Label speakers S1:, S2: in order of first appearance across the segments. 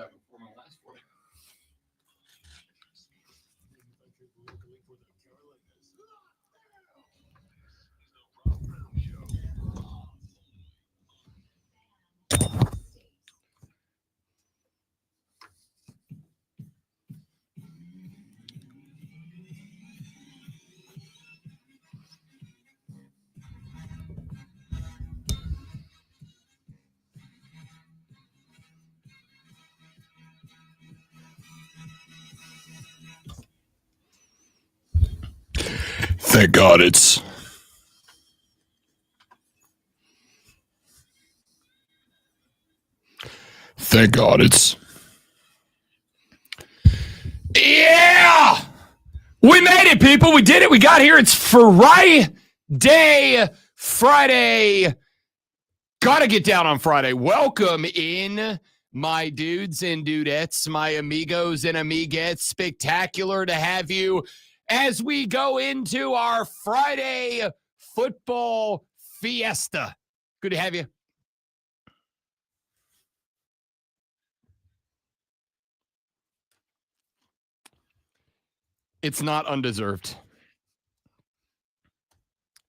S1: that before my last one. Thank God it's yeah! We made it, people. We did it. We got here. It's Friday. Gotta get down on Friday. Welcome in, my dudes and dudettes, my amigos and amiguettes. Spectacular to have you as we go into our Friday football fiesta. Good to have you. It's not undeserved.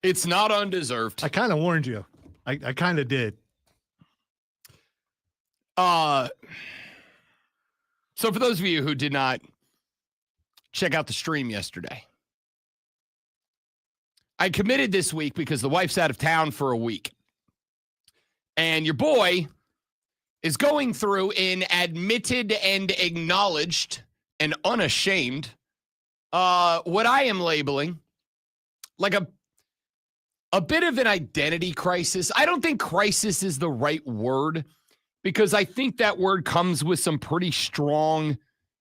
S1: It's not undeserved.
S2: I kind of warned you. I kind of did.
S1: So for those of you who did not check out the stream yesterday, I committed this week because the wife's out of town for a week. And your boy is going through in admitted and acknowledged and unashamed what I am labeling like a bit of an identity crisis. I don't think crisis is the right word because I think that word comes with some pretty strong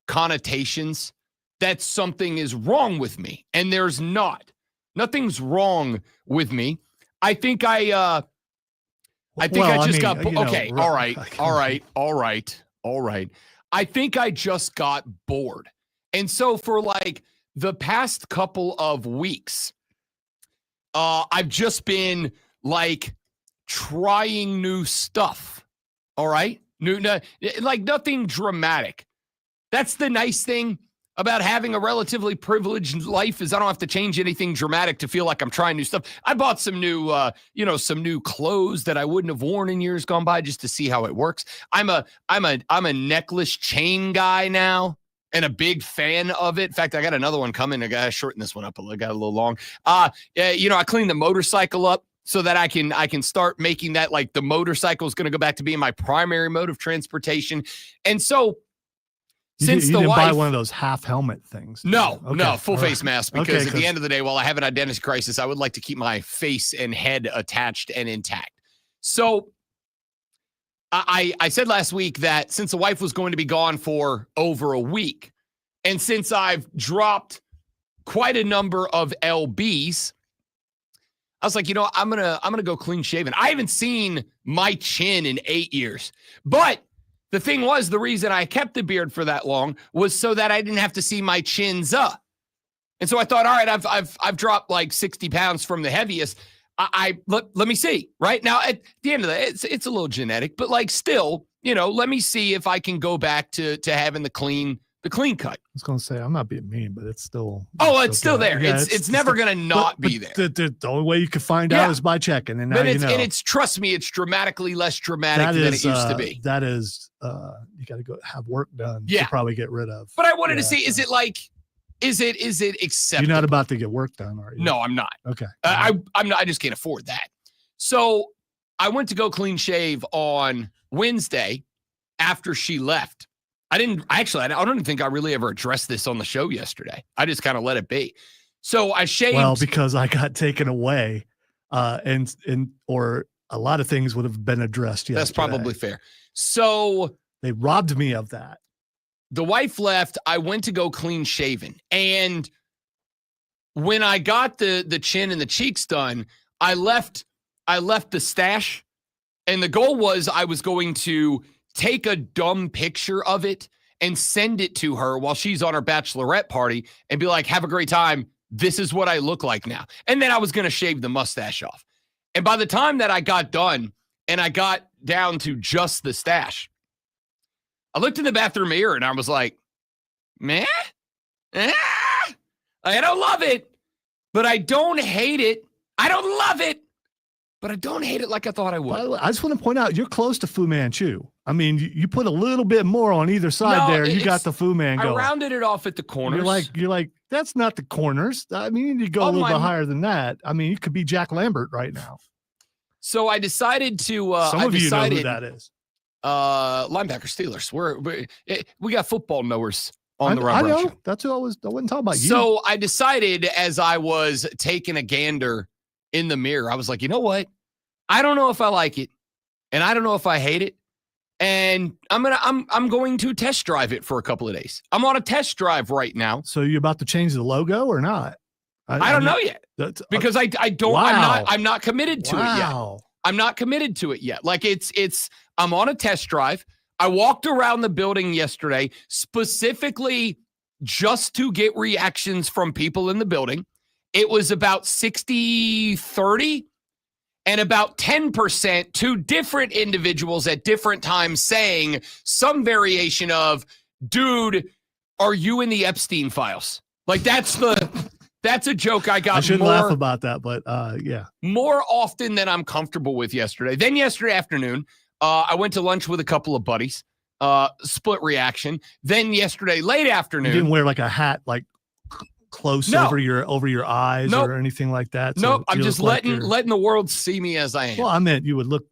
S1: connotations that something is wrong with me. And there's not. Nothing's wrong with me. I think I just got okay. All right. I think I just got bored. And so for like the past couple of weeks, I've just been like trying new stuff. All right. Like nothing dramatic. That's the nice thing about having a relatively privileged life is I don't have to change anything dramatic to feel like I'm trying new stuff. I bought some new, some new clothes that I wouldn't have worn in years gone by just to see how it works. I'm a necklace chain guy now and a big fan of it. In fact, I got another one coming. I got to shorten this one up a little. Got a little long. I cleaned the motorcycle up so that I can start making that like the motorcycle is going to go back to being my primary mode of transportation. And so
S2: you didn't buy one of those half helmet things.
S1: No, full face mask because at the end of the day, while I have an identity crisis, I would like to keep my face and head attached and intact. So I said last week that since the wife was going to be gone for over a week, and since I've dropped quite a number of LBs, I was like, I'm gonna go clean shaven. I haven't seen my chin in 8 years, but the thing was, the reason I kept the beard for that long was so that I didn't have to see my chins up. And so I thought, all right, I've dropped like 60 pounds from the heaviest. Let me see. Right now, at the end of the day, it's a little genetic, but like still, let me see if I can go back to having the clean cut.
S2: I was going to say, I'm not being mean, but it's still.
S1: It's still there. Yeah, it's never going to not be there.
S2: The only way you can find out is by checking. And now
S1: and trust me, it's dramatically less dramatic than it used to be.
S2: That is, you got to go have work done to probably get rid of.
S1: But I wanted to see, is it acceptable?
S2: You're not about to get work done, are you?
S1: No, I'm not.
S2: Okay.
S1: I'm not. I just can't afford that. So I went to go clean shave on Wednesday after she left. I don't even think I really ever addressed this on the show yesterday. I just kind of let it be. So I shaved.
S2: Well, because I got taken away, or a lot of things would have been addressed yesterday.
S1: That's probably fair. So
S2: they robbed me of that.
S1: The wife left. I went to go clean shaven. And when I got the chin and the cheeks done, I left the stash. And the goal was I was going to take a dumb picture of it and send it to her while she's on her bachelorette party and be like, have a great time. This is what I look like now. And then I was going to shave the mustache off. And by the time that I got done and I got down to just the stash, I looked in the bathroom mirror and I was like, man, I don't love it, but I don't hate it. I don't love it, but I don't hate it like I thought I would.
S2: I just want to point out, you're close to Fu Manchu. I mean, you put a little bit more on either side there. You got the Fu Man going.
S1: I rounded it off at the corners.
S2: You're like, that's not the corners. I mean, you need to go a little bit higher than that. I mean, you could be Jack Lambert right now.
S1: So I decided to.
S2: Some of you know who that is.
S1: Linebacker Steelers. We got football knowers on the run.
S2: I know. That's who I wasn't talking about.
S1: So I decided as I was taking a gander in the mirror, I was like, you know what? I don't know if I like it, and I don't know if I hate it, and I'm going to test drive it for a couple of days. I'm on a test drive right now.
S2: So you about to change the logo or not?
S1: I don't know yet because I don't. Wow. I'm not committed to it yet. I'm not committed to it yet. Like I'm on a test drive. I walked around the building yesterday specifically just to get reactions from people in the building. It was about 60-30 and about 10% to different individuals at different times saying some variation of, dude, are you in the Epstein files? Like that's a joke I got.
S2: I shouldn't laugh about that, but yeah.
S1: More often than I'm comfortable with yesterday. Then yesterday afternoon, I went to lunch with a couple of buddies. Split reaction. Then yesterday late afternoon.
S2: You didn't wear like a hat like close over your eyes or anything like that. So
S1: nope. I'm just letting the world see me as I am.
S2: Well, I meant you would look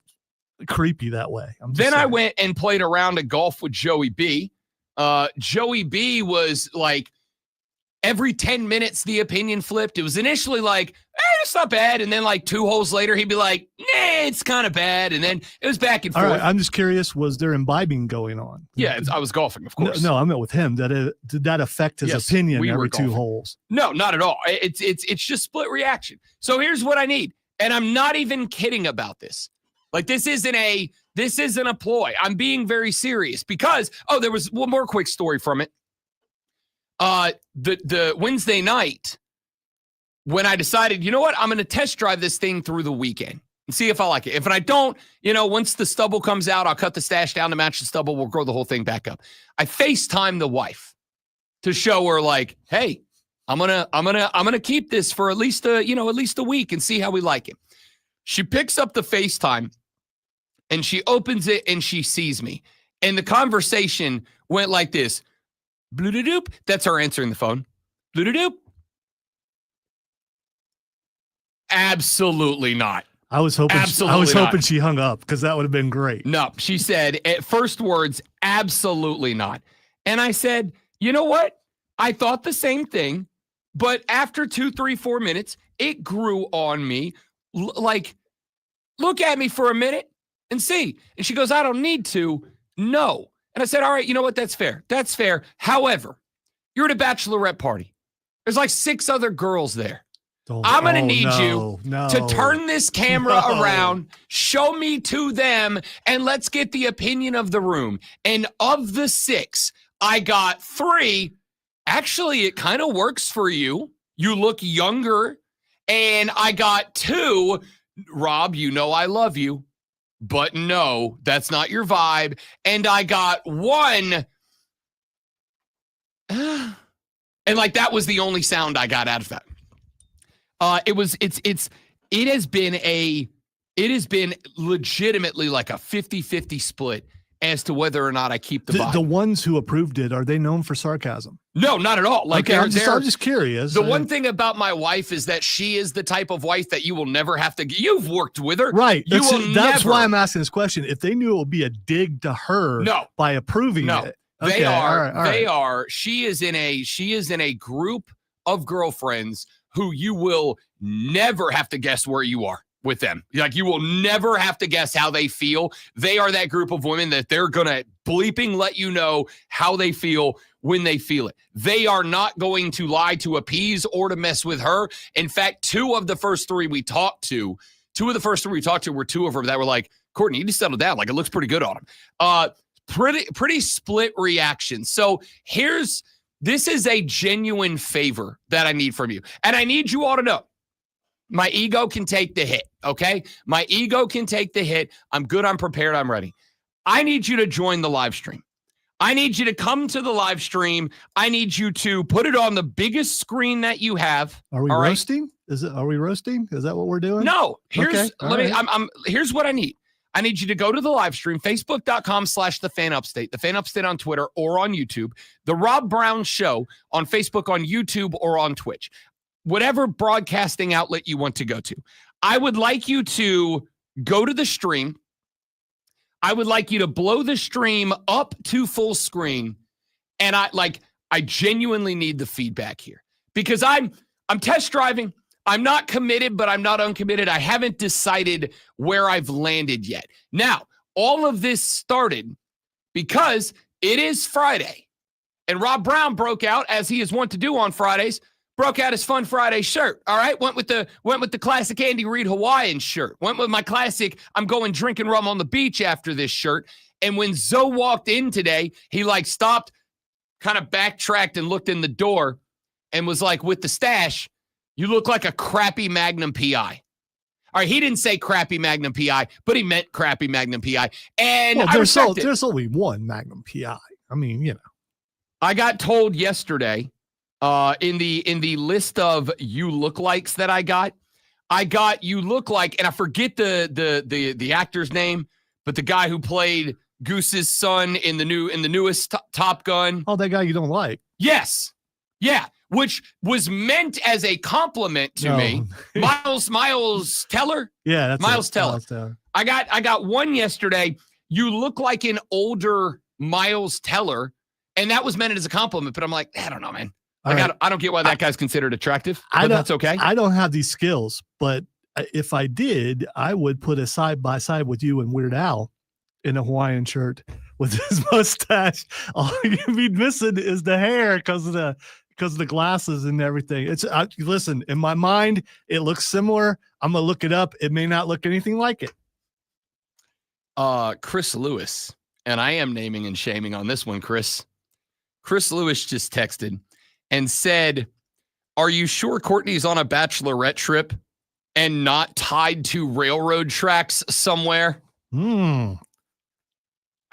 S2: creepy that way.
S1: Then I went and played a round of golf with Joey B. Joey B was like, every 10 minutes, the opinion flipped. It was initially like, it's not bad. And then like 2 holes later, he'd be like, nah, it's kind of bad. And then it was back and forth.
S2: All right, I'm just curious, was there imbibing going on?
S1: Yeah, I was golfing, of course.
S2: No, I meant with him. Did that affect his opinion every 2 holes? No,
S1: not at all. It's just split reaction. So here's what I need. And I'm not even kidding about this. Like this isn't a ploy. I'm being very serious because, there was one more quick story from it. The Wednesday night when I decided, you know what, I'm going to test drive this thing through the weekend and see if I like it. If I don't, once the stubble comes out, I'll cut the stash down to match the stubble. We'll grow the whole thing back up. I FaceTime the wife to show her like, hey, I'm going to keep this for at least a week and see how we like it. She picks up the FaceTime and she opens it and she sees me. And the conversation went like this. Blue-de-doop. That's her answering the phone. Blue-de-doop. Absolutely not.
S2: I was hoping she hung up because that would have been great.
S1: No, she said at first words, absolutely not. And I said, you know what? I thought the same thing, but after 2, 3, 4 minutes, it grew on me. Like, look at me for a minute and see. And she goes, I don't need to. No. And I said, all right, you know what? That's fair. That's fair. However, you're at a bachelorette party. There's like 6 other girls there. I'm going to need you to turn this camera around, show me to them, and let's get the opinion of the room. And of the 6, I got 3. Actually, it kind of works for you. You look younger. And I got 2. Rob, I love you. But no, that's not your vibe. And I got 1. And like that was the only sound I got out of that. It has been legitimately like a 50-50 split as to whether or not I keep the vibe.
S2: The ones who approved it, are they known for sarcasm?
S1: No, not at all. Like,
S2: okay, I'm just curious.
S1: The one thing about my wife is that she is the type of wife that you will never have to. You've worked with her,
S2: right? That's why I'm asking this question. If they knew it would be a dig to her, by approving it,
S1: okay, they are. She is in a group of girlfriends who you will never have to guess where you are with them. Like, you will never have to guess how they feel. They are that group of women that they're going to bleeping let you know how they feel when they feel it. They are not going to lie to appease or to mess with her. In fact, 2 of the first 3 we talked to were 2 of them that were like, Courtney, you need to settle down. Like, it looks pretty good on him. Pretty split reaction. So this is a genuine favor that I need from you. And I need you all to know, my ego can take the hit, okay? My ego can take the hit. I'm good. I'm prepared. I'm ready. I need you to join the live stream. I need you to come to the live stream. I need you to put it on the biggest screen that you have.
S2: Are we roasting? Are we roasting? Is that what we're doing?
S1: No.
S2: Here's
S1: what I need. I need you to go to the live stream, facebook.com/thefanupstate, the Fan Upstate on Twitter or on YouTube, the Rob Brown Show on Facebook, on YouTube, or on Twitch, whatever broadcasting outlet you want to go to. I would like you to go to the stream. I would like you to blow the stream up to full screen. And I genuinely need the feedback here because I'm test driving. I'm not committed, but I'm not uncommitted. I haven't decided where I've landed yet. Now, all of this started because it is Friday and Rob Brown broke out, as he is wont to do on Fridays, broke out his Fun Friday shirt. All right. Went with the classic Andy Reid Hawaiian shirt. Went with my classic I'm going drinking rum on the beach after this shirt. And when Zoe walked in today, he stopped, kind of backtracked and looked in the door and was like, with the stash, you look like a crappy Magnum PI. All right. He didn't say crappy Magnum PI, but he meant crappy Magnum PI. And
S2: there's only one Magnum PI. I mean,
S1: I got told yesterday, in the list of you look likes that I got you look like, and I forget the actor's name, but the guy who played Goose's son in the newest Top Gun.
S2: Oh, that guy you don't like.
S1: Yes. Yeah. Which was meant as a compliment to me. Miles Teller.
S2: Yeah, that's
S1: Miles Teller. I got one yesterday. You look like an older Miles Teller, and that was meant as a compliment, but I'm like, I don't know, man. I don't get why that guy's considered attractive, but that's okay.
S2: I don't have these skills, but if I did, I would put a side by side with you and Weird Al in a Hawaiian shirt with his mustache. All you'd be missing is the hair because of the glasses and everything. Listen, in my mind, it looks similar. I'm gonna look it up. It may not look anything like it.
S1: Chris Lewis, and I am naming and shaming on this one, Chris. Chris Lewis just texted and said, are you sure Courtney's on a bachelorette trip and not tied to railroad tracks somewhere?
S2: I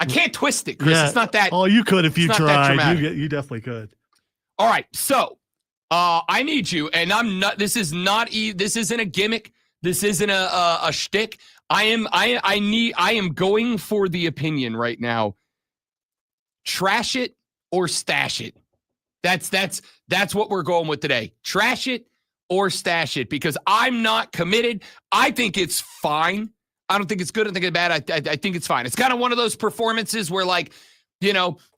S1: can't twist it, Chris. Yeah. It's not that.
S2: Oh, you could if you tried. You definitely could.
S1: All right. So I need you, and I'm not, this isn't a gimmick. This isn't a shtick. I am going for the opinion right now. Trash it or stash it. That's what we're going with today. Trash it or stash it, because I'm not committed. I think it's fine. I don't think it's good. I think it's bad. I think it's fine. It's kind of one of those performances where,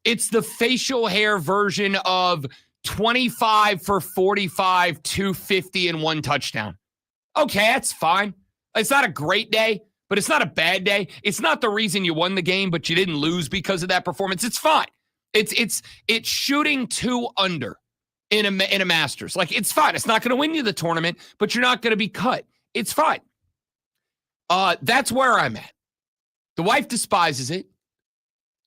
S1: it's the facial hair version of 25 for 45, 250 and 1 touchdown. Okay, that's fine. It's not a great day, but it's not a bad day. It's not the reason you won the game, but you didn't lose because of that performance. It's fine. It's shooting 2 under in a Masters. It's fine. It's not going to win you the tournament, but you're not going to be cut. It's fine. That's where I'm at. The wife despises it.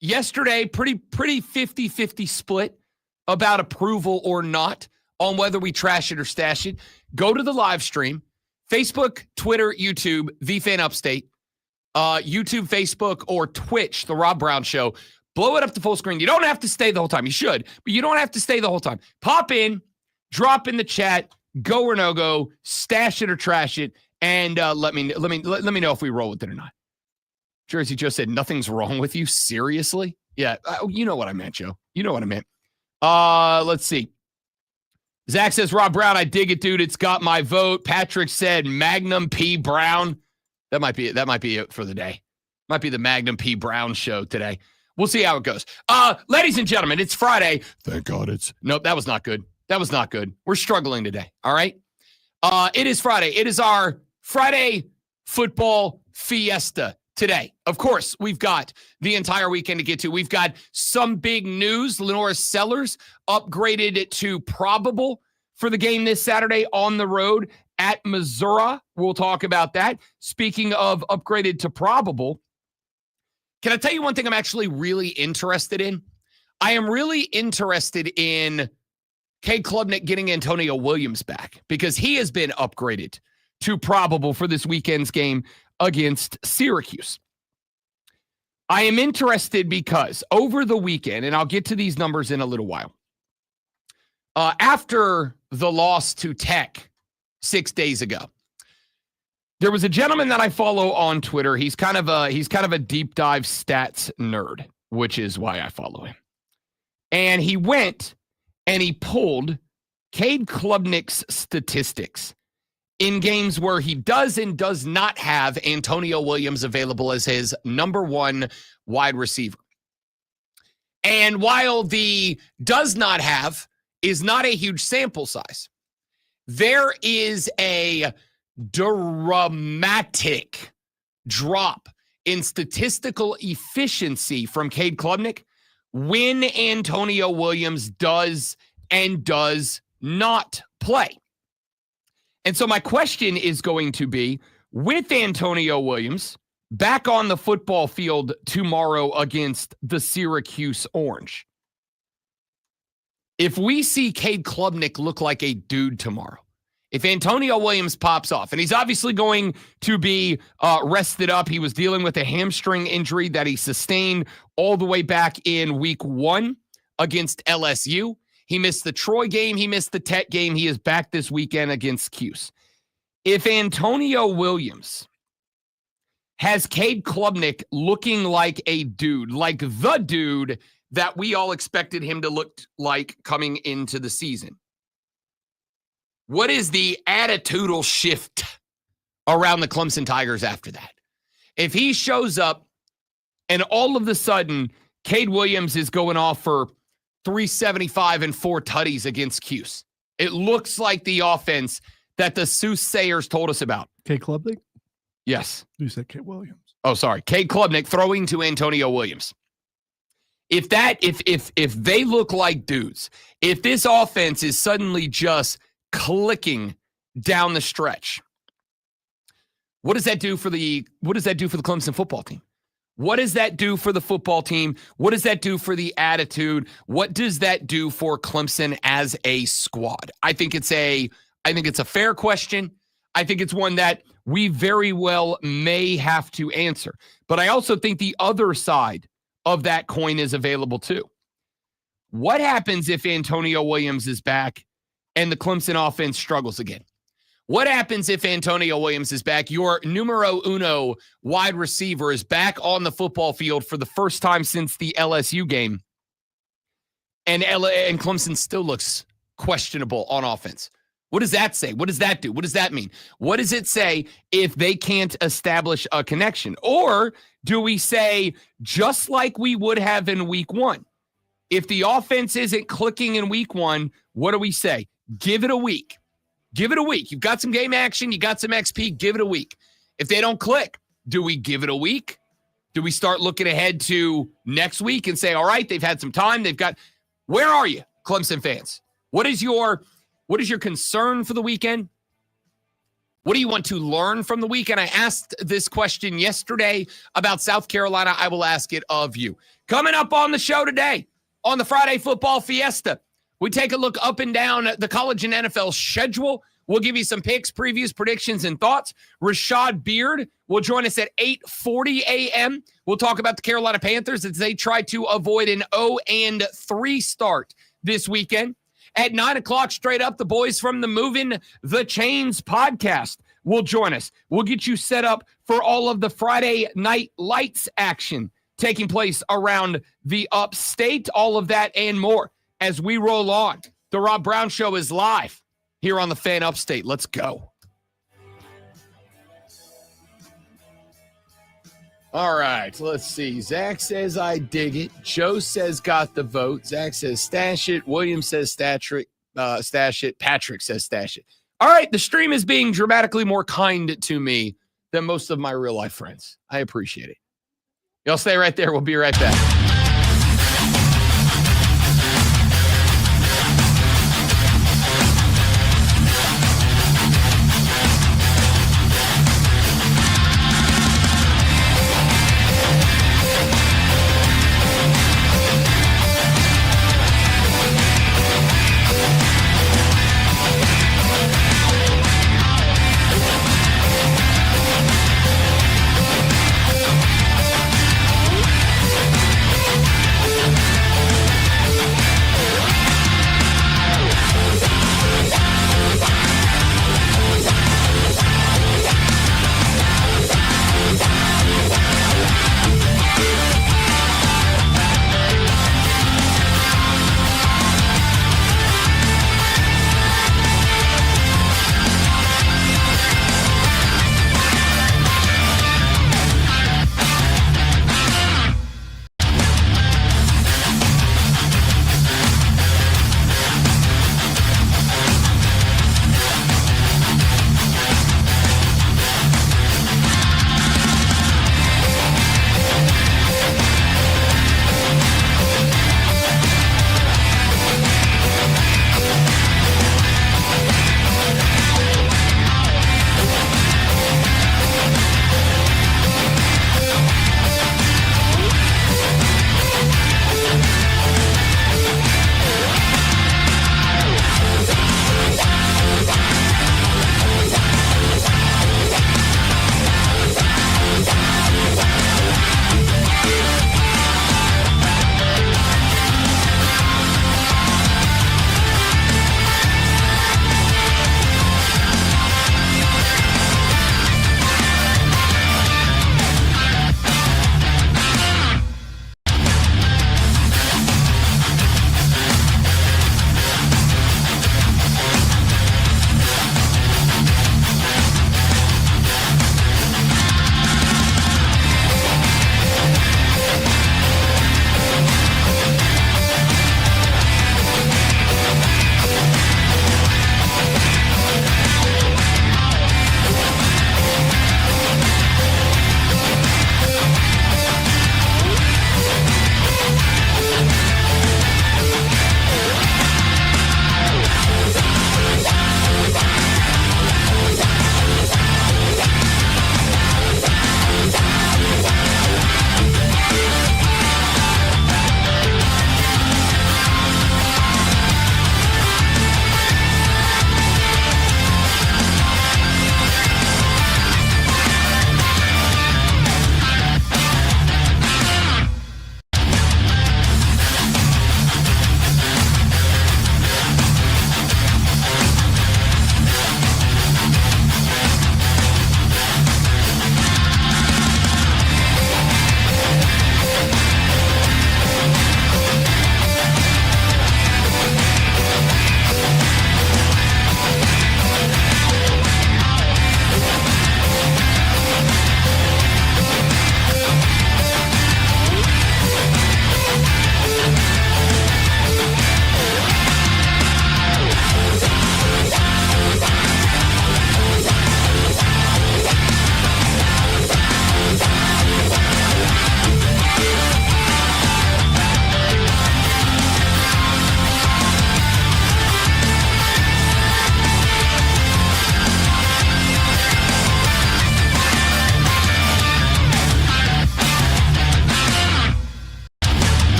S1: Yesterday, pretty 50-50 split about approval or not on whether we trash it or stash it. Go to the live stream, Facebook, Twitter, YouTube, The Fan Upstate, YouTube, Facebook, or Twitch, The Rob Brown Show. Blow it up to full screen. You don't have to stay the whole time. You should, but you don't have to stay the whole time. Pop in, drop in the chat, go or no go, stash it or trash it, and let me know if we roll with it or not. Jersey Joe said, nothing's wrong with you. Seriously? Yeah, you know what I meant, Joe. You know what I meant. Let's see. Zach says, Rob Brown, I dig it, dude. It's got my vote. Patrick said, Magnum P. Brown. That might be it for the day. Might be the Magnum P. Brown show today. We'll see how it goes. Ladies and gentlemen, it's Friday. Thank God nope, that was not good. That was not good. We're struggling today. All right. It is Friday. It is our Friday football fiesta today. Of course, we've got the entire weekend to get to. We've got some big news. LaNorris Sellers upgraded to probable for the game this Saturday on the road at Missouri. We'll talk about that. Speaking of upgraded to probable, can I tell you one thing I'm actually really interested in? I am really interested in Cade Klubnik getting Antonio Williams back because he has been upgraded to probable for this weekend's game against Syracuse. I am interested because over the weekend, and I'll get to these numbers in a little while, after the loss to Tech 6 days ago, there was a gentleman that I follow on Twitter. He's kind of a deep dive stats nerd, which is why I follow him. And he went and he pulled Cade Klubnik's statistics in games where he does and does not have Antonio Williams available as his number one wide receiver. And while the does not have is not a huge sample size, there is a dramatic drop in statistical efficiency from Cade Klubnik when Antonio Williams does and does not play. And so my question is going to be, with Antonio Williams back on the football field tomorrow against the Syracuse Orange, if we see Cade Klubnik look like a dude tomorrow, if Antonio Williams pops off, and he's obviously going to be rested up. He was dealing with a hamstring injury that he sustained all the way back in week 1 against LSU. He missed the Troy game. He missed the Tech game. He is back this weekend against Cuse. If Antonio Williams has Cade Klubnik looking like a dude, like the dude that we all expected him to look like coming into the season, what is the attitudinal shift around the Clemson Tigers after that? If he shows up and all of a sudden Cade Williams is going off for 375 and 4 tutties against Cuse, it looks like the offense that the soothsayers told us about.
S2: Cade Klubnik?
S1: Yes.
S2: You said Cade Williams.
S1: Oh, sorry. Cade Klubnik throwing to Antonio Williams. If they look like dudes, if this offense is suddenly just clicking down the stretch, what does that do for the Clemson football team? What does that do for the football team? What does that do for the attitude? What does that do for Clemson as a squad? I think it's a fair question. I think it's one that we very well may have to answer. But I also think the other side of that coin is available too. What happens if Antonio Williams is back and the Clemson offense struggles again? What happens if Antonio Williams is back? Your numero uno wide receiver is back on the football field for the first time since the LSU game, and Clemson still looks questionable on offense. What does that say? What does that do? What does that mean? What does it say if they can't establish a connection? Or do we say, just like we would have in week 1, if the offense isn't clicking in week 1, what do we say? Give it a week. Give it a week. You've got some game action. You got some XP. Give it a week. If they don't click, do we give it a week? Do we start looking ahead to next week and say, all right, they've had some time. Where are you, Clemson fans? What is your concern for the weekend? What do you want to learn from the weekend? I asked this question yesterday about South Carolina. I will ask it of you. Coming up on the show today, on the Friday Football Fiesta, we take a look up and down the college and NFL schedule. We'll give you some picks, previews, predictions, and thoughts. Rashad Beard will join us at 8:40 a.m. We'll talk about the Carolina Panthers as they try to avoid an 0-3 start this weekend. At 9 o'clock, straight up, the boys from the Moving the Chains podcast will join us. We'll get you set up for all of the Friday night lights action taking place around the upstate, all of that and more as we roll on. The Rob Brown Show is live here on the Fan Upstate. Let's go. All right, let's see. Zach says, I dig it. Joe says, got the vote. Zach says, stash it. William says, stash it. Patrick says, stash it. All right, the stream is being dramatically more kind to me than most of my real-life friends. I appreciate it. Y'all stay right there. We'll be right back.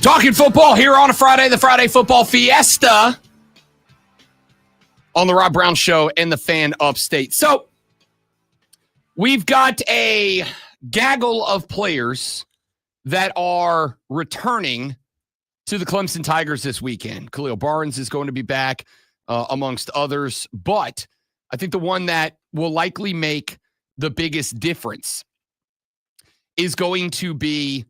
S1: Talking football here on a Friday, the Friday Football Fiesta on the Rob Brown Show and the Fan Upstate. So we've got a gaggle of players that are returning to the Clemson Tigers this weekend. Khalil Barnes is going to be back, amongst others. But I think the one that will likely make the biggest difference is going to be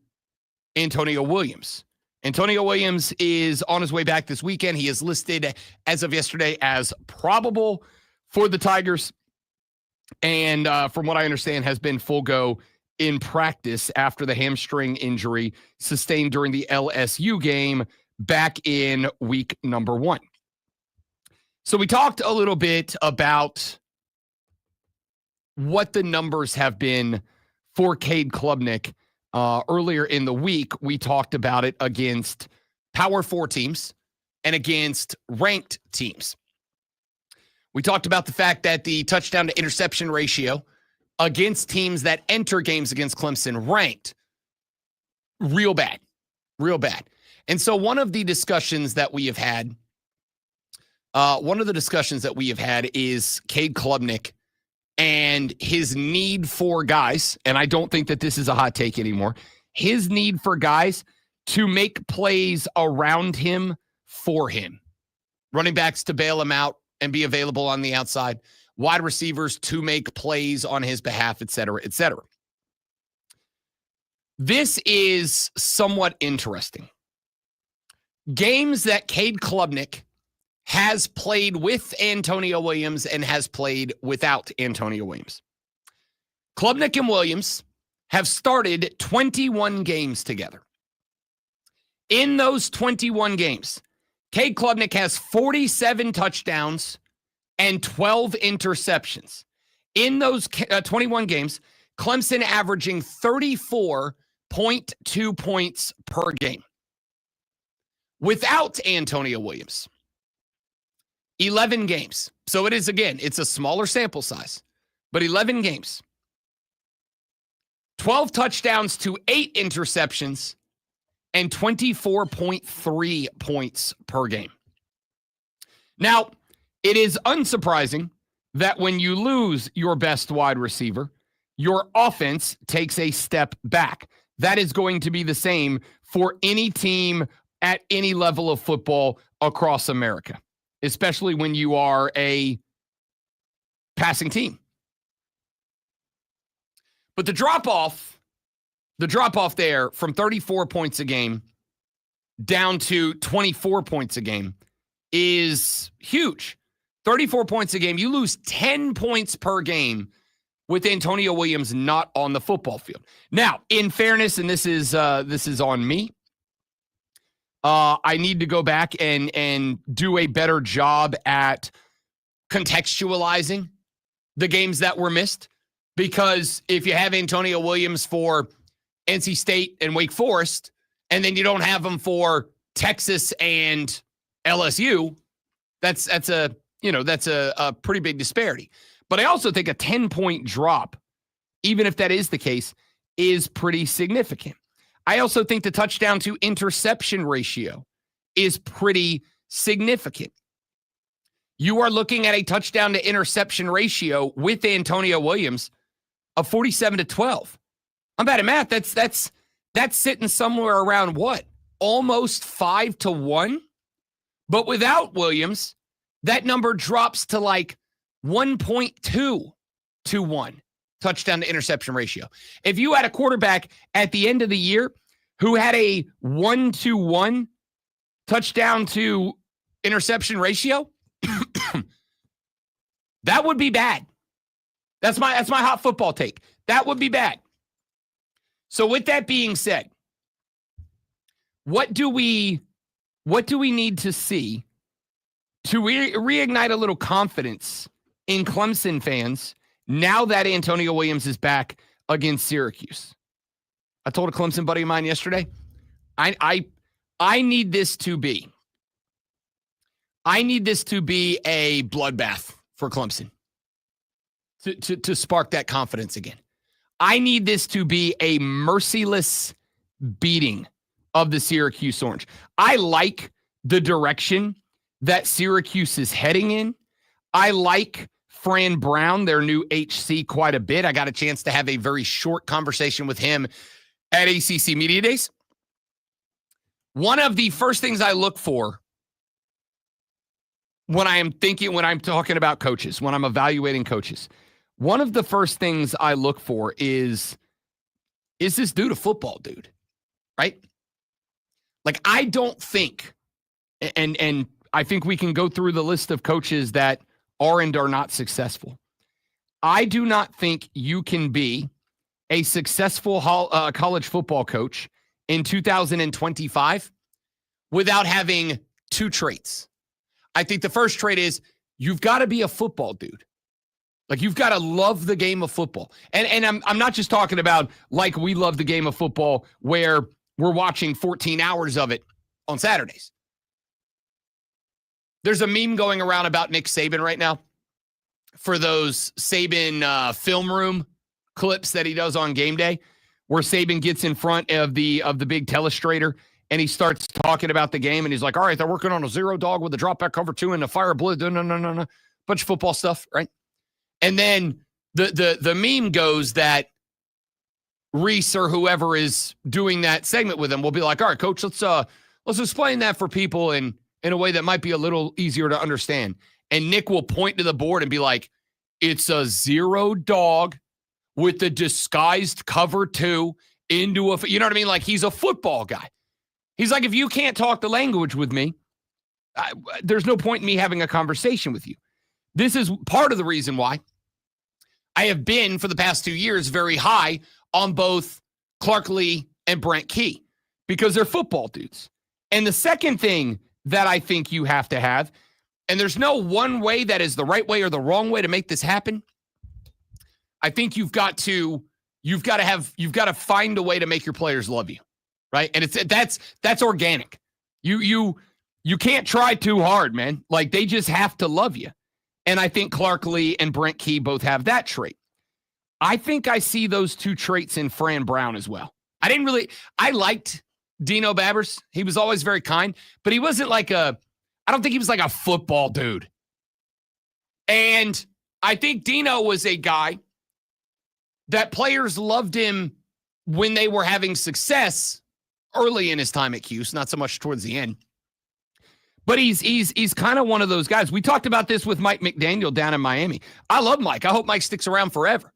S1: Antonio Williams. Antonio Williams is on his way back this weekend. He is listed as of yesterday as probable for the Tigers. And from what I understand, has been full go in practice after the hamstring injury sustained during the LSU game back in week number 1. So we talked a little bit about what the numbers have been for Cade Klubnik. Earlier in the week, we talked about it against Power 4 teams and against ranked teams. We talked about the fact that the touchdown to interception ratio against teams that enter games against Clemson ranked real bad. And so one of the discussions that we have had is Cade Klubnik and his need for guys, and I don't think that this is a hot take anymore, his need for guys to make plays around him for him. Running backs to bail him out and be available on the outside. Wide receivers to make plays on his behalf, et cetera, et cetera. This is somewhat interesting. Games that Cade Klubnik has played with Antonio Williams and has played without Antonio Williams. Klubnik and Williams have started 21 games together. In those 21 games, Cade Klubnik has 47 touchdowns and 12 interceptions. In those 21 games, Clemson averaging 34.2 points per game. Without Antonio Williams, 11 games. So it is, again, it's a smaller sample size, but 11 games. 12 touchdowns to 8 interceptions and 24.3 points per game. Now, it is unsurprising that when you lose your best wide receiver, your offense takes a step back. That is going to be the same for any team at any level of football across America, especially when you are a passing team. But the drop-off there from 34 points a game down to 24 points a game is huge. 34 points a game. You lose 10 points per game with Antonio Williams not on the football field. Now, in fairness, and this is on me, I need to go back and do a better job at contextualizing the games that were missed. Because if you have Antonio Williams for NC State and Wake Forest, and then you don't have him for Texas and LSU, that's a pretty big disparity. But I also think a 10-point drop, even if that is the case, is pretty significant. I also think the touchdown to interception ratio is pretty significant. You are looking at a touchdown to interception ratio with Antonio Williams of 47-12. I'm bad at math. That's sitting somewhere around what? Almost 5-1. But without Williams, that number drops to like 1.2-1 touchdown to interception ratio. If you had a quarterback at the end of the year who had a 1-1 touchdown to interception ratio, that would be bad. That's my hot football take. That would be bad. So with that being said, what do we need to see to reignite a little confidence in Clemson fans now that Antonio Williams is back against Syracuse? I told a Clemson buddy of mine yesterday, I need this to be a bloodbath for Clemson to spark that confidence again. I need this to be a merciless beating of the Syracuse Orange. I like the direction that Syracuse is heading in. I like Fran Brown, their new HC, quite a bit. I got a chance to have a very short conversation with him at ACC Media Days. One of the first things I look for when I'm talking about coaches, when I'm evaluating coaches, one of the first things I look for is this dude a football dude, right? Like, I don't think, and I think we can go through the list of coaches that are and are not successful. I do not think you can be a successful college football coach in 2025 without having two traits. I think the first trait is you've got to be a football dude. Like, you've got to love the game of football. And I'm not just talking about like we love the game of football where we're watching 14 hours of it on Saturdays. There's a meme going around about Nick Saban right now for those Saban film room clips that he does on game day, where Saban gets in front of the big telestrator and he starts talking about the game and he's like, all right, they're working on a zero dog with a drop back cover 2 and a fire blitz. No. Bunch of football stuff, right? And then the meme goes that Reese or whoever is doing that segment with him will be like, all right, coach, let's explain that for people in a way that might be a little easier to understand. And Nick will point to the board and be like, it's a zero dog with the disguised cover 2 into a, you know what I mean? Like, he's a football guy. He's like, if you can't talk the language with me, there's no point in me having a conversation with you. This is part of the reason why I have been, for the past 2 years, very high on both Clark Lee and Brent Key, because they're football dudes. And the second thing that I think you have to have, and there's no one way that is the right way or the wrong way to make this happen. I think you've got to find a way to make your players love you, right? And that's organic. You can't try too hard, man. Like, they just have to love you. And I think Clark Lee and Brent Key both have that trait. I think I see those two traits in Fran Brown as well. I liked Dino Babbers. He was always very kind, but he wasn't I don't think he was like a football dude. And I think Dino was a guy that players loved him when they were having success early in his time at Cuse, not so much towards the end. But he's kind of one of those guys. We talked about this with Mike McDaniel down in Miami. I love Mike. I hope Mike sticks around forever.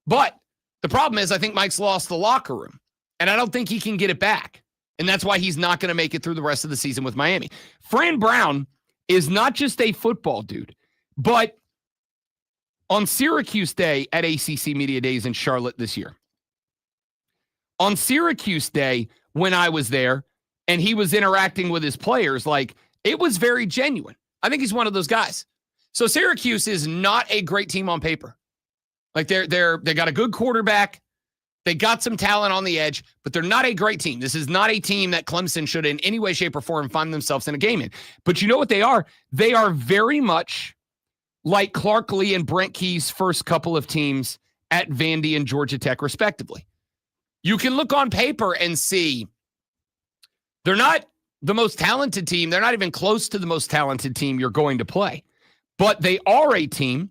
S1: But the problem is I think Mike's lost the locker room, and I don't think he can get it back. And that's why he's not going to make it through the rest of the season with Miami. Fran Brown is not just a football dude, but on Syracuse Day at ACC Media Days in Charlotte this year, on Syracuse Day when I was there and he was interacting with his players, like, it was very genuine. I think he's one of those guys. So Syracuse is not a great team on paper. Like, they got a good quarterback. They got some talent on the edge, but they're not a great team. This is not a team that Clemson should in any way, shape, or form find themselves in a game in. But you know what they are? They are very much like Clark Lee and Brent Key's first couple of teams at Vandy and Georgia Tech, respectively. You can look on paper and see they're not the most talented team. They're not even close to the most talented team you're going to play. But they are a team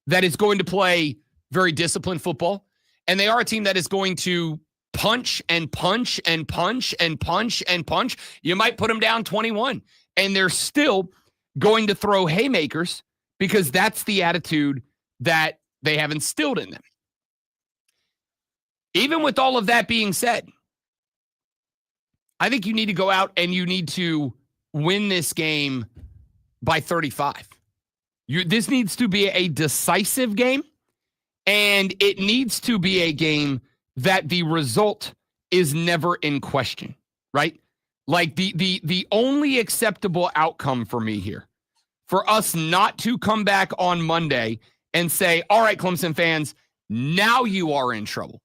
S1: that is going to play very disciplined football. And they are a team that is going to punch and punch and punch and punch and punch. You might put them down 21, and they're still going to throw haymakers because that's the attitude that they have instilled in them. Even with all of that being said, I think you need to go out and you need to win this game by 35. This needs to be a decisive game. And it needs to be a game that the result is never in question, right? Like, the only acceptable outcome for me here, for us not to come back on Monday and say, all right, Clemson fans, now you are in trouble.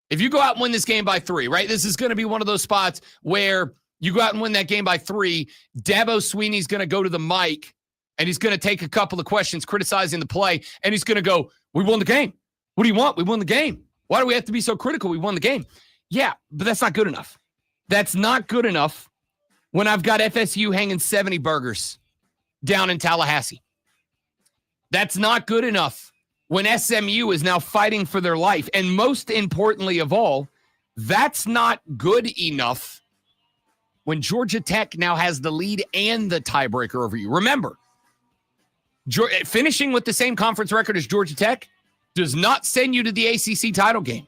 S1: If you go out and win this game by 3, right? This is going to be one of those spots where you go out and win that game by 3. Dabo Sweeney's going to go to the mic and he's going to take a couple of questions criticizing the play, and he's going to go, we won the game. What do you want? We won the game. Why do we have to be so critical? We won the game. Yeah, but that's not good enough. That's not good enough when I've got FSU hanging 70 burgers down in Tallahassee. That's not good enough when SMU is now fighting for their life. And most importantly of all, that's not good enough when Georgia Tech now has the lead and the tiebreaker over you. Remember, finishing with the same conference record as Georgia Tech does not send you to the ACC title game.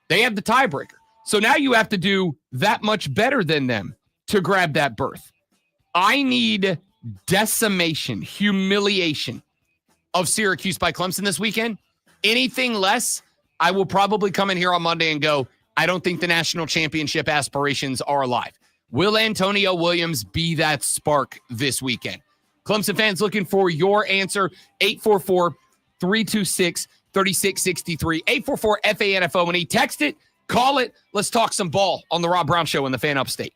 S1: They have the tiebreaker. So now you have to do that much better than them to grab that berth. I need decimation, humiliation of Syracuse by Clemson this weekend. Anything less, I will probably come in here on Monday and go, I don't think the national championship aspirations are alive. Will Antonio Williams be that spark this weekend? Clemson fans looking for your answer. 844-326-3663. 844-FANFO. When he text it, call it. Let's talk some ball on the Rob Brown Show in the Fan Upstate.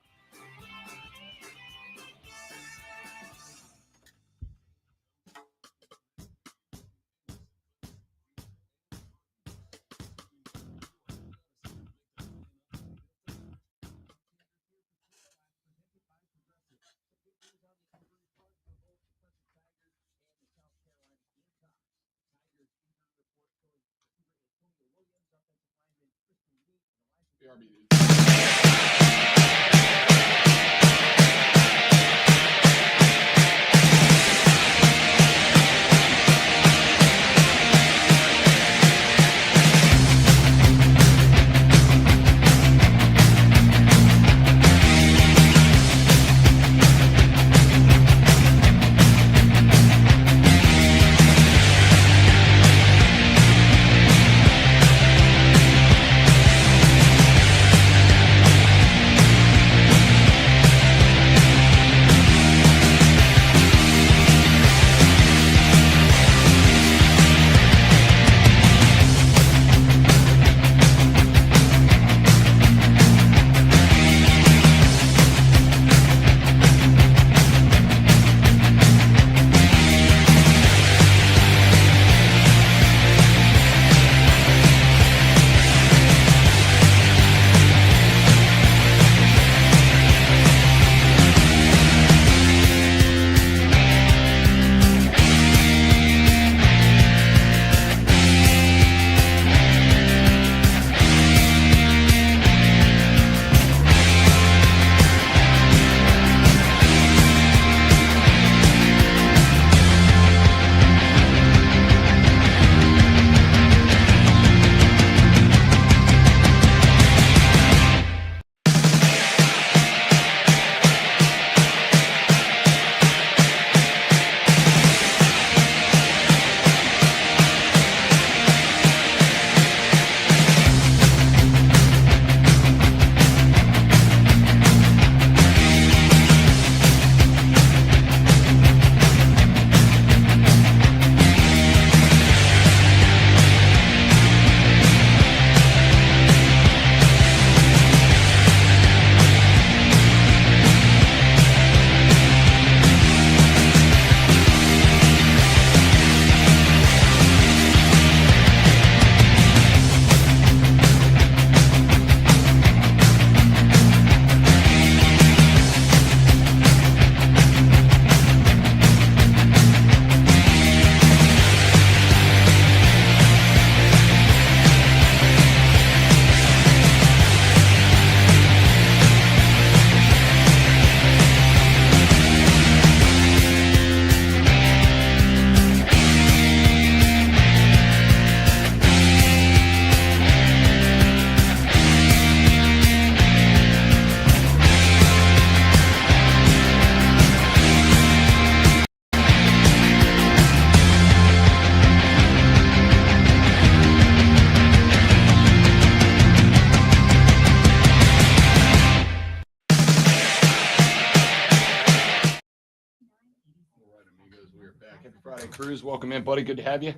S1: Friday Cruz, welcome in, buddy. Good to have you.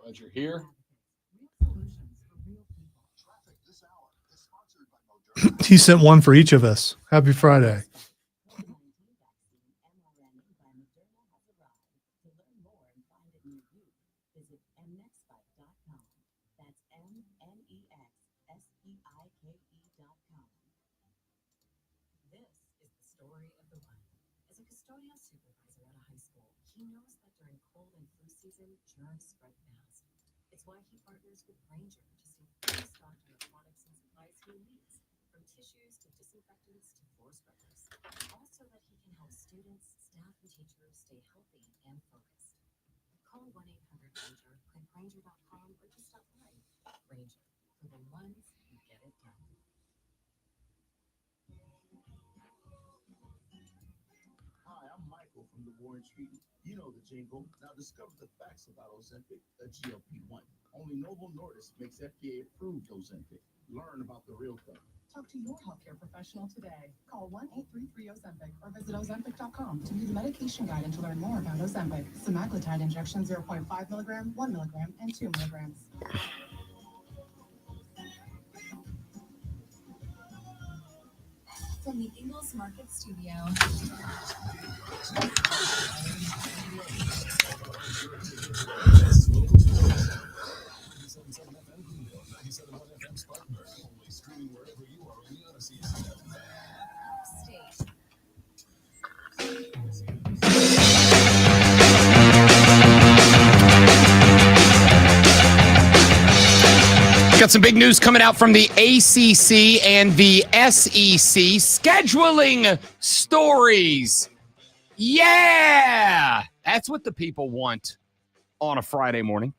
S1: Glad you're here.
S2: He sent one for each of us. Happy Friday.
S3: Tony is a supervisor at a high school. He knows that during cold and flu season, germs spread fast. It's why he partners with Ranger to stay fully stocked on the products and supplies he needs, from tissues to disinfectants to floor scrubbers. All so that he can help students, staff, and teachers stay healthy and focused. Call 1-800-RANGER, click Ranger.com, or just stop by. Ranger, for the ones who get it done.
S4: Hi, I'm Michael from the Warren Treaty. You know the jingle. Now discover the facts about Ozempic, a GLP-1. Only Novo Nordisk makes FDA-approved Ozempic. Learn about the real thing.
S5: Talk to your healthcare professional today. Call 1-833-OZEMPIC or visit Ozempic.com to view the medication guide and to learn more about Ozempic. Semaglutide injection 0.5 milligram, 1 milligram, and 2 milligrams.
S3: From the Ingles Market Studio.
S1: Got some big news coming out from the ACC and the SEC. Scheduling stories. Yeah! That's what the people want on a Friday morning.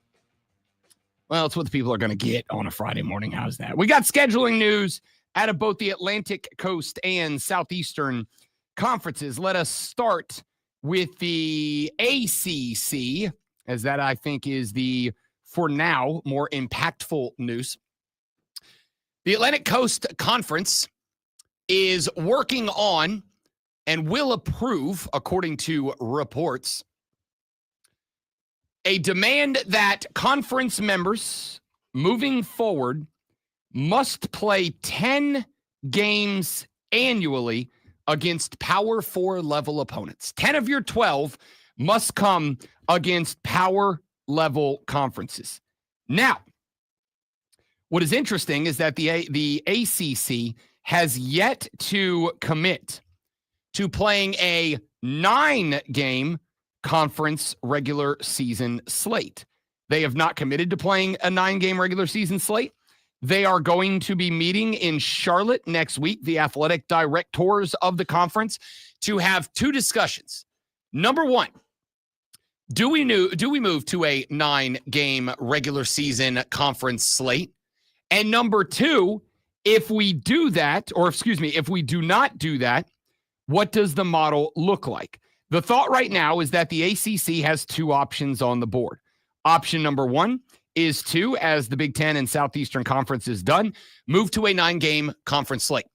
S1: Well, it's what the people are going to get on a Friday morning. How's that? We got scheduling news out of both the Atlantic Coast and Southeastern conferences. Let us start with the ACC, as that I think is the, for now, more impactful news. The Atlantic Coast Conference is working on and will approve, according to reports, a demand that conference members moving forward must play 10 games annually against Power 4 level opponents. 10 of your 12 must come against Power level conferences. Now, what is interesting is that the ACC has yet to commit to playing a 9-game conference regular season slate. They have not committed to playing a 9-game regular season slate. They are going to be meeting in Charlotte next week, the athletic directors of the conference, to have two discussions. Number one, do we move to a 9-game regular season conference slate? And number two, if we do that, or if we do not do that, what does the model look like? The thought right now is that the ACC has two options on the board. Option number one is to, as the Big Ten and Southeastern Conference is done, move to a 9-game conference slate.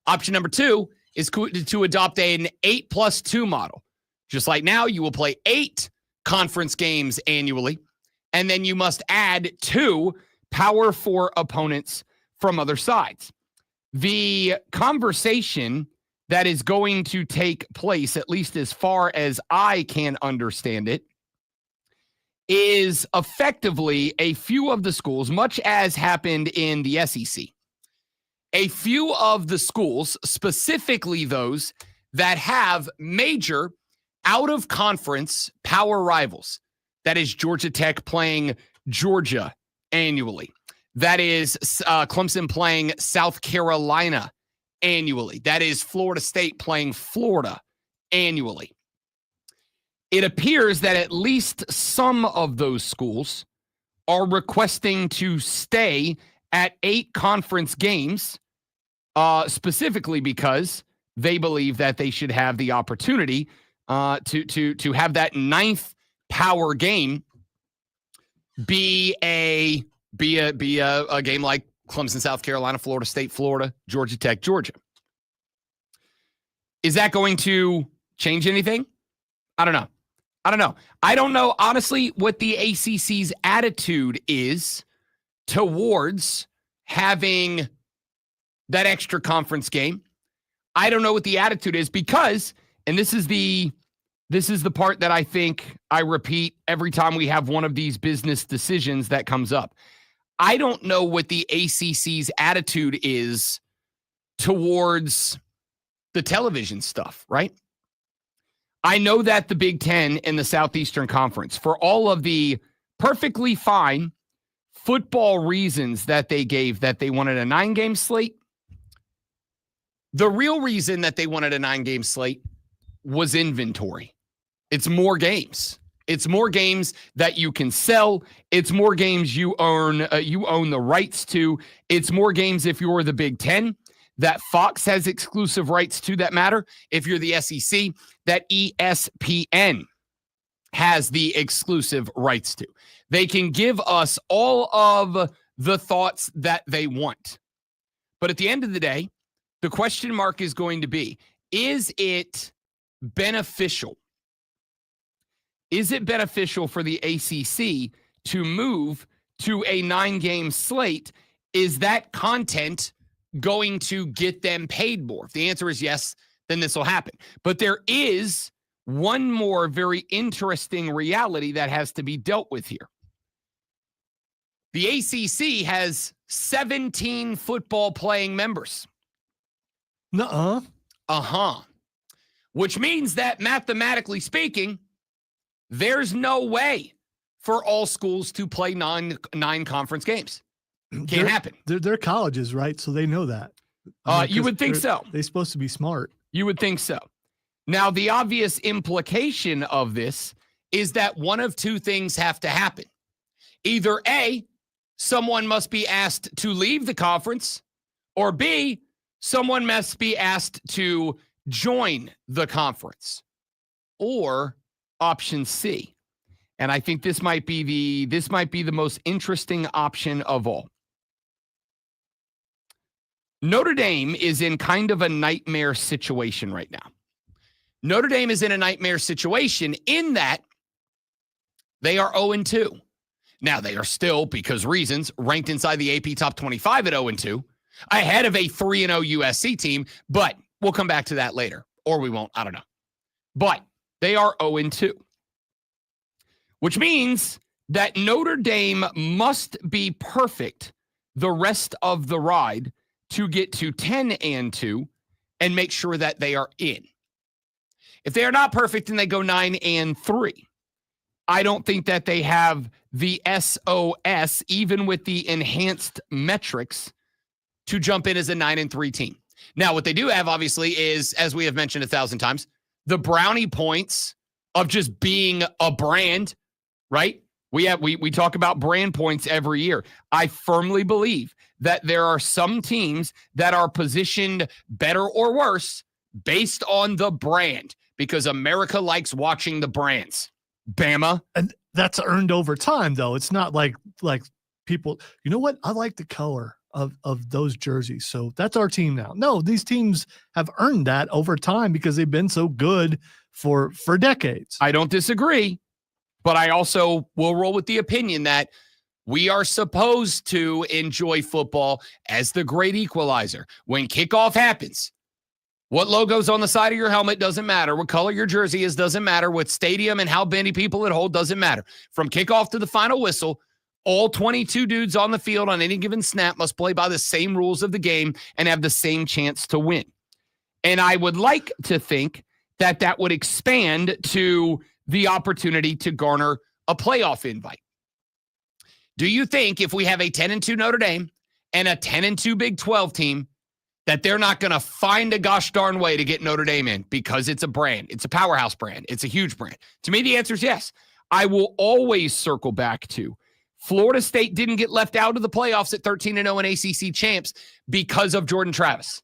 S1: Option number two is to adopt an 8+2 model. Just like now, you will play 8 conference games annually, and then you must add 2 Power 4 opponents from other sides. The conversation that is going to take place, at least as far as I can understand it, is effectively a few of the schools, much as happened in the SEC. A few of the schools, specifically those that have major out-of-conference power rivals. That is Georgia Tech playing Georgia annually. That is Clemson playing South Carolina annually. That is Florida State playing Florida annually. It appears that at least some of those schools are requesting to stay at 8 conference games, specifically because they believe that they should have the opportunity to have that 9th power game be a game like Clemson, South Carolina, Florida State, Florida, Georgia Tech, Georgia. Is that going to change anything? I don't know. I don't know, honestly, what the ACC's attitude is towards having that extra conference game. I don't know what the attitude is because, and this is the part that I think I repeat every time we have one of these business decisions that comes up. I don't know what the ACC's attitude is towards the television stuff, right? I know that the Big Ten and the Southeastern Conference, for all of the perfectly fine football reasons that they gave, that they wanted a 9-game slate, the real reason that they wanted a 9-game slate was inventory. It's more games. It's more games that you can sell. It's more games you own the rights to. It's more games if you're the Big Ten that Fox has exclusive rights to that matter. If you're the SEC, that ESPN has the exclusive rights to. They can give us all of the thoughts that they want. But at the end of the day, the question mark is going to be, is it beneficial? Is it beneficial for the ACC to move to a 9-game slate? Is that content going to get them paid more? If the answer is yes, then this will happen. But there is one more very interesting reality that has to be dealt with here. The ACC has 17 football playing members.
S2: Nuh-uh.
S1: Uh-huh. Which means that mathematically speaking, there's no way for all schools to play nine conference games. Can't happen.
S2: They're colleges, right? So they know that.
S1: You would think so.
S2: They're supposed to be smart.
S1: You would think so. Now, the obvious implication of this is that one of two things have to happen. Either A, someone must be asked to leave the conference, or B, someone must be asked to join the conference, or option C. And I think this might be the most interesting option of all. Notre Dame is in kind of a nightmare situation right now. Notre Dame is in a nightmare situation in that they are 0-2. Now, they are still, because reasons, ranked inside the AP top 25 at 0-2, ahead of a 3-0 USC team, but we'll come back to that later. Or we won't, I don't know. But they are 0-2. Which means that Notre Dame must be perfect the rest of the ride to get to 10-2 and make sure that they are in. If they are not perfect and they go 9-3, I don't think that they have the SOS, even with the enhanced metrics, to jump in as a 9-3 team. Now, what they do have, obviously, is, as we have mentioned 1,000 times, the brownie points of just being a brand, right? We talk about brand points every year. I firmly believe that there are some teams that are positioned better or worse based on the brand, because America likes watching the brands. Bama.
S2: And that's earned over time, though. It's not like people, you know what? I like the color of those jerseys, so that's our team now. No, these teams have earned that over time because they've been so good for decades.
S1: I don't disagree, but I also will roll with the opinion that we are supposed to enjoy football as the great equalizer. When kickoff happens, what logo's on the side of your helmet doesn't matter. What color your jersey is doesn't matter. What stadium and how many people it holds doesn't matter. From kickoff to the final whistle, all 22 dudes on the field on any given snap must play by the same rules of the game and have the same chance to win. And I would like to think that that would expand to the opportunity to garner a playoff invite. Do you think if we have a 10-2 Notre Dame and a 10-2 Big 12 team, that they're not going to find a gosh darn way to get Notre Dame in because it's a brand? It's a powerhouse brand. It's a huge brand. To me, the answer is yes. I will always circle back to Florida State didn't get left out of the playoffs at 13-0 and ACC champs because of Jordan Travis.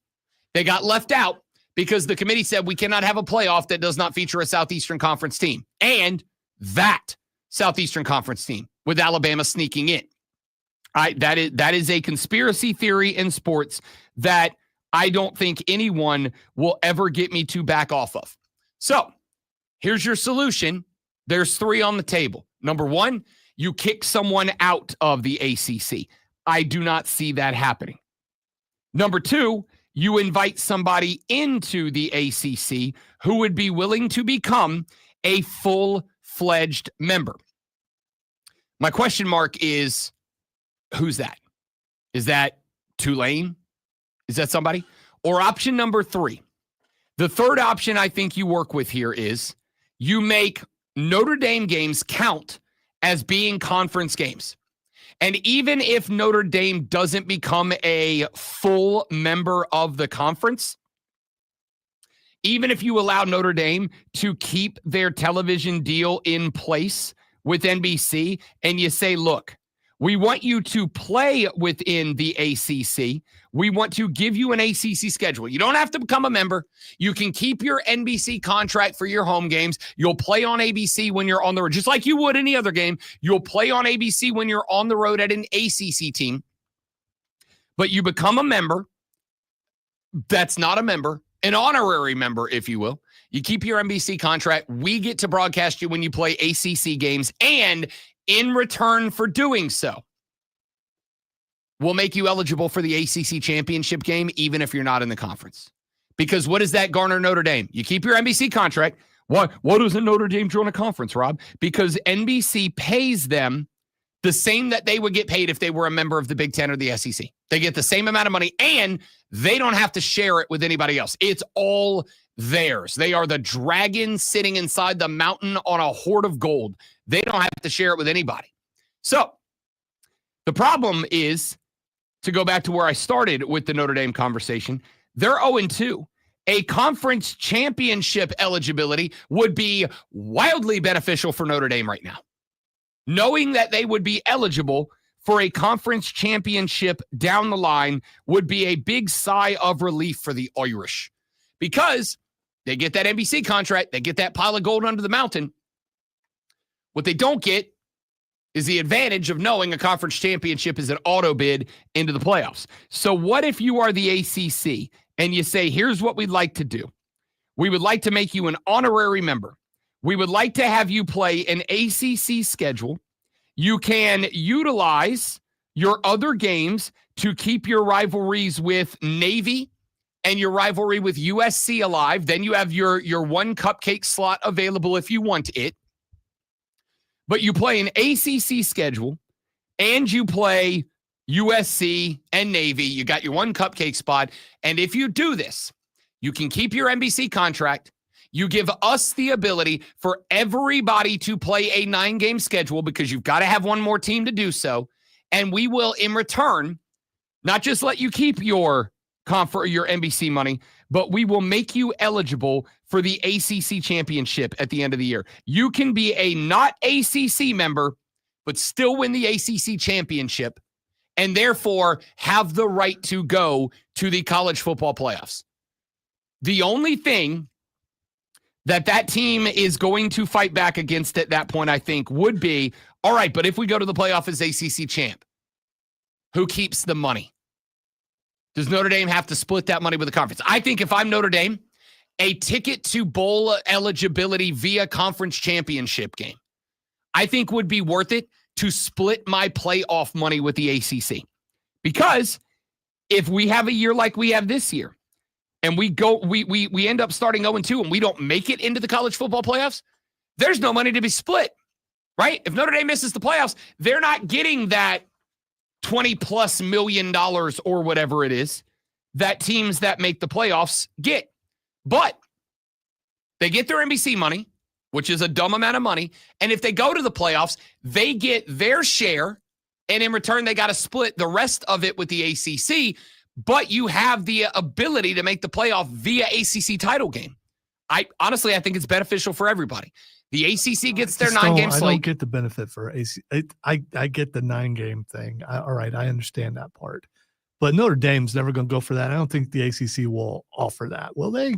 S1: They got left out because the committee said we cannot have a playoff that does not feature a Southeastern Conference team. And that Southeastern Conference team with Alabama sneaking in. That is a conspiracy theory in sports that I don't think anyone will ever get me to back off of. So here's your solution. There's three on the table. Number one, you kick someone out of the ACC. I do not see that happening. Number two, you invite somebody into the ACC who would be willing to become a full-fledged member. My question mark is, who's that? Is that Tulane? Is that somebody? Or option number three? The third option I think you work with here is you make Notre Dame games count as being conference games. And even if Notre Dame doesn't become a full member of the conference, even if you allow Notre Dame to keep their television deal in place with NBC and you say, look, we want you to play within the ACC. We want to give you an ACC schedule. You don't have to become a member. You can keep your NBC contract for your home games. You'll play on ABC when you're on the road, just like you would any other game. You'll play on ABC when you're on the road at an ACC team. But you become a member that's not a member, an honorary member, if you will. You keep your NBC contract. We get to broadcast you when you play ACC games. And in return for doing so, we'll make you eligible for the ACC championship game, even if you're not in the conference. Because what does that garner Notre Dame? You keep your NBC contract. What does a Notre Dame join a conference, Rob? Because NBC pays them the same that they would get paid if they were a member of the Big Ten or the SEC. They get the same amount of money, and they don't have to share it with anybody else. It's all theirs. They are the dragon sitting inside the mountain on a hoard of gold. They don't have to share it with anybody. So the problem is, to go back to where I started with the Notre Dame conversation, they're 0-2. A conference championship eligibility would be wildly beneficial for Notre Dame right now. Knowing that they would be eligible for a conference championship down the line would be a big sigh of relief for the Irish, because they get that NBC contract, they get that pile of gold under the mountain. What they don't get is the advantage of knowing a conference championship is an auto bid into the playoffs. So what if you are the ACC and you say, here's what we'd like to do. We would like to make you an honorary member. We would like to have you play an ACC schedule. You can utilize your other games to keep your rivalries with Navy and your rivalry with USC alive. Then you have your one cupcake slot available if you want it. But you play an ACC schedule and you play USC and Navy. You got your one cupcake spot. And if you do this, you can keep your NBC contract. You give us the ability for everybody to play a 9-game schedule, because you've got to have one more team to do so. And we will, in return, not just let you keep your NBC money, but we will make you eligible for the ACC championship at the end of the year. You can be a not ACC member, but still win the ACC championship, and therefore have the right to go to the college football playoffs. The only thing that team is going to fight back against at that point, I think, would be, all right, but if we go to the playoff as ACC champ, who keeps the money? Does Notre Dame have to split that money with the conference? I think if I'm Notre Dame, a ticket to bowl eligibility via conference championship game, I think would be worth it to split my playoff money with the ACC. Because if we have a year like we have this year, and we end up starting 0-2 and we don't make it into the college football playoffs, there's no money to be split, right? If Notre Dame misses the playoffs, they're not getting that $20+ million or whatever it is that teams that make the playoffs get. But they get their NBC money, which is a dumb amount of money. And if they go to the playoffs, they get their share. And in return, they got to split the rest of it with the ACC. But you have the ability to make the playoff via ACC title game. I think it's beneficial for everybody. The ACC gets their 9-game slate.
S2: I don't get the benefit for ACC. I get the 9-game thing. All right, I understand that part. But Notre Dame's never going to go for that. I don't think the ACC will offer that. Will they?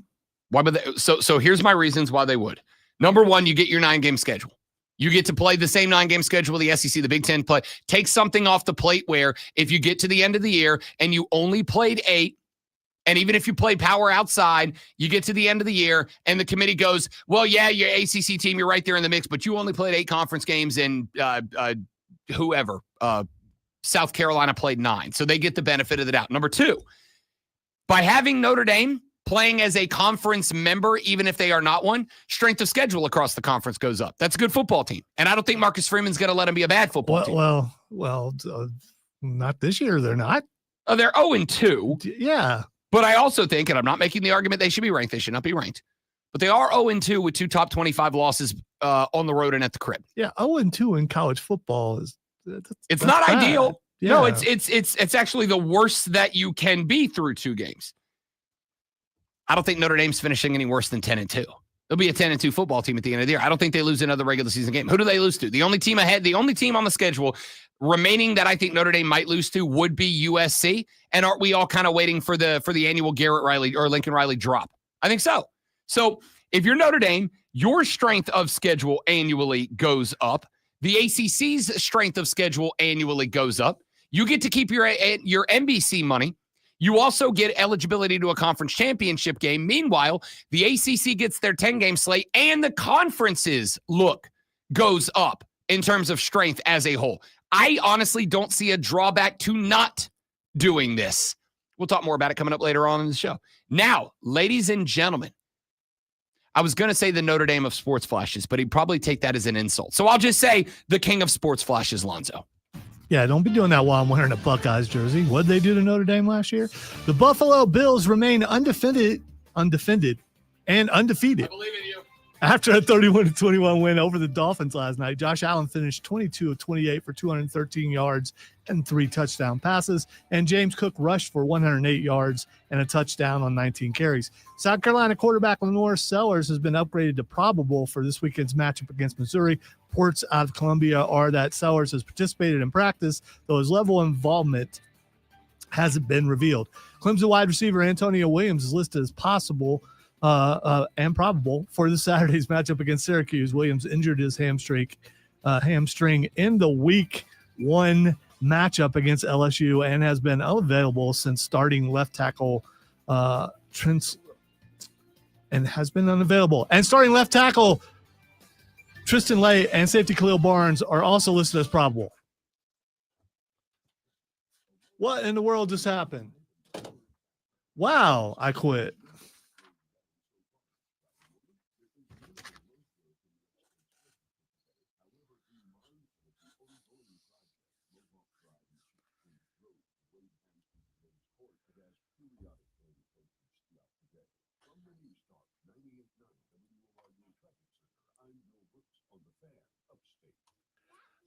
S1: Why would they? So here's my reasons why they would. Number one, you get your 9-game schedule. You get to play the same 9-game schedule the SEC, the Big Ten play. Take something off the plate where if you get to the end of the year and you only played 8, and even if you play power outside, you get to the end of the year and the committee goes, well, yeah, your ACC team, you're right there in the mix, but you only played 8 conference games and South Carolina played 9. So they get the benefit of the doubt. Number 2, by having Notre Dame playing as a conference member, even if they are not one, strength of schedule across the conference goes up. That's a good football team. And I don't think Marcus Freeman's going to let him be a bad football team.
S2: Well, not this year. They're not.
S1: Oh, they're 0-2.
S2: Yeah.
S1: But I also think, and I'm not making the argument they should be ranked. They should not be ranked. but they are 0-2 with 2 top 25 losses on the road and at the crib.
S2: Yeah, 0-2 in college football is
S1: it's
S2: that's
S1: not
S2: bad.
S1: ideal.
S2: Yeah.
S1: No, it's actually the worst that you can be through 2 games. I don't think Notre Dame's finishing any worse than 10-2. They'll be a 10-2 football team at the end of the year. I don't think they lose another regular season game. Who do they lose to? The only team ahead, the only team on the schedule remaining that I think Notre Dame might lose to would be USC. And aren't we all kind of waiting for the annual Garrett Riley or Lincoln Riley drop? I think so. So if you're Notre Dame, your strength of schedule annually goes up. The ACC's strength of schedule annually goes up. You get to keep your NBC money. You also get eligibility to a conference championship game. Meanwhile, the ACC gets their 10-game slate, and the conference's look goes up in terms of strength as a whole. I honestly don't see a drawback to not doing this. We'll talk more about it coming up later on in the show. Now, ladies and gentlemen, I was going to say the Notre Dame of sports flashes, but he'd probably take that as an insult. So I'll just say the king of sports flashes, Lonzo.
S2: Yeah, don't be doing that while I'm wearing a Buckeyes jersey. What did they do to Notre Dame last year? The Buffalo Bills remain undefeated and undefeated
S1: I believe in you.
S2: after a 31-21 win over the Dolphins last night. Josh Allen finished 22 of 28 for 213 yards and 3 touchdown passes, and James Cook rushed for 108 yards and a touchdown on 19 carries. South Carolina quarterback LaNorris Sellers has been upgraded to probable for this weekend's matchup against Missouri. Reports out of Columbia are that Sellers has participated in practice, though his level of involvement hasn't been revealed. Clemson wide receiver Antonio Williams is listed as possible and probable for the Saturday's matchup against Syracuse. Williams injured his hamstring in the week 1 matchup against LSU and has been unavailable since starting left tackle starting left tackle Tristan Lay and safety Khalil Barnes are also listed as probable. What in the world just happened? Wow, I quit.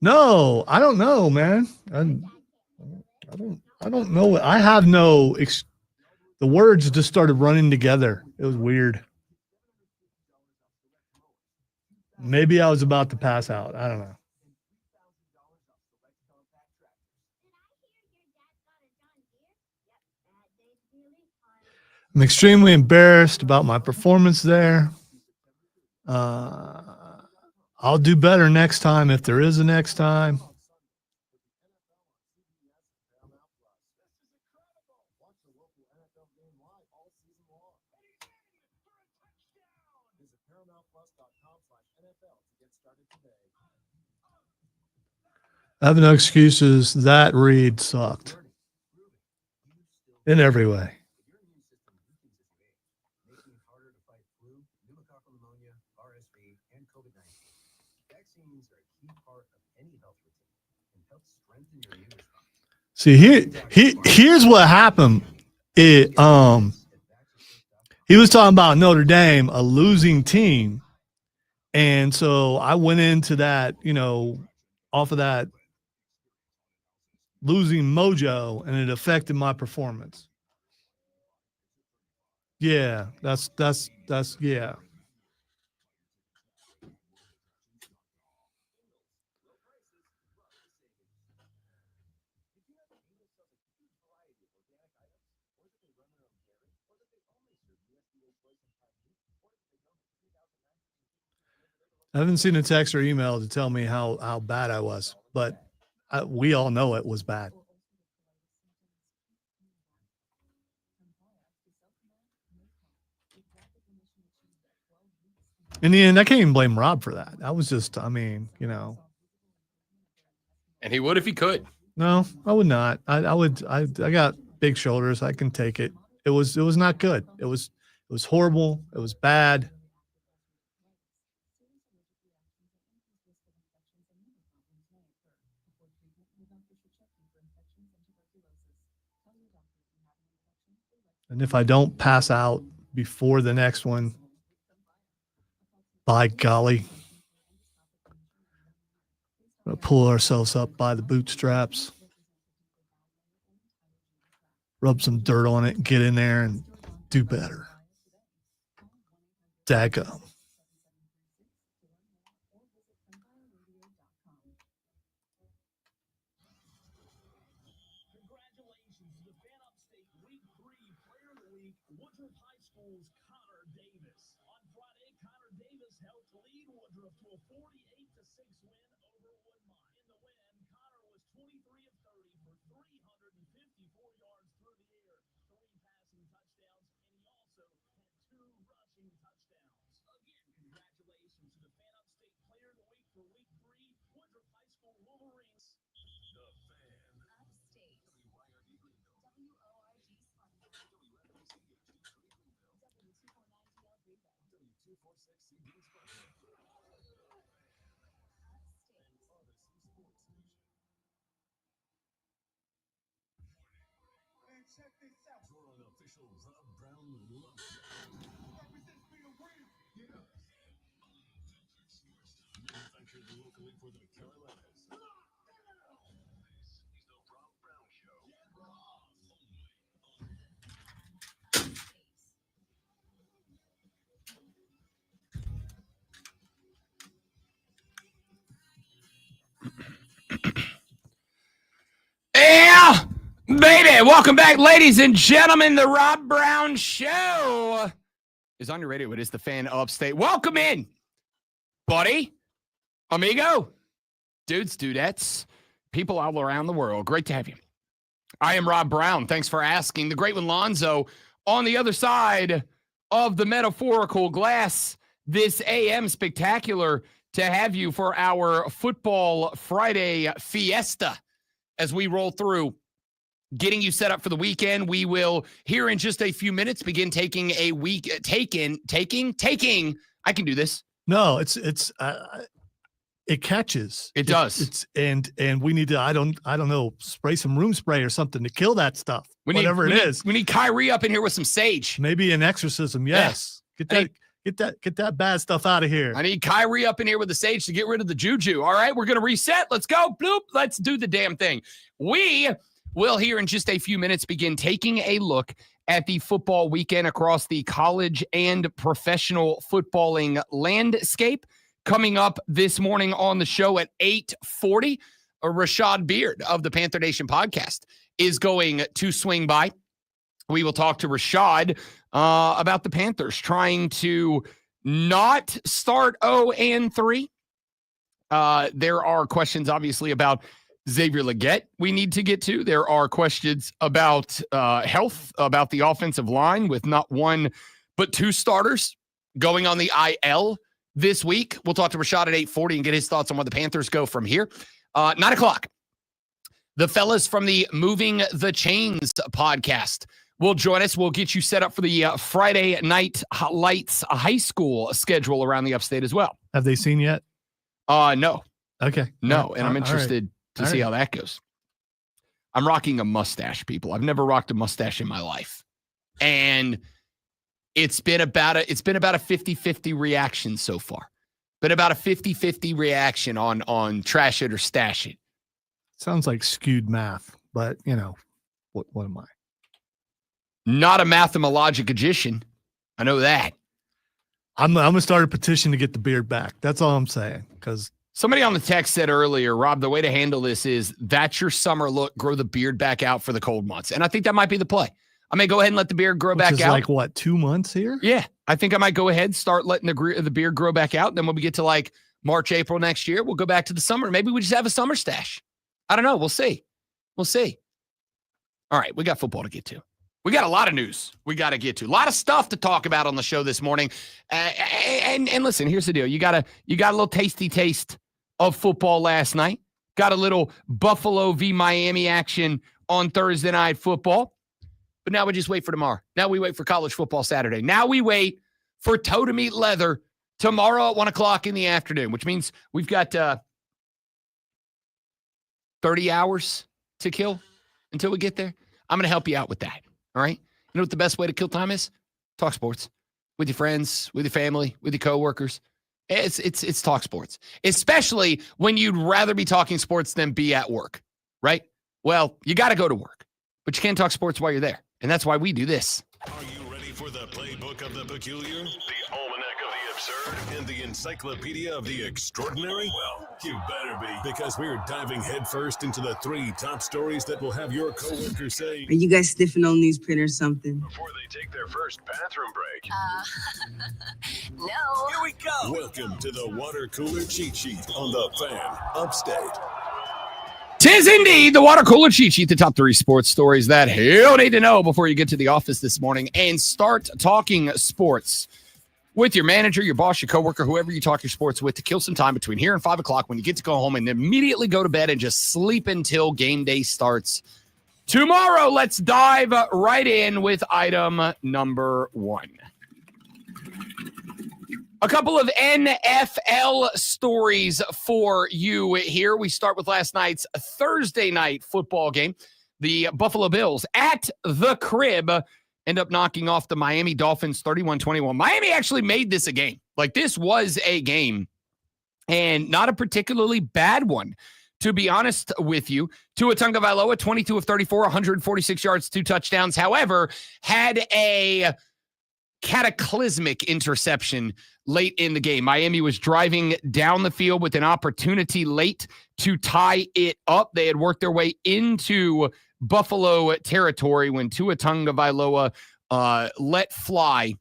S2: No, I don't know, man. I don't know. I have no. The words just started running together. It was weird. Maybe I was about to pass out. I don't know. I'm extremely embarrassed about my performance there. I'll do better next time if there is a next time. I have no excuses. That read sucked in every way. See, here's what happened. He was talking about Notre Dame, a losing team. And so I went into that, off of that losing mojo, and it affected my performance. Yeah, that's yeah. I haven't seen a text or email to tell me how bad I was, but we all know it was bad. In the end, I can't even blame Rob for that. I was just,
S1: And he would if he could.
S2: No, I would not. I got big shoulders. I can take it. It was not good. It was horrible. It was bad. And if I don't pass out before the next one, By golly. We'll pull ourselves up by the bootstraps. Rub some dirt on it and get in there and do better. Daggum.
S6: Congratulations to the Fan Upstate Week 3 Player of the Week, Woodruff High School's Connor Davis. On Friday, Connor Davis helped lead Woodruff to a 48-6 win over Woodmont. In the win, Connor was 23 of 30 for 354 yards through the air, 3 passing touchdowns, and he also had 2 rushing touchdowns. Again, congratulations to the Fan Upstate Player of the Week for Week 3, Woodruff High School Wolverines. The Fan.
S3: Upstate. WORG
S6: Check this out. You're an official Rob Brown love represents me to win. Yeah. Manufactured locally for the Carolinas. This is the Rob Brown Show.
S1: Yeah, baby. Welcome back, ladies and gentlemen. The Rob Brown Show is on your radio. It is the Fan Upstate. Welcome in, buddy, amigo, dudes, dudettes, people all around the world. Great to have you. I am Rob Brown. Thanks for asking. The great one, Lonzo, on the other side of the metaphorical glass this AM spectacular to have you for our Football Friday fiesta as we roll through getting you set up for the weekend. We will, here in just a few minutes, begin taking a week, taking. I can do this.
S2: No, it catches.
S1: It does.
S2: It's and we need to, I don't know, spray some room spray or something to kill that stuff. Whatever it is.
S1: We need Kyrie up in here with some sage.
S2: Maybe an exorcism. Yes. Get that bad stuff out of here.
S1: I need Kyrie up in here with the sage to get rid of the juju. All right, we're going to reset. Let's go. Bloop. Let's do the damn thing. We will, here in just a few minutes, begin taking a look at the football weekend across the college and professional footballing landscape. Coming up this morning on the show at 8:40, Rashad Beard of the Panther Nation podcast is going to swing by. We will talk to Rashad about the Panthers trying to not start 0-3. There are questions, obviously, about Xavier Legette we need to get to. There are questions about health, about the offensive line with not one but 2 starters going on the IL this week. We'll talk to Rashad at 8:40 and get his thoughts on where the Panthers go from here. 9 o'clock, the fellas from the Moving the Chains podcast will join us. We'll get you set up for the Friday Night Lights high school schedule around the upstate as well.
S2: Have they seen yet?
S1: No.
S2: Okay.
S1: No, and I'm interested to see how that goes. I'm rocking a mustache, people. I've never rocked a mustache in my life. And it's been about a 50-50 reaction so far. Been about a 50-50 reaction on trash it or stash it.
S2: Sounds like skewed math, but you know, what am I?
S1: Not a mathemologician. I know that.
S2: I'm gonna start a petition to get the beard back. That's all I'm saying. Because
S1: somebody on the text said earlier, Rob, the way to handle this is that's your summer look. Grow the beard back out for the cold months, and I think that might be the play. I may go ahead and let the beard grow back out.
S2: Like what, 2 months here?
S1: Yeah, I think I might go ahead, start letting the beard grow back out. Then when we get to like March, April next year, we'll go back to the summer. Maybe we just have a summer stash. I don't know. We'll see. All right, we got football to get to. We got a lot of news we got to get to. A lot of stuff to talk about on the show this morning. And listen, here's the deal. You got a little tasty taste of football last night. Got a little Buffalo v. Miami action on Thursday Night Football. But now we just wait for tomorrow. Now we wait for college football Saturday. Now we wait for toe to meet leather tomorrow at 1 o'clock in the afternoon, which means we've got 30 hours to kill until we get there. I'm going to help you out with that. All right. You know what the best way to kill time is? Talk sports with your friends, with your family, with your coworkers. It's talk sports, especially when you'd rather be talking sports than be at work, right? Well, you got to go to work, but you can't talk sports while you're there. And that's why we do this.
S7: Are you ready for the playbook of the peculiar, the almanac of the absurd, and the encyclopedia of the extraordinary? Well, you better be, because we're diving headfirst into the 3 top stories that will have your coworkers saying,
S8: Are you guys sniffing on newsprint or something?
S7: before they take their first bathroom break.
S3: No.
S7: Here we go. Welcome to the water cooler cheat sheet on the Fan Upstate.
S1: Tis indeed the water cooler cheat sheet, the top 3 sports stories that you'll need to know before you get to the office this morning and start talking sports with your manager, your boss, your coworker, whoever you talk your sports with, to kill some time between here and 5 o'clock when you get to go home and immediately go to bed and just sleep until game day starts tomorrow. Let's dive right in with item number 1. A couple of NFL stories for you here. We start with last night's Thursday night football game. The Buffalo Bills at the crib end up knocking off the Miami Dolphins 31-21. Miami actually made this a game. Like, this was a game, and not a particularly bad one, to be honest with you. Tua Tagovailoa, 22 of 34, 146 yards, 2 touchdowns. However, had a cataclysmic interception late in the game. Miami was driving down the field with an opportunity late to tie it up. They had worked their way into Buffalo territory when Tua Tagovailoa let fly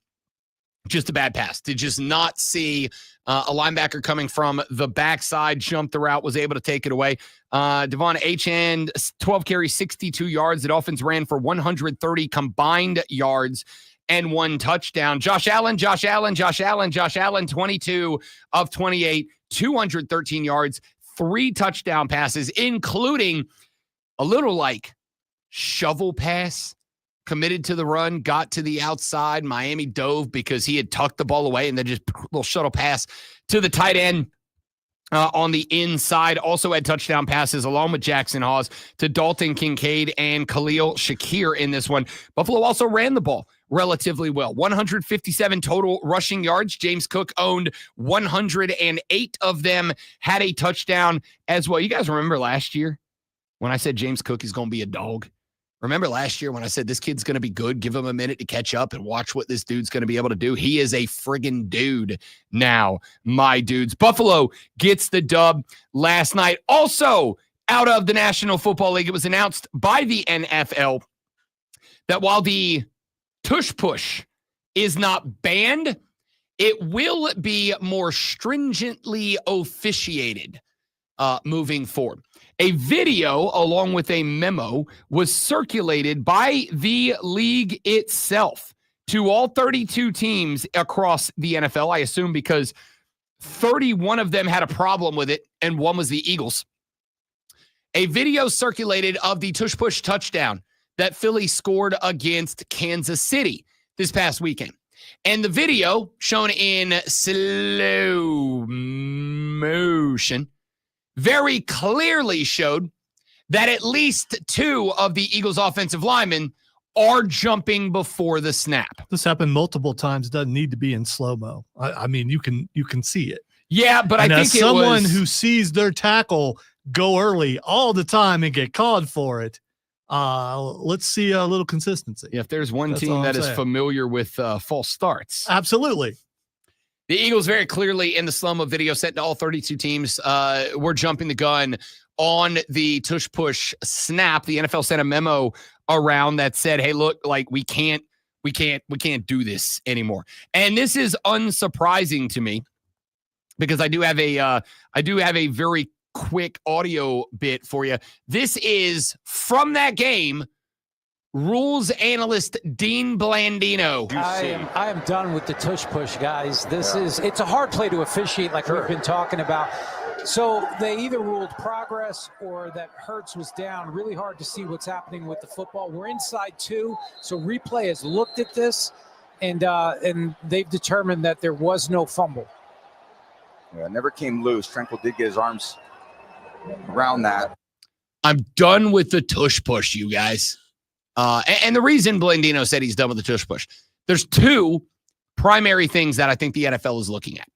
S1: just a bad pass. Did just not see a linebacker coming from the backside, jumped the route, was able to take it away. Devon Achane, 12 carries, 62 yards. The Dolphins ran for 130 combined yards and 1 touchdown. Josh Allen, 22 of 28, 213 yards, 3 touchdown passes, including a little like shovel pass, committed to the run, got to the outside. Miami dove because he had tucked the ball away, and then just a little shuttle pass to the tight end on the inside. Also had touchdown passes along with Jackson Hawes to Dalton Kincaid and Khalil Shakir in this one. Buffalo also ran the ball relatively well. 157 total rushing yards. James Cook owned 108 of them, had a touchdown as well. You guys remember last year when I said James Cook is going to be a dog? Remember last year when I said this kid's going to be good, give him a minute to catch up and watch what this dude's going to be able to do? He is a friggin' dude now, my dudes. Buffalo gets the dub last night. Also, out of the National Football League, it was announced by the NFL that while the Tush Push is not banned, it will be more stringently officiated moving forward. A video along with a memo was circulated by the league itself to all 32 teams across the NFL, I assume because 31 of them had a problem with it, and 1 was the Eagles. A video circulated of the Tush Push touchdown that Philly scored against Kansas City this past weekend. And the video, shown in slow motion, very clearly showed that at least 2 of the Eagles offensive linemen are jumping before the snap.
S2: This happened multiple times. Doesn't need to be in slow-mo. I mean, you can see it.
S1: Yeah, but
S2: and
S1: I think
S2: as someone
S1: it was,
S2: who sees their tackle go early all the time and get called for it, let's see a little consistency.
S1: if there's one
S2: That's
S1: team
S2: all
S1: that
S2: I'm
S1: is
S2: saying.
S1: familiar with false starts.
S2: Absolutely.
S1: The Eagles very clearly in the slow-mo video sent to all 32 teams were jumping the gun on the Tush Push snap. The NFL sent a memo around that said, hey, look, like we can't do this anymore. And this is unsurprising to me because I do have a very quick audio bit for you. This is from that game. Rules analyst Dean Blandino.
S9: I am done with the Tush Push, guys. It's a hard play to officiate like we've been talking about. So they either ruled progress or that Hurts was down. Really hard to see what's happening with the football. We're inside 2, so replay has looked at this, and they've determined that there was no fumble.
S10: Yeah, it never came loose. Tranquil did get his arms around that.
S1: I'm done with the Tush Push, you guys. And the reason Blandino said he's done with the Tush Push, there's 2 primary things that I think the NFL is looking at.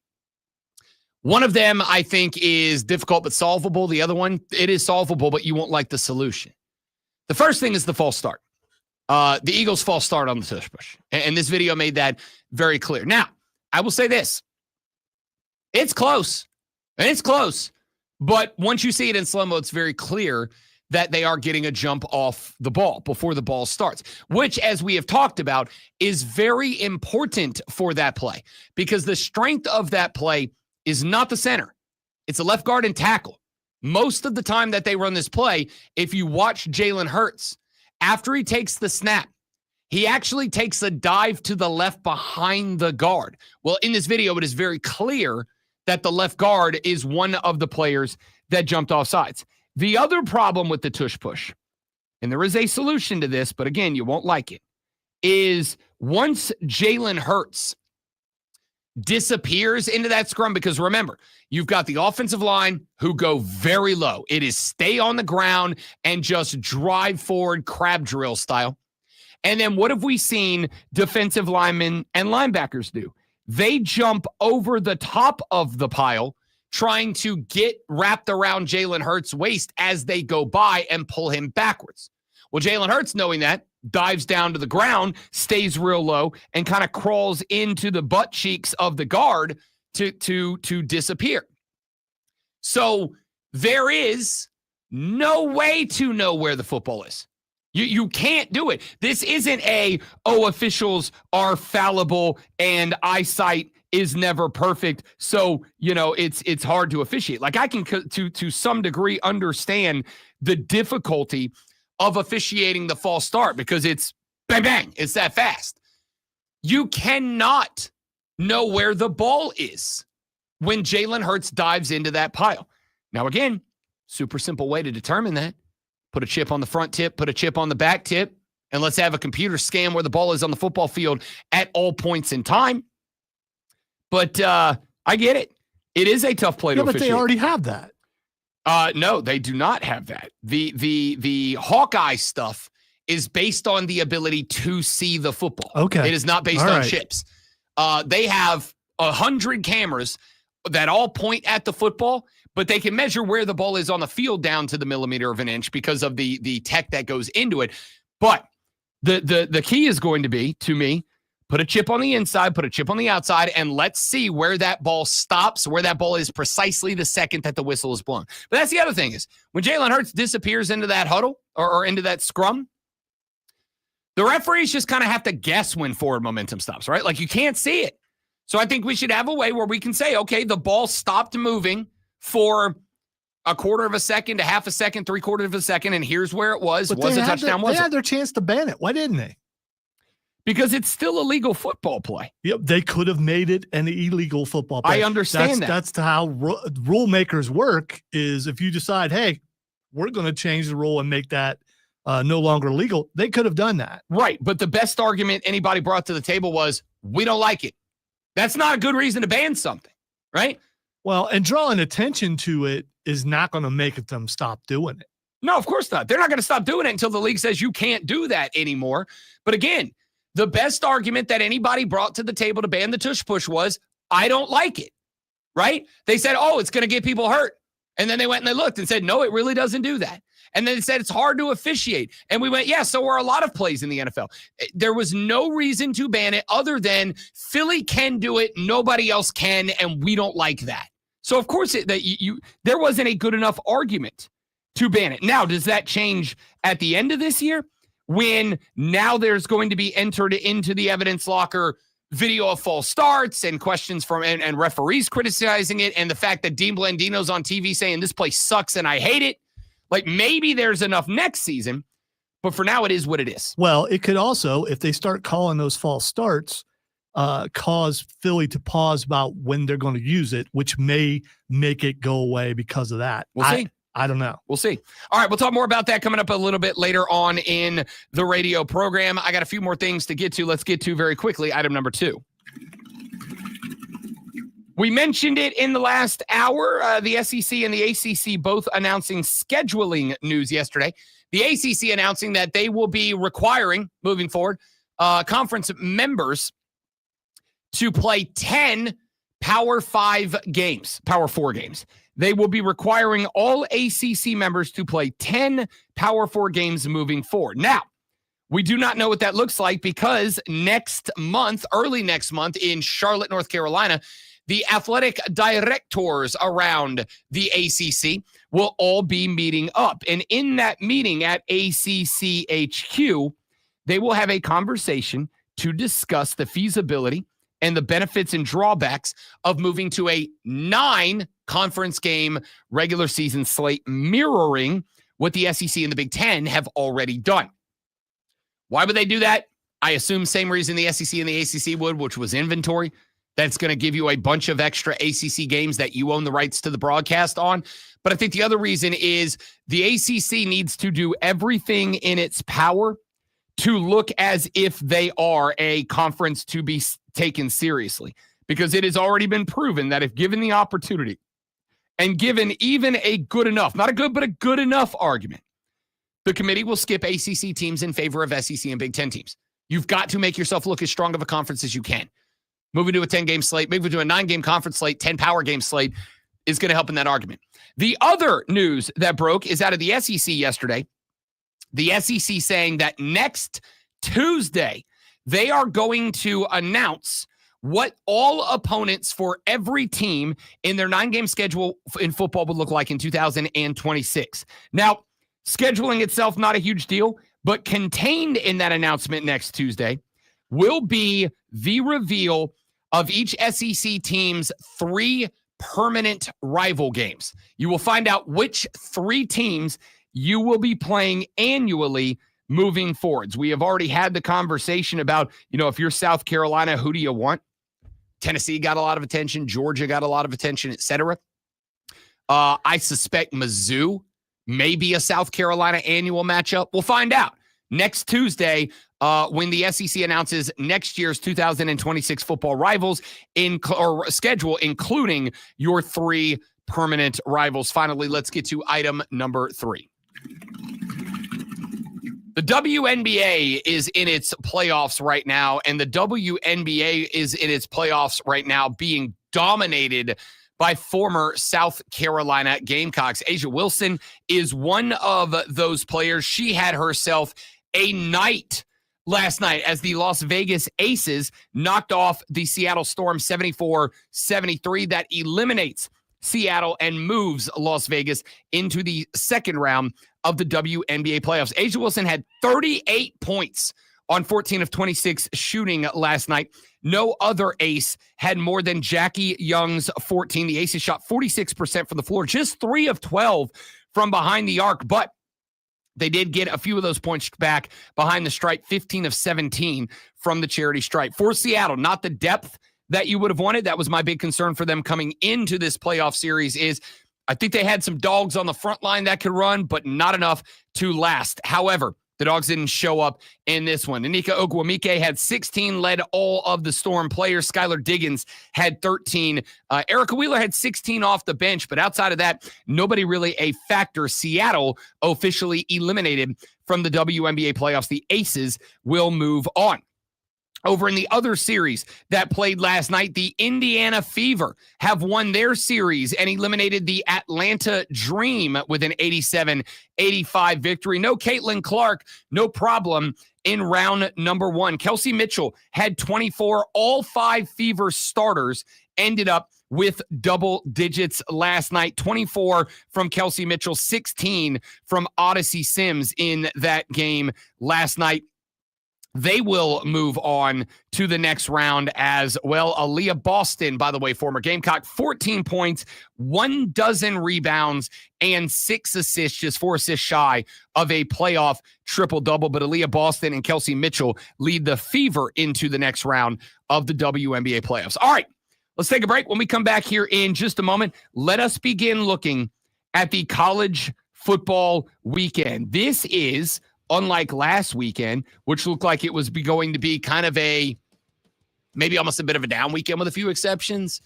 S1: One of them, I think, is difficult but solvable. The other one, it is solvable, but you won't like the solution. The first thing is the false start. The Eagles' false start on the tush push. And this video made that very clear. Now, I will say this. It's close. And it's close. But once you see it in slow-mo, it's very clear that they are getting a jump off the ball before the ball starts, which, as we have talked about, is very important for that play because the strength of that play is not the center. It's a left guard and tackle. Most of the time that they run this play, if you watch Jalen Hurts, after he takes the snap, he actually takes a dive to the left behind the guard. Well, in this video, it is very clear that the left guard is one of the players that jumped off sides. The other problem with the tush push, and there is a solution to this, but again, you won't like it, is once Jalen Hurts disappears into that scrum, because remember, you've got the offensive line who go very low. It is stay on the ground and just drive forward crab drill style. And then what have we seen defensive linemen and linebackers do? They jump over the top of the pile, trying to get wrapped around Jalen Hurts' waist as they go by and pull him backwards. Well, Jalen Hurts, knowing that, dives down to the ground, stays real low, and kind of crawls into the butt cheeks of the guard to disappear. So there is no way to know where the football is. You can't do it. This isn't officials are fallible and eyesight is never perfect. So, it's hard to officiate. Like I can to some degree understand the difficulty of officiating the false start because it's bang, bang. It's that fast. You cannot know where the ball is when Jalen Hurts dives into that pile. Now, again, super simple way to determine that. Put a chip on the front tip, put a chip on the back tip, and let's have a computer scan where the ball is on the football field at all points in time. But I get it. It is a tough play to officiate.
S2: But they already have that.
S1: No, they do not have that. The Hawkeye stuff is based on the ability to see the football.
S2: Okay.
S1: It is not based on chips. They have 100 cameras that all point at the football, but they can measure where the ball is on the field down to the millimeter of an inch because of the tech that goes into it. But the key is going to be, to me, put a chip on the inside, put a chip on the outside, and let's see where that ball stops, where that ball is precisely the second that the whistle is blown. But that's the other thing is, when Jalen Hurts disappears into that huddle or into that scrum, the referees just kind of have to guess when forward momentum stops, right? Like you can't see it. So I think we should have a way where we can say, okay, the ball stopped moving for a quarter of a second to half a second, 3/4 of a second, and here's where it was.
S2: But
S1: was a touchdown,
S2: they had their chance to ban it. Why didn't they?
S1: Because it's still a legal football play.
S2: Yep, they could have made it an illegal football play.
S1: I understand that.
S2: That's how rule makers work, is if you decide, hey, we're going to change the rule and make that no longer legal, they could have done that.
S1: Right, but the best argument anybody brought to the table was, we don't like it. That's not a good reason to ban something, right?
S2: Well, and drawing attention to it is not going to make them stop doing it.
S1: No, of course not. They're not going to stop doing it until the league says you can't do that anymore. But again, the best argument that anybody brought to the table to ban the tush push was, I don't like it, right? They said, oh, it's going to get people hurt. And then they went and they looked and said, no, it really doesn't do that. And then they said it's hard to officiate. And we went, yeah, so are a lot of plays in the NFL. There was no reason to ban it other than Philly can do it, nobody else can, and we don't like that. So, of course, there wasn't a good enough argument to ban it. Now, does that change at the end of this year when now there's going to be entered into the evidence locker video of false starts and questions from and referees criticizing it and the fact that Dean Blandino's on TV saying this place sucks and I hate it? Like, maybe there's enough next season, but for now it is what it is.
S2: Well, it could also, if they start calling those false starts, cause Philly to pause about when they're going to use it, which may make it go away because of that.
S1: We'll see.
S2: I don't know.
S1: We'll see. All right, we'll talk more about that coming up a little bit later on in the radio program. I got a few more things to get to. Let's get to very quickly item number 2. We mentioned it in the last hour. The SEC and the ACC both announcing scheduling news yesterday. The ACC announcing that they will be requiring, moving forward, conference members to play 10 Power 5 games, Power 4 games. They will be requiring all ACC members to play 10 Power 4 games moving forward. Now, we do not know what that looks like because next month, early next month in Charlotte, North Carolina, the athletic directors around the ACC will all be meeting up. And in that meeting at ACC HQ, they will have a conversation to discuss the feasibility and the benefits and drawbacks of moving to a 9-conference game regular season slate, mirroring what the SEC and the Big Ten have already done. Why would they do that? I assume same reason the SEC and the ACC would, which was inventory. That's going to give you a bunch of extra ACC games that you own the rights to the broadcast on. But I think the other reason is the ACC needs to do everything in its power to look as if they are a conference to be taken seriously, because it has already been proven that if given the opportunity and given even a good enough, not a good, but a good enough argument, the committee will skip ACC teams in favor of SEC and Big Ten teams. You've got to make yourself look as strong of a conference as you can. Moving to a 10-game slate, moving to a 9-game conference slate, 10 power game slate is going to help in that argument. The other news that broke is out of the SEC yesterday. The SEC saying that next Tuesday, they are going to announce what all opponents for every team in their 9-game schedule in football would look like in 2026. Now, scheduling itself, not a huge deal, but contained in that announcement next Tuesday will be the reveal of each SEC team's 3 permanent rival games. You will find out which 3 teams you will be playing annually moving forwards. We have already had the conversation about, if you're South Carolina, who do you want? Tennessee got a lot of attention. Georgia got a lot of attention, etc. I suspect Mizzou may be a South Carolina annual matchup. We'll find out next Tuesday when the SEC announces next year's 2026 football rivals or schedule, including your 3 permanent rivals. Finally, let's get to item number 3. The WNBA is in its playoffs right now, and the WNBA is in its playoffs right now being dominated by former South Carolina Gamecocks. A'ja Wilson is one of those players. She had herself a night last night as the Las Vegas Aces knocked off the Seattle Storm 74-73. That eliminates Seattle and moves Las Vegas into the second round of the WNBA playoffs. A'ja Wilson had 38 points on 14 of 26 shooting last night. No other ace had more than Jackie Young's 14. The Aces shot 46% from the floor, just 3 of 12 from behind the arc, but they did get a few of those points back behind the stripe, 15 of 17 from the charity stripe. For Seattle, not the depth that you would have wanted. That was my big concern for them coming into this playoff series is I think they had some dogs on the front line that could run, but not enough to last. However, the dogs didn't show up in this one. Anika Ogwumike had 16, led all of the Storm players. Skylar Diggins had 13. Erica Wheeler had 16 off the bench, but outside of that, nobody really a factor. Seattle officially eliminated from the WNBA playoffs. The Aces will move on. Over in the other series that played last night, the Indiana Fever have won their series and eliminated the Atlanta Dream with an 87-85 victory. No Caitlin Clark, no problem in round number 1. Kelsey Mitchell had 24. All 5 Fever starters ended up with double digits last night. 24 from Kelsey Mitchell, 16 from Odyssey Sims in that game last night. They will move on to the next round as well. Aaliyah Boston, by the way, former Gamecock, 14 points, 12 rebounds, and 6 assists, just 4 assists shy of a playoff triple-double. But Aaliyah Boston and Kelsey Mitchell lead the Fever into the next round of the WNBA playoffs. All right, let's take a break. When we come back here in just a moment, let us begin looking at the college football weekend. This is unlike last weekend, which looked like it was going to be kind of maybe almost a bit of a down weekend with a few exceptions.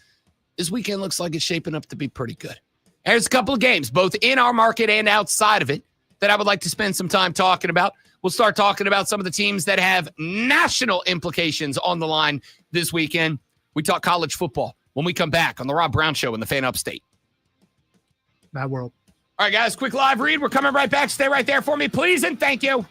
S1: This weekend looks like it's shaping up to be pretty good. There's a couple of games, both in our market and outside of it, that I would like to spend some time talking about. We'll start talking about some of the teams that have national implications on the line this weekend. We talk college football when we come back on the Rob Brown Show in the Fan Upstate.
S2: Mad World.
S1: All right, guys, quick live read. We're coming right back. Stay right there for me, please, and thank you.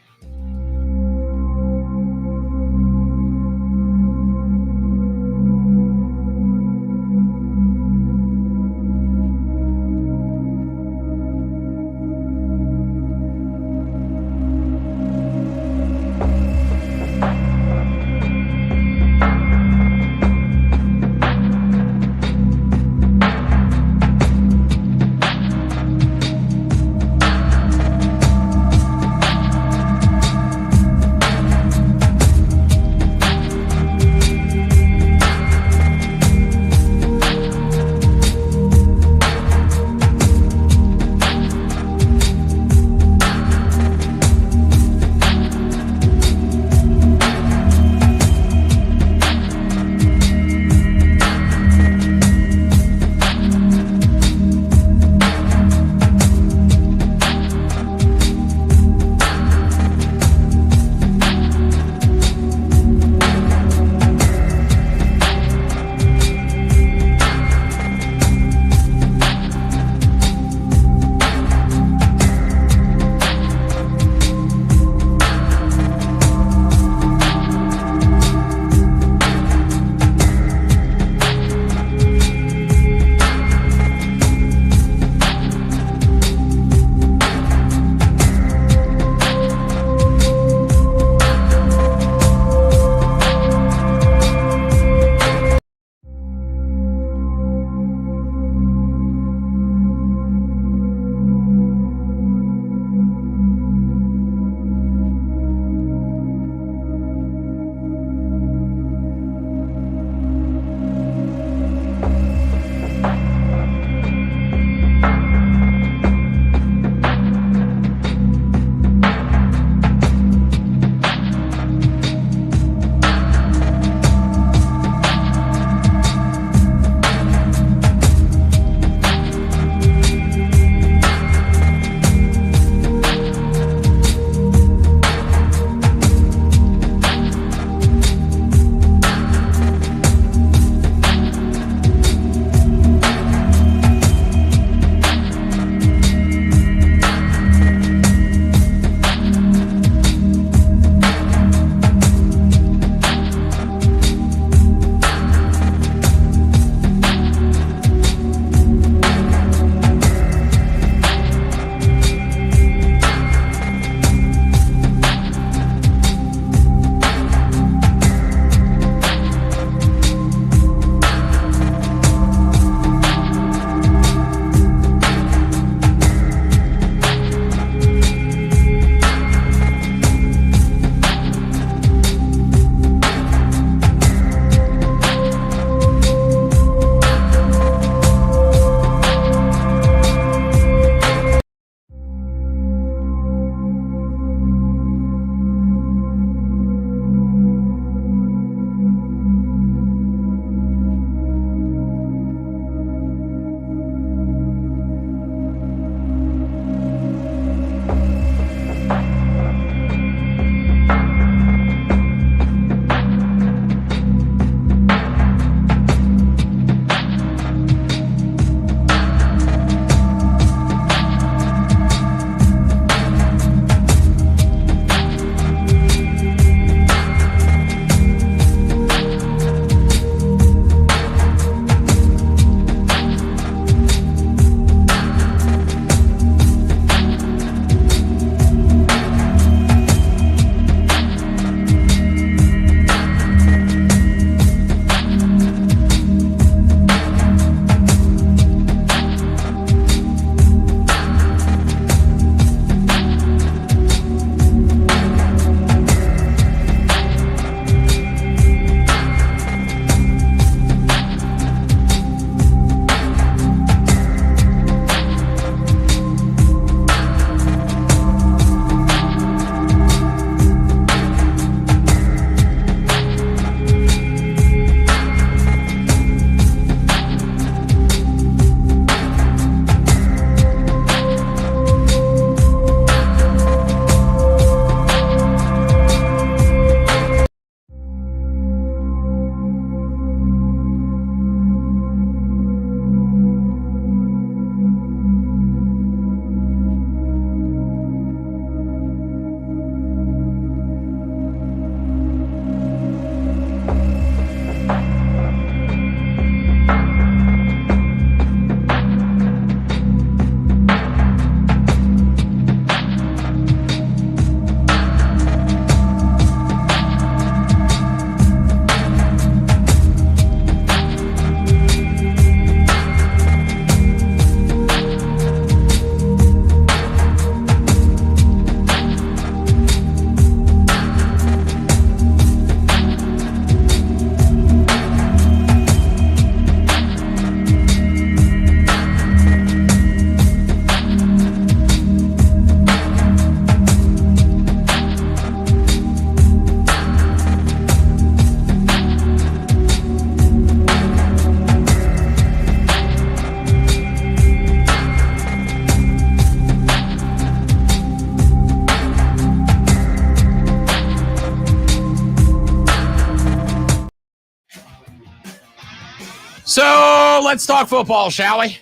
S1: So let's talk football, shall we?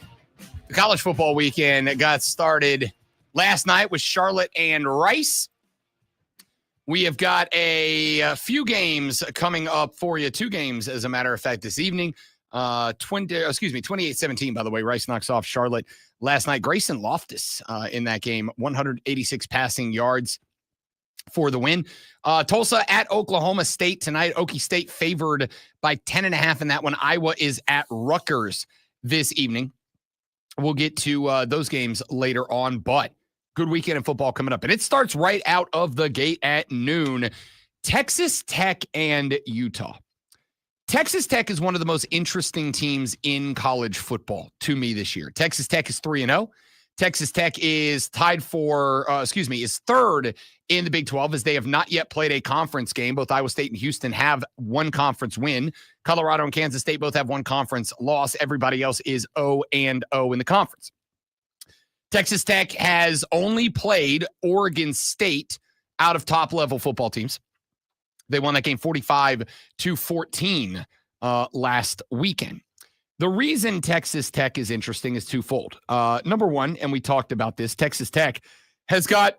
S1: The college football weekend got started last night with Charlotte and Rice. We have got a few games coming up for you. 2 games, as a matter of fact, this evening. 28-17, by the way. Rice knocks off Charlotte last night. Grayson Loftus in that game, 186 passing yards for the win. Tulsa at Oklahoma State tonight. Okie State favored by 10.5 in that one. Iowa is at Rutgers this evening. We'll get to those games later on, but good weekend of football coming up. And it starts right out of the gate at noon. Texas Tech and Utah. Texas Tech is one of the most interesting teams in college football to me this year. Texas Tech is 3-0. Texas Tech is is third in the Big 12 as they have not yet played a conference game. Both Iowa State and Houston have one conference win. Colorado and Kansas State both have one conference loss. Everybody else is 0-0 in the conference. Texas Tech has only played Oregon State out of top-level football teams. They won that game 45-14 last weekend. The reason Texas Tech is interesting is twofold. Number one, and we talked about this, Texas Tech has got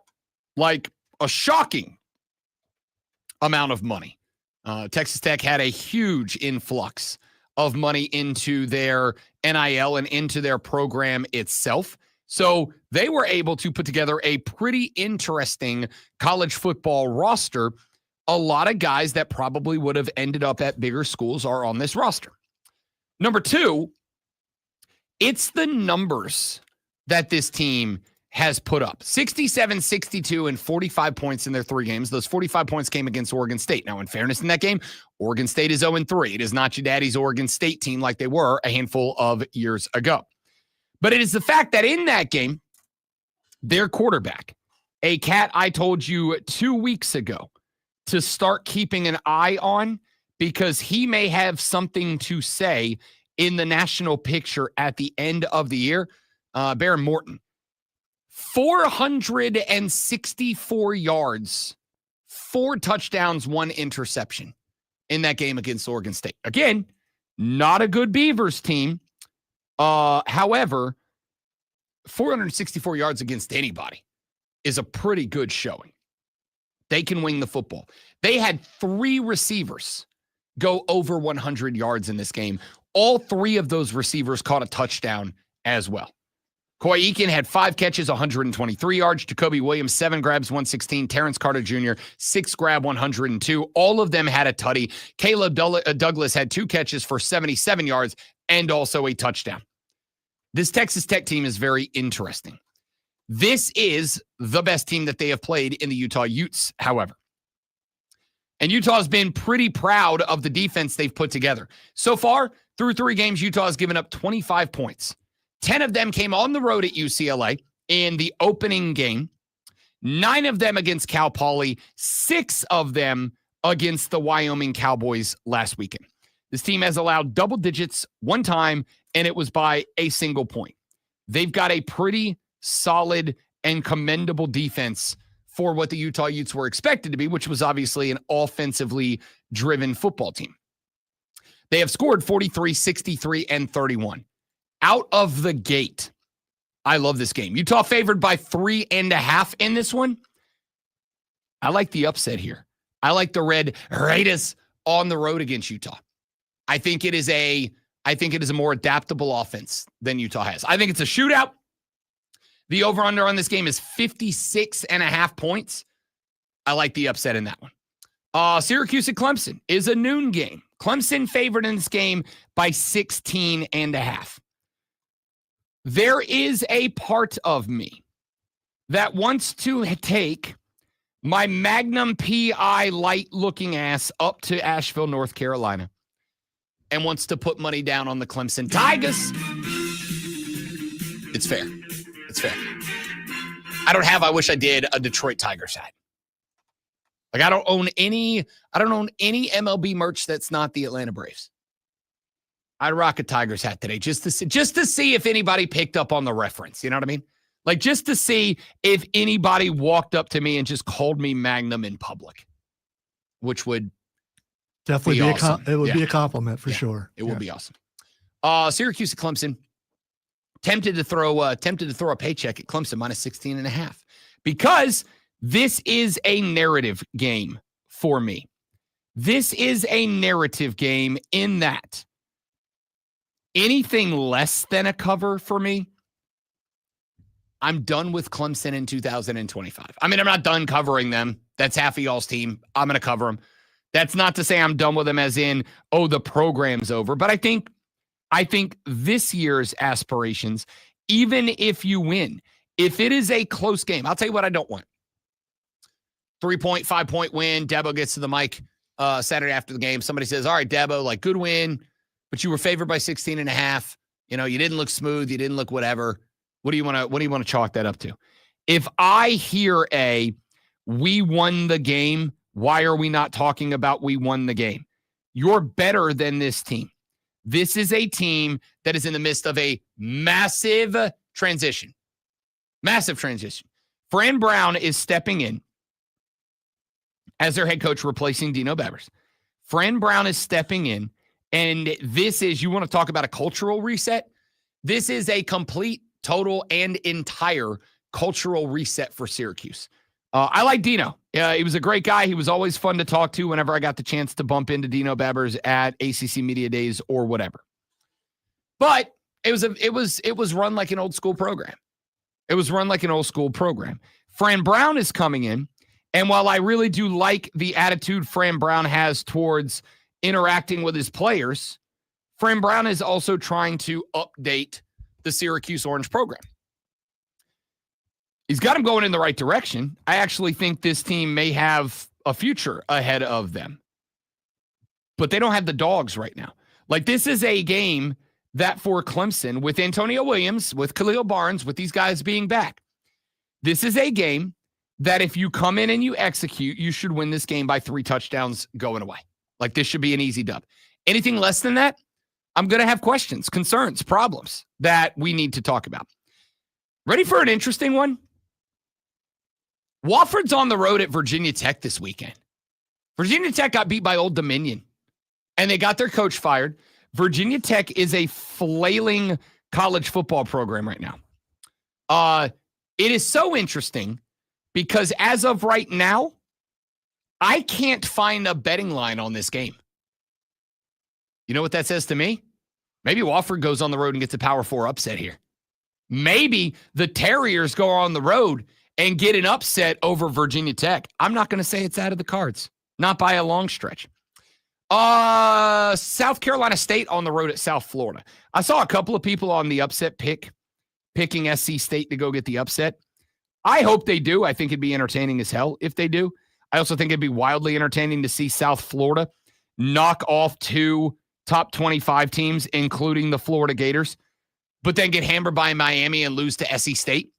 S1: like a shocking amount of money. Texas Tech had a huge influx of money into their NIL and into their program itself. So they were able to put together a pretty interesting college football roster. A lot of guys that probably would have ended up at bigger schools are on this roster. Number two, it's the numbers that this team has put up. 67, 62, and 45 points in their 3 games. Those 45 points came against Oregon State. Now, in fairness in that game, Oregon State is 0-3. It is not your daddy's Oregon State team like they were a handful of years ago. But it is the fact that in that game, their quarterback, a cat I told you 2 weeks ago to start keeping an eye on because he may have something to say in the national picture at the end of the year, Baron Morton. 464 yards, 4 touchdowns, 1 interception in that game against Oregon State. Again, not a good Beavers team. However, 464 yards against anybody is a pretty good showing. They can wing the football. They had 3 receivers go over 100 yards in this game. All 3 of those receivers caught a touchdown as well. Kawhi Eakin had 5 catches, 123 yards. Jacoby Williams, 7 grabs, 116. Terrence Carter Jr., 6 grab, 102. All of them had a tutty. Caleb Douglas had 2 catches for 77 yards and also a touchdown. This Texas Tech team is very interesting. This is the best team that they have played in the Utah Utes, however. And Utah's been pretty proud of the defense they've put together. So far, through 3 games, Utah has given up 25 points. 10 of them came on the road at UCLA in the opening game. 9 of them against Cal Poly. 6 of them against the Wyoming Cowboys last weekend. This team has allowed double digits 1 time, and it was by a single point. They've got a pretty solid and commendable defense for what the Utah Utes were expected to be, which was obviously an offensively driven football team. They have scored 43, 63, and 31. Out of the gate, I love this game. Utah favored by 3.5 in this one. I like the upset here. I like the Red Raiders on the road against Utah. I think it is a more adaptable offense than Utah has. I think it's a shootout. The over-under on this game is 56.5 points. I like the upset in that one. Syracuse at Clemson is a noon game. Clemson favored in this game by 16.5. There is a part of me that wants to take my Magnum PI light-looking ass up to Asheville, North Carolina, and wants to put money down on the Clemson Tigers. It's fair. It's fair. I wish I did a Detroit Tigers hat. Like I don't own any MLB merch that's not the Atlanta Braves. I'd rock a Tigers hat today just to see if anybody picked up on the reference. You know what I mean? Like just to see if anybody walked up to me and just called me Magnum in public, which would
S2: definitely
S1: be awesome.
S2: It would be a compliment for sure.
S1: It would be awesome. Syracuse at Clemson. Tempted to throw a paycheck at Clemson minus 16.5 because this is a narrative game for me. This is a narrative game in that anything less than a cover for me, I'm done with Clemson in 2025. I mean, I'm not done covering them. That's half of y'all's team. I'm going to cover them. That's not to say I'm done with them as in, oh, the program's over. But I think this year's aspirations, even if you win, if it is a close game, I'll tell you what I don't want. 3-point, 5-point win. Dabo gets to the mic Saturday after the game. Somebody says, all right, Dabo, like good win, but you were favored by 16.5. You know, you didn't look smooth. You didn't look whatever. What do you want to chalk that up to? If I hear we won the game, why are we not talking about we won the game? You're better than this team. This is a team that is in the midst of a massive transition. Massive transition. Fran Brown is stepping in as their head coach, replacing Dino Babers. Fran Brown is stepping in, and this is, you want to talk about a cultural reset? This is a complete, total, and entire cultural reset for Syracuse. I like Dino. He was a great guy. He was always fun to talk to whenever I got the chance to bump into Dino Babers at ACC Media Days or whatever. But it was run like an old school program. It was run like an old school program. Fran Brown is coming in, and while I really do like the attitude Fran Brown has towards interacting with his players, Fran Brown is also trying to update the Syracuse Orange program. He's got him going in the right direction. I actually think this team may have a future ahead of them. But they don't have the dogs right now. Like, this is a game that for Clemson, with Antonio Williams, with Khalil Barnes, with these guys being back, this is a game that if you come in and you execute, you should win this game by 3 touchdowns going away. Like, this should be an easy dub. Anything less than that, I'm going to have questions, concerns, problems that we need to talk about. Ready for an interesting one? Wofford's on the road at Virginia Tech this weekend. Virginia Tech got beat by Old Dominion, and they got their coach fired. Virginia Tech is a flailing college football program right now. It is so interesting because as of right now, I can't find a betting line on this game. You know what that says to me? Maybe Wofford goes on the road and gets a Power 4 upset here. Maybe the Terriers go on the road and get an upset over Virginia Tech. I'm not going to say it's out of the cards. Not by a long stretch. South Carolina State on the road at South Florida. I saw a couple of people on the upset picking SC State to go get the upset. I hope they do. I think it'd be entertaining as hell if they do. I also think it'd be wildly entertaining to see South Florida knock off 2 top 25 teams, including the Florida Gators, but then get hammered by Miami and lose to SC State.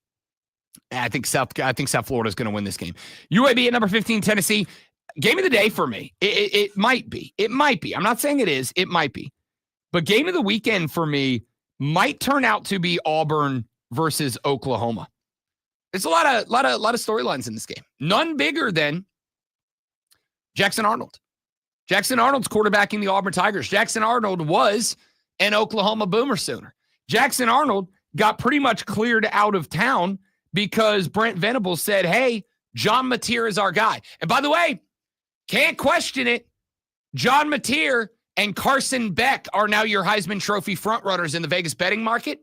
S1: I think South Florida is going to win this game. UAB at number 15, Tennessee. Game of the day for me. It might be. It might be. I'm not saying it is. It might be. But game of the weekend for me might turn out to be Auburn versus Oklahoma. There's a lot of storylines in this game. None bigger than Jackson Arnold. Jackson Arnold's quarterbacking the Auburn Tigers. Jackson Arnold was an Oklahoma Boomer Sooner. Jackson Arnold got pretty much cleared out of town because Brent Venables said, hey, John Mateer is our guy. And by the way, can't question it. John Mateer and Carson Beck are now your Heisman Trophy frontrunners in the Vegas betting market.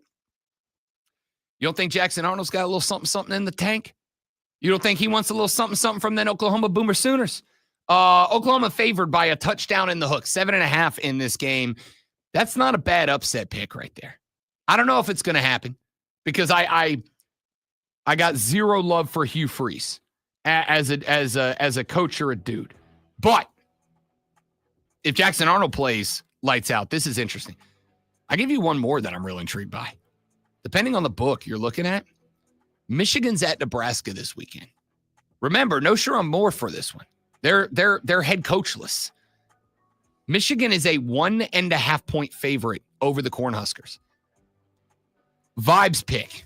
S1: You don't think Jackson Arnold's got a little something in the tank? You don't think he wants a little something from the Oklahoma Boomer Sooners? Oklahoma favored by a touchdown in the hook, 7.5 in this game. That's not a bad upset pick right there. I don't know if it's going to happen because I got zero love for Hugh Freeze as a coach or a dude. But if Jackson Arnold plays lights out, this is interesting. I give you one more that I'm real intrigued by. Depending on the book you're looking at, Michigan's at Nebraska this weekend. Remember, no Sherrod Moore for this one. They're head coachless. Michigan is a 1.5 point favorite over the Cornhuskers. Vibes pick.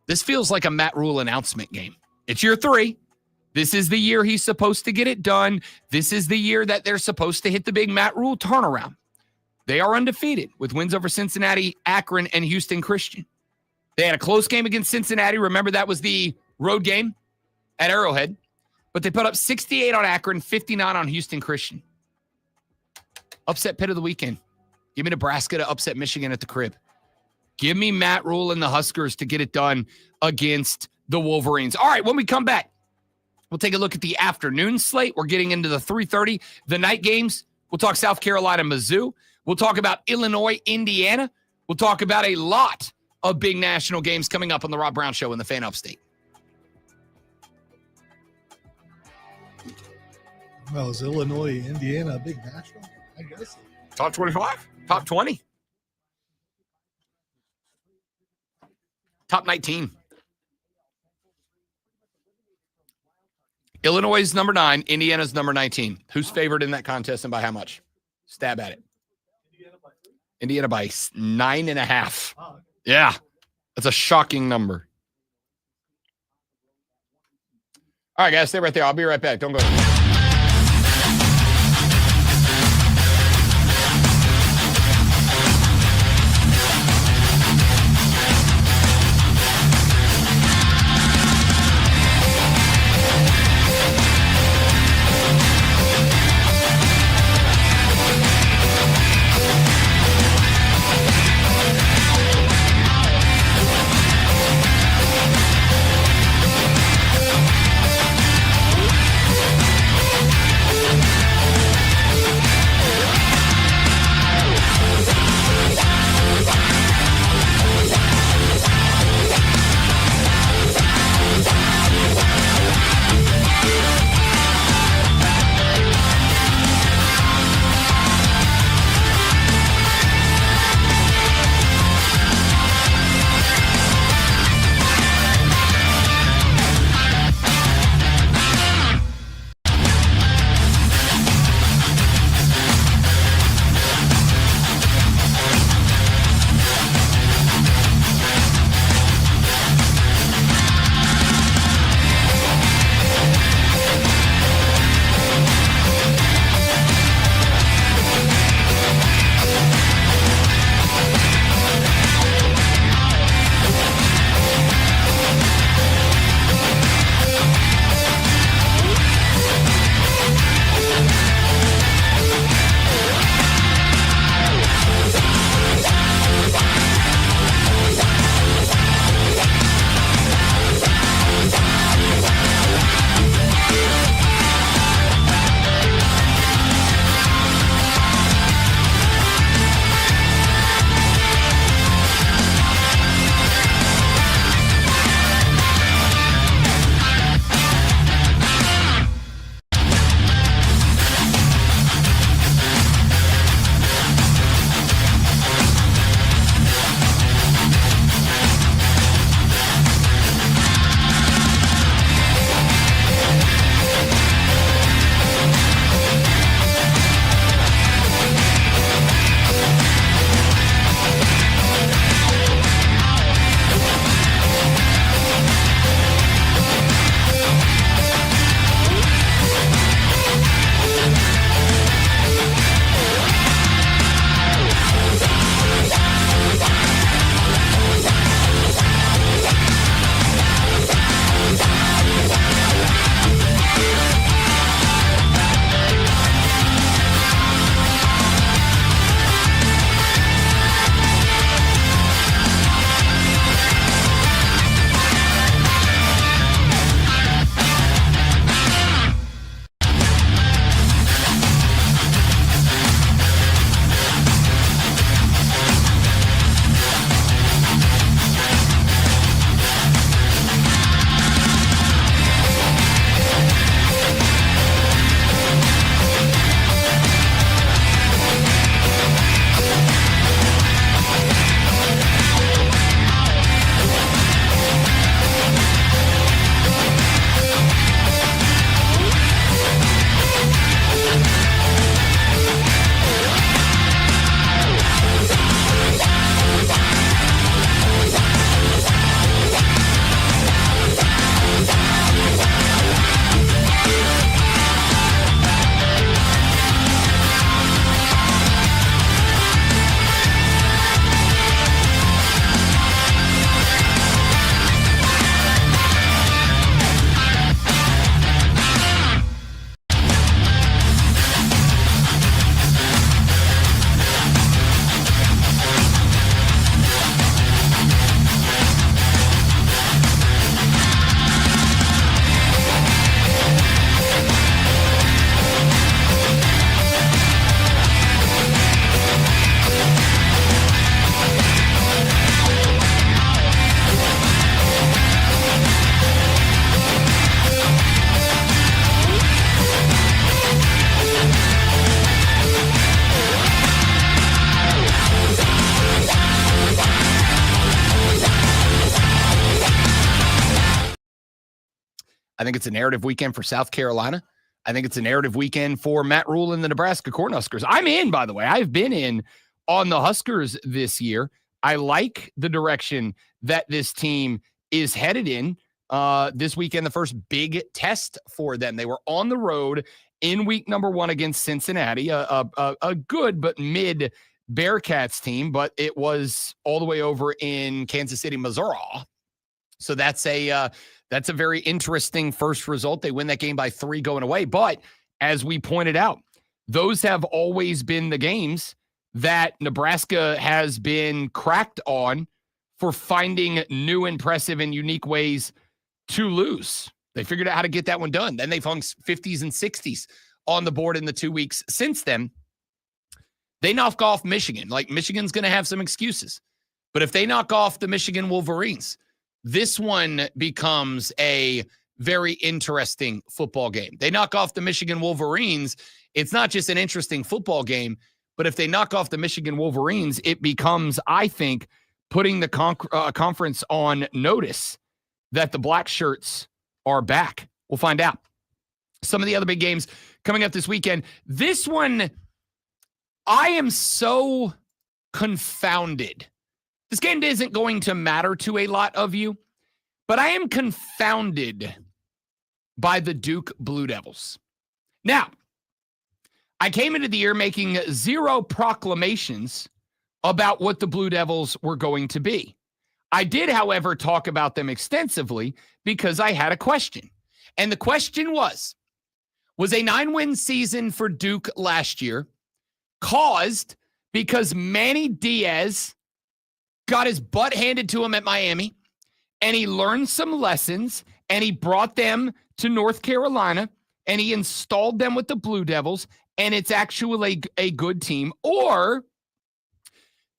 S1: This feels like a Matt Rule announcement game. It's year 3. This is the year he's supposed to get it done. This is the year that they're supposed to hit the big Matt Rule turnaround. They are undefeated with wins over Cincinnati, Akron, and Houston Christian. They had a close game against Cincinnati. Remember, that was the road game at Arrowhead. But they put up 68 on Akron, 59 on Houston Christian. Upset pick of the weekend. Give me Nebraska to upset Michigan at the crib. Give me Matt Rule and the Huskers to get it done against the Wolverines. All right, when we come back, we'll take a look at the afternoon slate. We're getting into the 3:30, the night games. We'll talk South Carolina, Mizzou. We'll talk about Illinois, Indiana. We'll talk about a lot of big national games coming up on the Rob Brown Show in the Fan Upstate.
S2: Well, is Illinois, Indiana a big national? I guess.
S1: Top 25? Top 20? Top 19. Illinois is number 9. Indiana's number 19. Who's favored in that contest and by how much? Stab at it. Indiana by 9.5. Yeah. That's a shocking number. All right, guys, stay right there. I'll be right back. Don't go. I think it's a narrative weekend for South Carolina. I think it's a narrative weekend for Matt Rule and the Nebraska Cornhuskers. I'm in, by the way. I've been in on the Huskers this year. I like the direction that this team is headed in this weekend, the first big test for them. They were on the road in week number 1 against Cincinnati, a good but mid Bearcats team, but it was all the way over in Kansas City, Missouri. So that's a very interesting first result. They win that game by 3 going away. But as we pointed out, those have always been the games that Nebraska has been cracked on for finding new, impressive, and unique ways to lose. They figured out how to get that one done. Then they've hung 50s and 60s on the board in the 2 weeks since then. They knock off Michigan. Like, Michigan's going to have some excuses. But if they knock off the Michigan Wolverines, this one becomes a very interesting football game. They knock off the Michigan Wolverines. It's not just an interesting football game, but if they knock off the Michigan Wolverines, it becomes, I think, putting the conference on notice that the black shirts are back. We'll find out. Some of the other big games coming up this weekend. This one, I am so confounded. This game isn't going to matter to a lot of you, but I am confounded by the Duke Blue Devils. Now, I came into the year making 0 proclamations about what the Blue Devils were going to be. I did, however, talk about them extensively because I had a question. And the question was a 9-win season for Duke last year caused because Manny Diaz got his butt handed to him at Miami, and he learned some lessons, and he brought them to North Carolina, and he installed them with the Blue Devils, and it's actually a good team? Or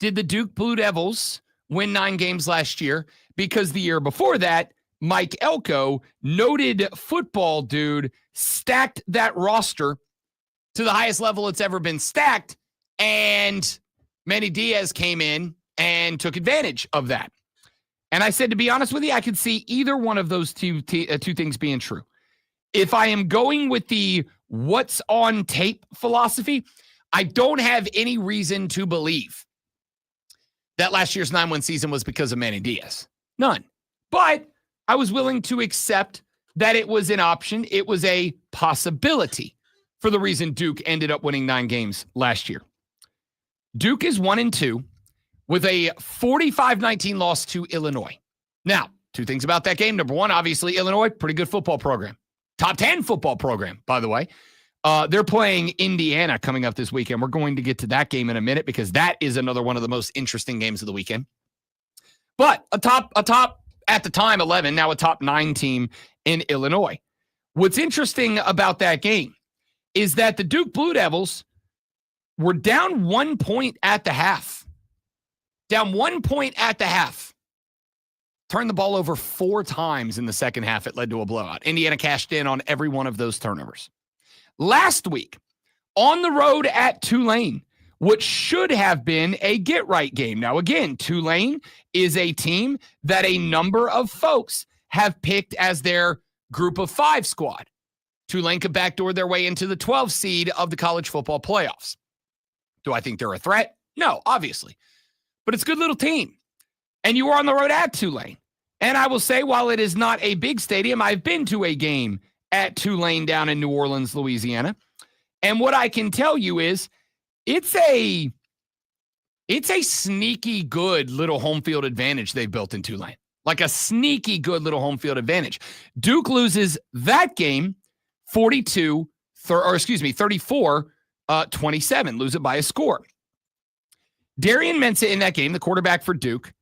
S1: did the Duke Blue Devils win 9 games last year because the year before that, Mike Elko, noted football dude, stacked that roster to the highest level it's ever been stacked, and Manny Diaz came in and took advantage of that? And I said, to be honest with you, I could see either one of those two things being true. If I am going with the what's on tape philosophy, I don't have any reason to believe that last year's 9-win season was because of Manny Diaz. None. But I was willing to accept that it was an option. It was a possibility for the reason Duke ended up winning 9 games last year. Duke is 1-2 with a 45-19 loss to Illinois. Now, 2 things about that game. Number 1, obviously, Illinois, pretty good football program. Top 10 football program, by the way. They're playing Indiana coming up this weekend. We're going to get to that game in a minute because that is another one of the most interesting games of the weekend. But a top at the time 11, now a top 9 team in Illinois. What's interesting about that game is that the Duke Blue Devils were down 1 point at the half. Down 1 point at the half. Turned the ball over 4 times in the second half. It led to a blowout. Indiana cashed in on every one of those turnovers. Last week, on the road at Tulane, what should have been a get-right game. Now, again, Tulane is a team that a number of folks have picked as their group of 5 squad. Tulane could backdoor their way into the 12th seed of the college football playoffs. Do I think they're a threat? No, obviously. But it's a good little team. And you were on the road at Tulane. And I will say, while it is not a big stadium, I've been to a game at Tulane down in New Orleans, Louisiana. And what I can tell you is it's a sneaky good little home field advantage they've built in Tulane. Like a sneaky good little home field advantage. Duke loses that game 34-27, lose it by a score. Darian Mensah in that game, the quarterback for Duke,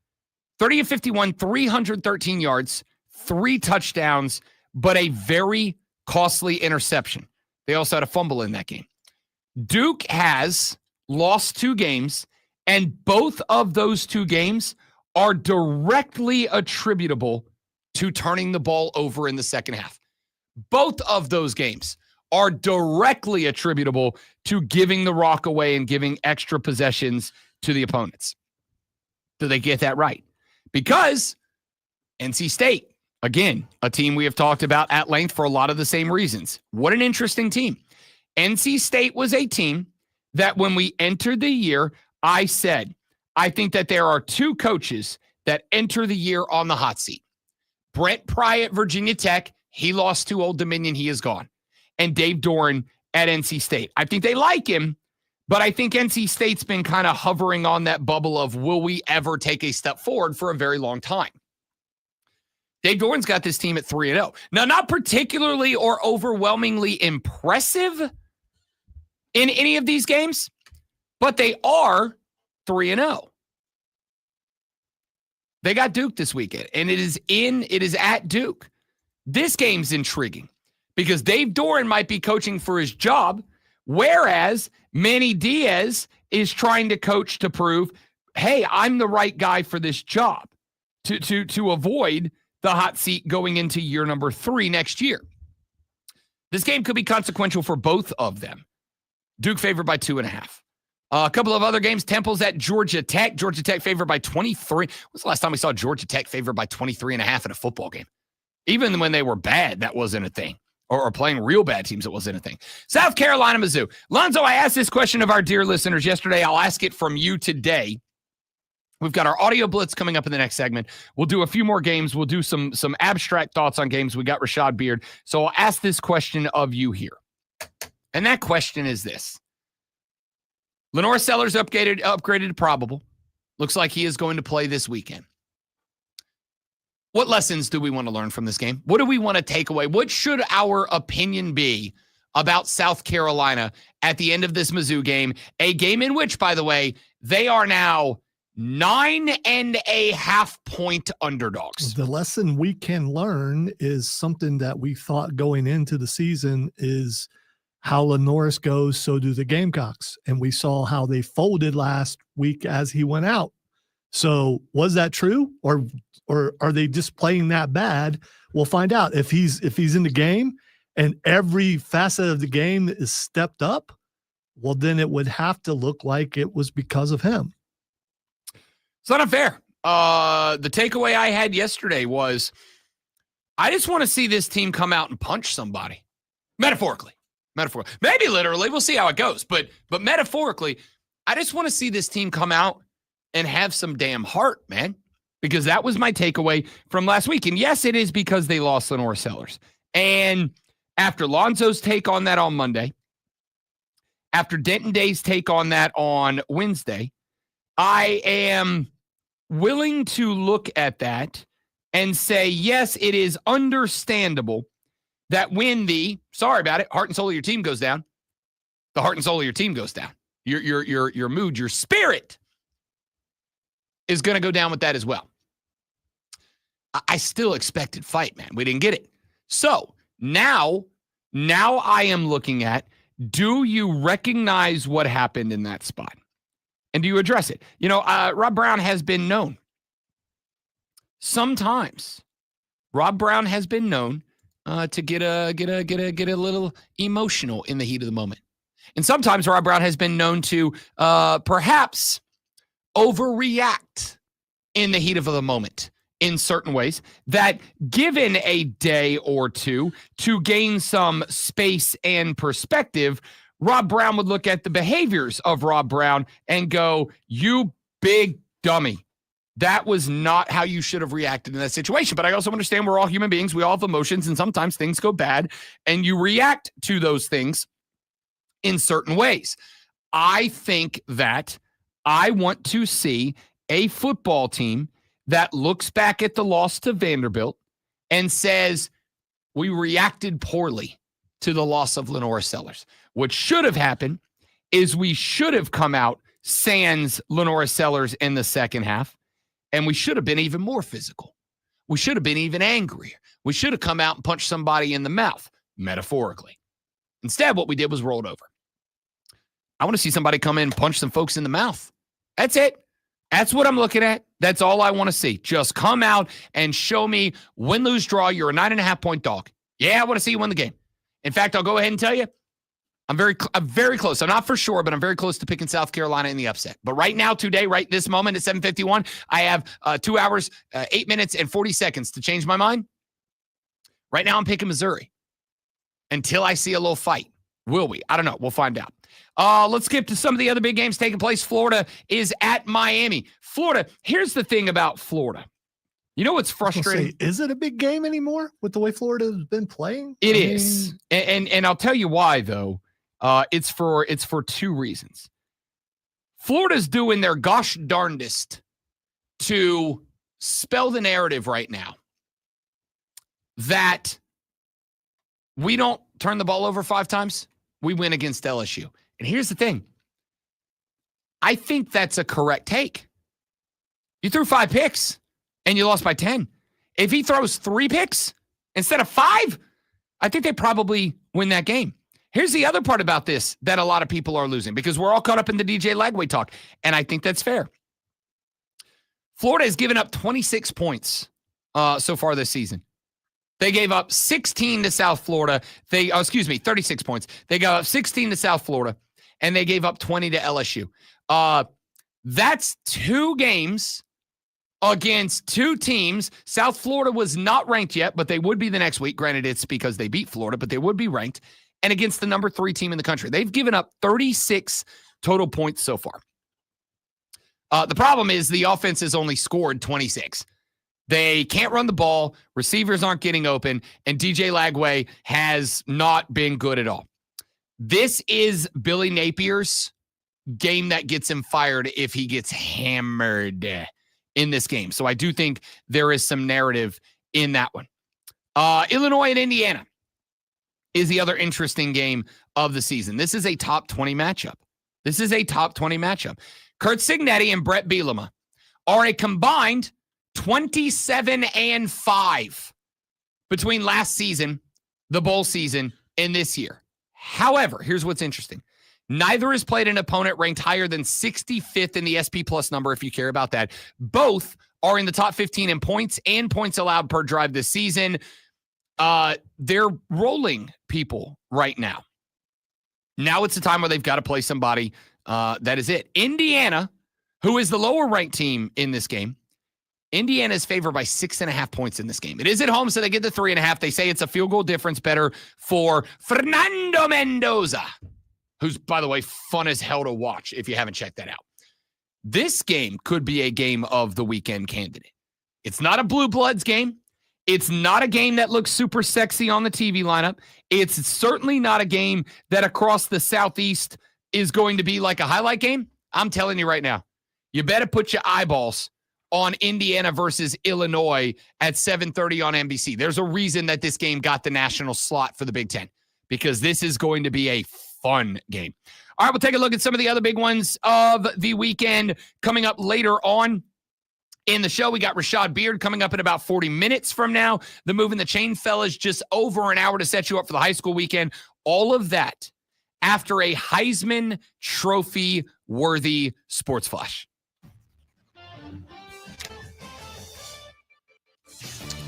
S1: 30 of 51, 313 yards, 3 touchdowns, but a very costly interception. They also had a fumble in that game. Duke has lost 2 games, and both of those 2 games are directly attributable to turning the ball over in the second half. Both of those games are directly attributable to giving the rock away and giving extra possessions to the opponents. Do they get that right? Because NC State Again, a team we have talked about at length for a lot of the same reasons. What an interesting team. NC State was a team that when we entered the year, I said, I think that there are two coaches that enter the year on the hot seat. Brent Pry at Virginia Tech, he lost to Old Dominion, he is gone. And Dave Doran at NC State. I think they like him, but I think NC State's been kind of hovering on that bubble of will we ever take a step forward for a very long time. Dave Doran's got this team at 3-0. Now, not particularly or overwhelmingly impressive in any of these games, but they are 3-0. They got Duke this weekend, and it is at Duke. This game's intriguing because Dave Doran might be coaching for his job, whereas Manny Diaz is trying to coach to prove, hey, I'm the right guy for this job to avoid the hot seat going into year number 3 next year. This game could be consequential for both of them. Duke favored by 2.5. A couple of other games. Temple's at Georgia Tech. Georgia Tech favored by 23. When's the last time we saw Georgia Tech favored by 23.5 in a football game? Even when they were bad, that wasn't a thing. Or playing real bad teams, it wasn't a thing. South Carolina, Mizzou. Lonzo, I asked this question of our dear listeners yesterday. I'll ask it from you today. We've got our audio blitz coming up in the next segment. We'll do a few more games. We'll do some abstract thoughts on games. We got Rashad Beard. So I'll ask this question of you here. And that question is this. LaNorris Sellers upgraded to probable. Looks like he is going to play this weekend. What lessons do we want to learn from this game? What do we want to take away? What should our opinion be about South Carolina at the end of this Mizzou game? A game in which, by the way, they are now 9.5 point underdogs.
S2: The lesson we can learn is something that we thought going into the season is how LaNorris goes, so do the Gamecocks. And we saw how they folded last week as he went out. So was that true? Or are they just playing that bad? We'll find out. If he's in the game and every facet of the game is stepped up, well, then it would have to look like it was because of him.
S1: It's not unfair. The takeaway I had yesterday was I just want to see this team come out and punch somebody. Metaphorically. Maybe literally. We'll see how it goes. But metaphorically, I just want to see this team come out and have some damn heart, man. Because that was my takeaway from last week. And yes, it is because they lost LaNorris Sellers. And after Lonzo's take on that on Monday, after Denton Day's take on that on Wednesday, I am willing to look at that and say, yes, it is understandable that when sorry about it, heart and soul of your team goes down, the heart and soul of your team goes down. Your mood, your spirit is going to go down with that as well. I still expected fight, man. We didn't get it. So now I am looking at, do you recognize what happened in that spot? And do you address it? Rob Brown has been known. Sometimes Rob Brown has been known to get a little emotional in the heat of the moment. And sometimes Rob Brown has been known to perhaps overreact in the heat of the moment in certain ways that, given a day or two to gain some space and perspective, Rob Brown would look at the behaviors of Rob Brown and go, you big dummy. That was not how you should have reacted in that situation. But I also understand we're all human beings. We all have emotions, and sometimes things go bad, and you react to those things in certain ways. I think that I want to see a football team that looks back at the loss to Vanderbilt and says, we reacted poorly to the loss of LaNorris Sellers. What should have happened is we should have come out sans LaNorris Sellers in the second half, and we should have been even more physical. We should have been even angrier. We should have come out and punched somebody in the mouth, metaphorically. Instead, what we did was rolled over. I want to see somebody come in and punch some folks in the mouth. That's it. That's what I'm looking at. That's all I want to see. Just come out and show me win, lose, draw. You're a 9.5 point dog. Yeah, I want to see you win the game. In fact, I'll go ahead and tell you, I'm very close. I'm not for sure, but I'm very close to picking South Carolina in the upset. But right now, today, right this moment at 7:51, I have 2 hours, 8 minutes, and 40 seconds to change my mind. Right now I'm picking Missouri until I see a little fight. Will we? I don't know. We'll find out. Let's skip to some of the other big games taking place. Florida is at Miami. Florida, here's the thing about Florida. You know what's frustrating?
S2: Is it a big game anymore with the way Florida has been playing?
S1: It is. And I'll tell you why, though. It's for two reasons. Florida's doing their gosh darndest to spell the narrative right now that we don't turn the ball over 5 times, we win against LSU. And here's the thing. I think that's a correct take. You threw 5 picks and you lost by 10. If he throws 3 picks instead of 5, I think they probably win that game. Here's the other part about this that a lot of people are losing because we're all caught up in the DJ Lagway talk, and I think that's fair. Florida has given up 26 points so far this season. They gave up 16 to South Florida. 36 points. They gave up 16 to South Florida, and they gave up 20 to LSU. That's 2 games against 2 teams. South Florida was not ranked yet, but they would be the next week. Granted, it's because they beat Florida, but they would be ranked. And against the number 3 team in the country. They've given up 36 total points so far. The problem is the offense has only scored 26. They can't run the ball. Receivers aren't getting open. And DJ Lagway has not been good at all. This is Billy Napier's game that gets him fired if he gets hammered in this game. So I do think there is some narrative in that one. Illinois and Indiana is the other interesting game of the season. This is a top 20 matchup. Kurt Cignetti and Brett Bielema are a combined 27-5 between last season, the bowl season, and this year. However, here's what's interesting. Neither has played an opponent ranked higher than 65th in the SP Plus number, if you care about that. Both are in the top 15 in points and points allowed per drive this season. They're rolling people right now. Now it's the time where they've got to play somebody. That is it. Indiana, who is the lower ranked team in this game, Indiana is favored by 6.5 points in this game. It is at home, so they get the 3.5. They say it's a field goal difference better for Fernando Mendoza, who's, by the way, fun as hell to watch if you haven't checked that out. This game could be a game of the weekend candidate. It's not a Blue Bloods game. It's not a game that looks super sexy on the TV lineup. It's certainly not a game that across the Southeast is going to be like a highlight game. I'm telling you right now, you better put your eyeballs on Indiana versus Illinois at 7:30 on NBC. There's a reason that this game got the national slot for the Big Ten because this is going to be a fun game. All right, we'll take a look at some of the other big ones of the weekend coming up later on in the show. We got Rashad Beard coming up in about 40 minutes from now. The Moving the Chain fellas, just over an hour to set you up for the high school weekend. All of that after a Heisman Trophy-worthy sports flash.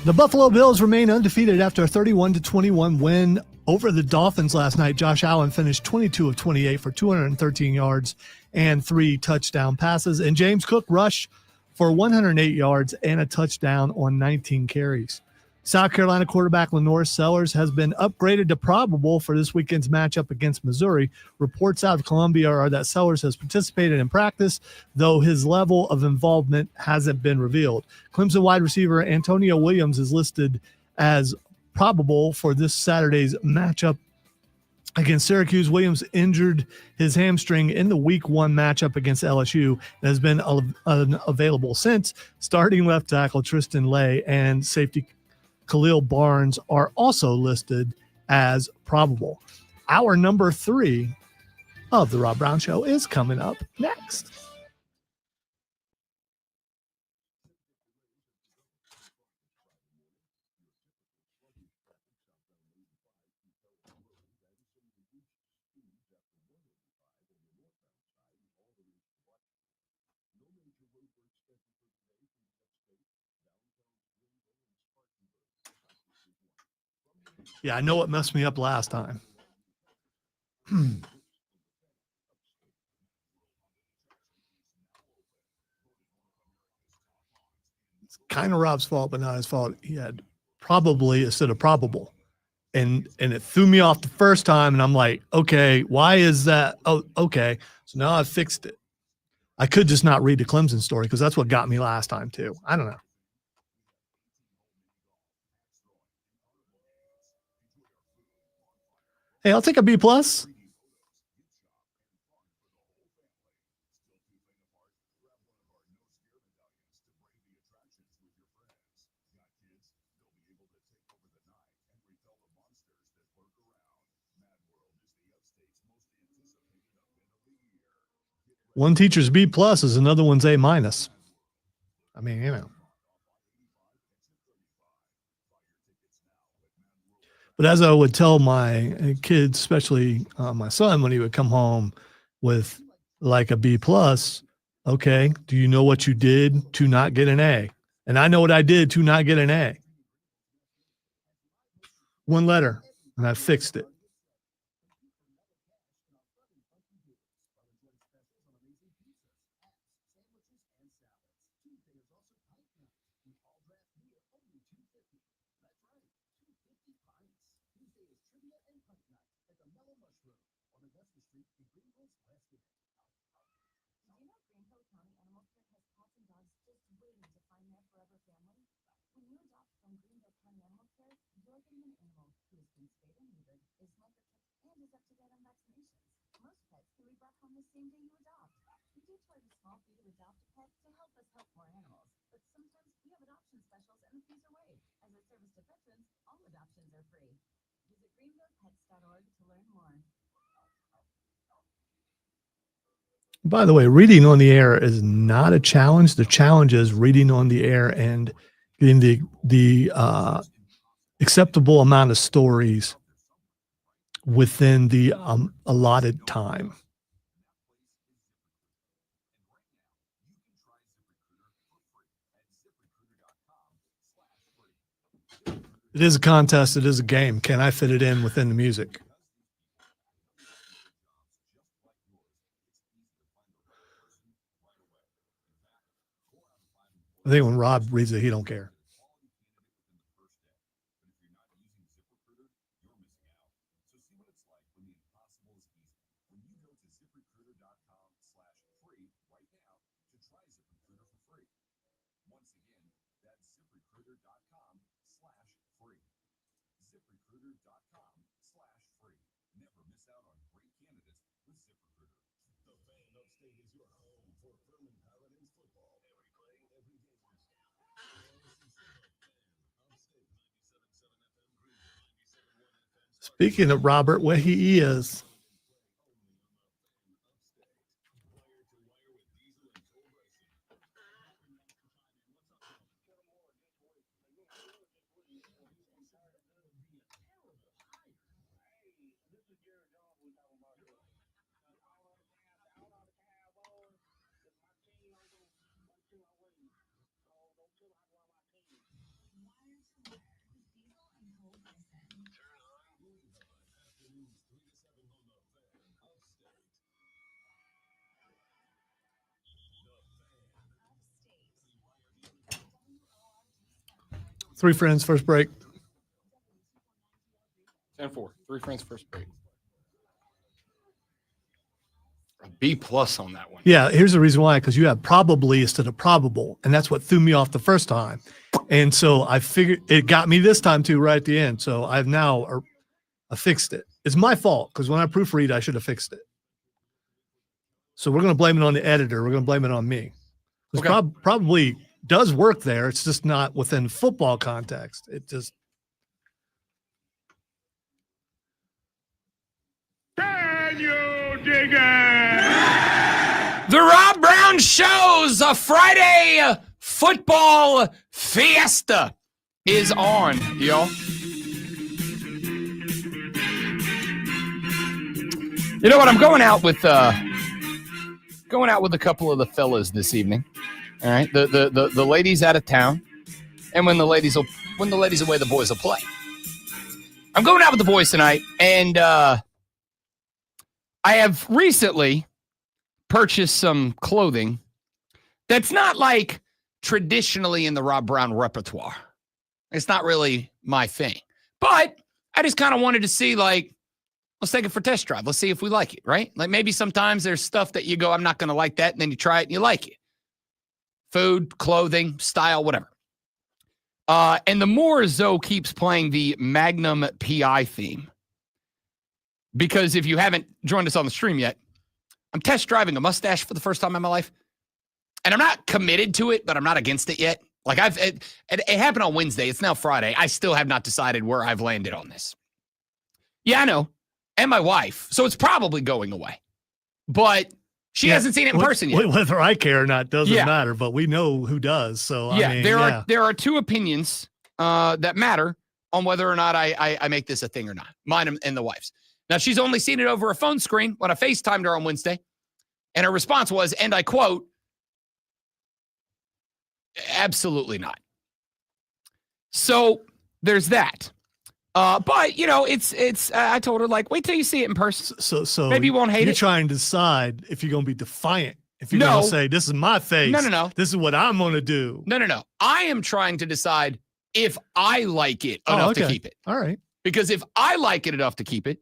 S2: The Buffalo Bills remain undefeated after a 31-21 win over the Dolphins last night. Josh Allen finished 22 of 28 for 213 yards and 3 touchdown passes. And James Cook rushed for 108 yards and a touchdown on 19 carries. South Carolina quarterback LaNorris Sellers has been upgraded to probable for this weekend's matchup against Missouri. Reports out of Columbia are that Sellers has participated in practice, though his level of involvement hasn't been revealed. Clemson wide receiver Antonio Williams is listed as probable for this Saturday's matchup against Syracuse. Williams injured his hamstring in the Week 1 matchup against LSU and has been unavailable since. Starting left tackle Tristan Lay and safety Khalil Barnes are also listed as probable. Our number 3 of the Rob Brown Show is coming up next. Yeah, I know what messed me up last time. It's kind of Rob's fault, but not his fault. He had probably instead of probable. And it threw me off the first time, and I'm like, okay, why is that? Oh, okay. So now I've fixed it. I could just not read the Clemson story because that's what got me last time too. I don't know. Hey, I'll take a B+. One teacher's B+ is another one's A-. I mean, you know. But as I would tell my kids, especially my son, when he would come home with like a B+, okay, do you know what you did to not get an A? And I know what I did to not get an A. One letter, and I fixed it. By the way, reading on the air is not a challenge. The challenge is reading on the air and getting the acceptable amount of stories within the allotted time. It is a contest. It is a game. Can I fit it in within the music? I think when Rob reads it, he don't care. Speaking of Robert, where he is. Three friends, first break.
S1: 10-4. Three friends, first break. A B+ on that one.
S2: Yeah, here's the reason why, because you have probably instead of probable, and that's what threw me off the first time. And so I figured it got me this time too, right at the end. So I've now fixed it. It's my fault because when I proofread, I should have fixed it. So we're going to blame it on the editor. We're going to blame it on me. It's
S1: Okay.
S2: probably does work there. It's just not within football context. It just.
S6: Can you dig it?
S1: The Rob Brown Show's a Friday football fiesta is on, y'all. You know what? I'm going out with a couple of the fellas this evening. All right, the ladies out of town, and when the ladies away, the boys will play. I'm going out with the boys tonight, and I have recently purchased some clothing that's not like traditionally in the Rob Brown repertoire. It's not really my thing. But I just kind of wanted to see, like, let's take it for test drive. Let's see if we like it, right? Like maybe sometimes there's stuff that you go, I'm not going to like that. And then you try it and you like it. Food, clothing, style, whatever. And the more Zoe keeps playing the Magnum PI theme, because if you haven't joined us on the stream yet, I'm test driving a mustache for the first time in my life. And I'm not committed to it, but I'm not against it yet. Like it happened on Wednesday. It's now Friday. I still have not decided where I've landed on this. Yeah, I know. And my wife. So it's probably going away. But she hasn't seen it in person yet.
S2: Whether I care or not doesn't matter, but we know who does. So
S1: yeah,
S2: I mean,
S1: there are two opinions that matter on whether or not I make this a thing or not. Mine and the wife's. Now, she's only seen it over a phone screen when I FaceTimed her on Wednesday. And her response was, and I quote, absolutely not. So there's that. But, you know, it's I told her, like, wait till you see it in person.
S2: So
S1: maybe you won't hate it.
S2: You're trying to decide if you're going to be defiant. If you're going to say, this is my face.
S1: No.
S2: This is what I'm going to do.
S1: No. I am trying to decide if I like it enough to keep it.
S2: All right.
S1: Because if I like it enough to keep it,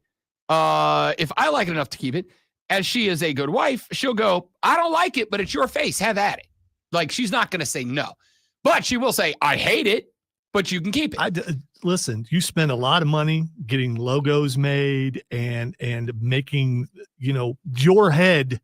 S1: as she is a good wife, she'll go, I don't like it, but it's your face. Have at it. Like, she's not going to say no. But she will say, I hate it, but you can keep it.
S2: Listen, you spend a lot of money getting logos made and making, you know, your head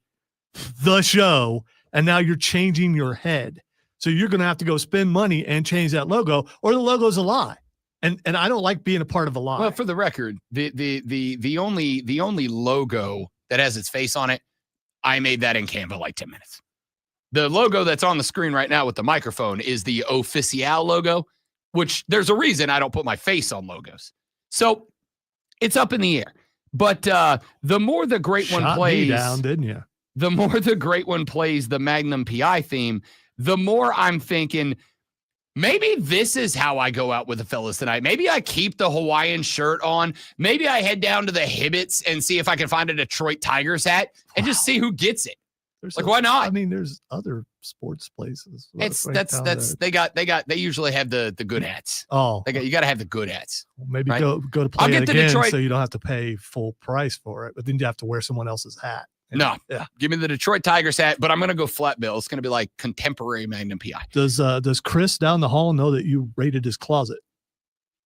S2: the show, and now you're changing your head. So you're going to have to go spend money and change that logo, or the logo's a lie. And I don't like being a part of a lie.
S1: Well, for the record, the only logo that has its face on it, I made that in Canva like 10 minutes. The logo that's on the screen right now with the microphone is the official logo, which there's a reason I don't put my face on logos. So it's up in the air. But the more the great one plays,
S2: me down, didn't you?
S1: The more the great one plays the Magnum PI theme, the more I'm thinking, maybe this is how I go out with the fellas tonight. Maybe I keep the Hawaiian shirt on. Maybe I head down to the Hibbets and see if I can find a Detroit Tigers hat and just see who gets it. Why not?
S2: I mean, there's other sports places.
S1: They usually have the good hats.
S2: Oh,
S1: you got to have the good hats.
S2: Maybe
S1: right?
S2: go to play it again, so you don't have to pay full price for it, but then you have to wear someone else's hat.
S1: No, give me the Detroit Tigers hat, but I'm going to go flat bill. It's going to be like contemporary Magnum PI.
S2: Does Chris down the hall know that you raided his closet?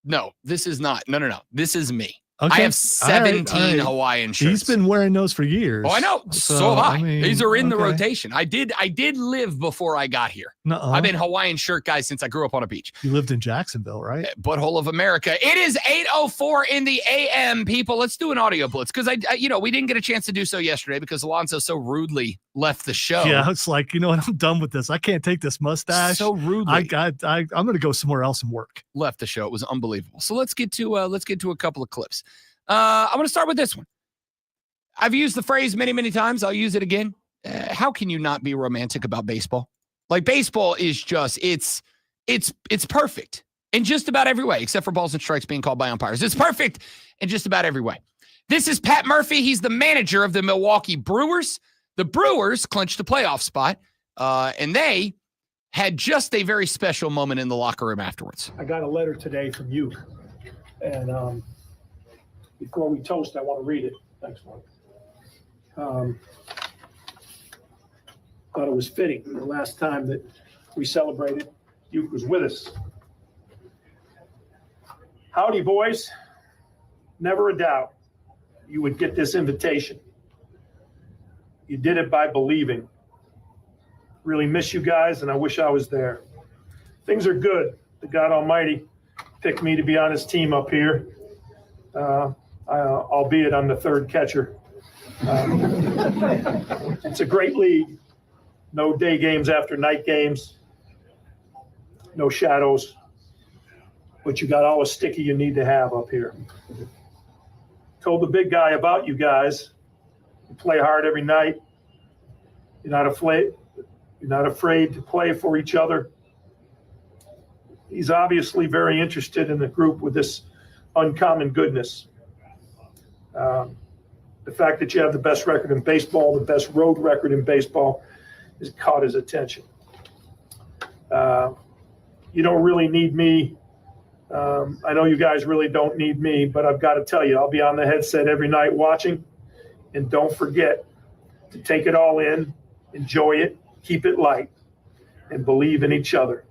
S1: No, this is not. No. This is me.
S2: Okay.
S1: I have 17 Hawaiian shirts.
S2: He's been wearing those for years.
S1: Oh, I know. So have I. These are in the
S2: okay.
S1: rotation. I did live before I got here. I've been Hawaiian shirt guy since I grew up on a beach.
S2: You lived in Jacksonville, right?
S1: Butthole of America. It is 8:04 in the AM, people. Let's do an audio blitz because we didn't get a chance to do so yesterday because Alonso so rudely left the show.
S2: Yeah, it's like, you know what? I'm done with this. I can't take this mustache.
S1: So rudely.
S2: I'm going to go somewhere else and work.
S1: Left the show. It was unbelievable. So let's get to a couple of clips. I want to start with this one. I've used the phrase many, many times. I'll use it again. How can you not be romantic about baseball? Like, baseball is just, it's perfect in just about every way, except for balls and strikes being called by umpires. It's perfect in just about every way. This is Pat Murphy. He's the manager of the Milwaukee Brewers. The Brewers clinched a playoff spot, and they had just a very special moment in the locker room afterwards.
S6: I got a letter today from you, and before we toast, I want to read it. Thanks, Mark. Thought it was fitting. The last time that we celebrated, Duke was with us. Howdy, boys. Never a doubt you would get this invitation. You did it by believing. Really miss you guys, and I wish I was there. Things are good. The God Almighty picked me to be on his team up here. Albeit I'm the third catcher. It's a great league. No day games after night games. No shadows. But you got all the sticky you need to have up here. Told the big guy about you guys. You play hard every night. You're not afraid to play for each other. He's obviously very interested in the group with this uncommon goodness. The fact that you have the best record in baseball, the best road record in baseball, has caught his attention. You don't really need me I know you guys really don't need me, but I've got to tell you, I'll be on the headset every night watching. And don't forget to take it all in, enjoy it, keep it light, and believe in each other.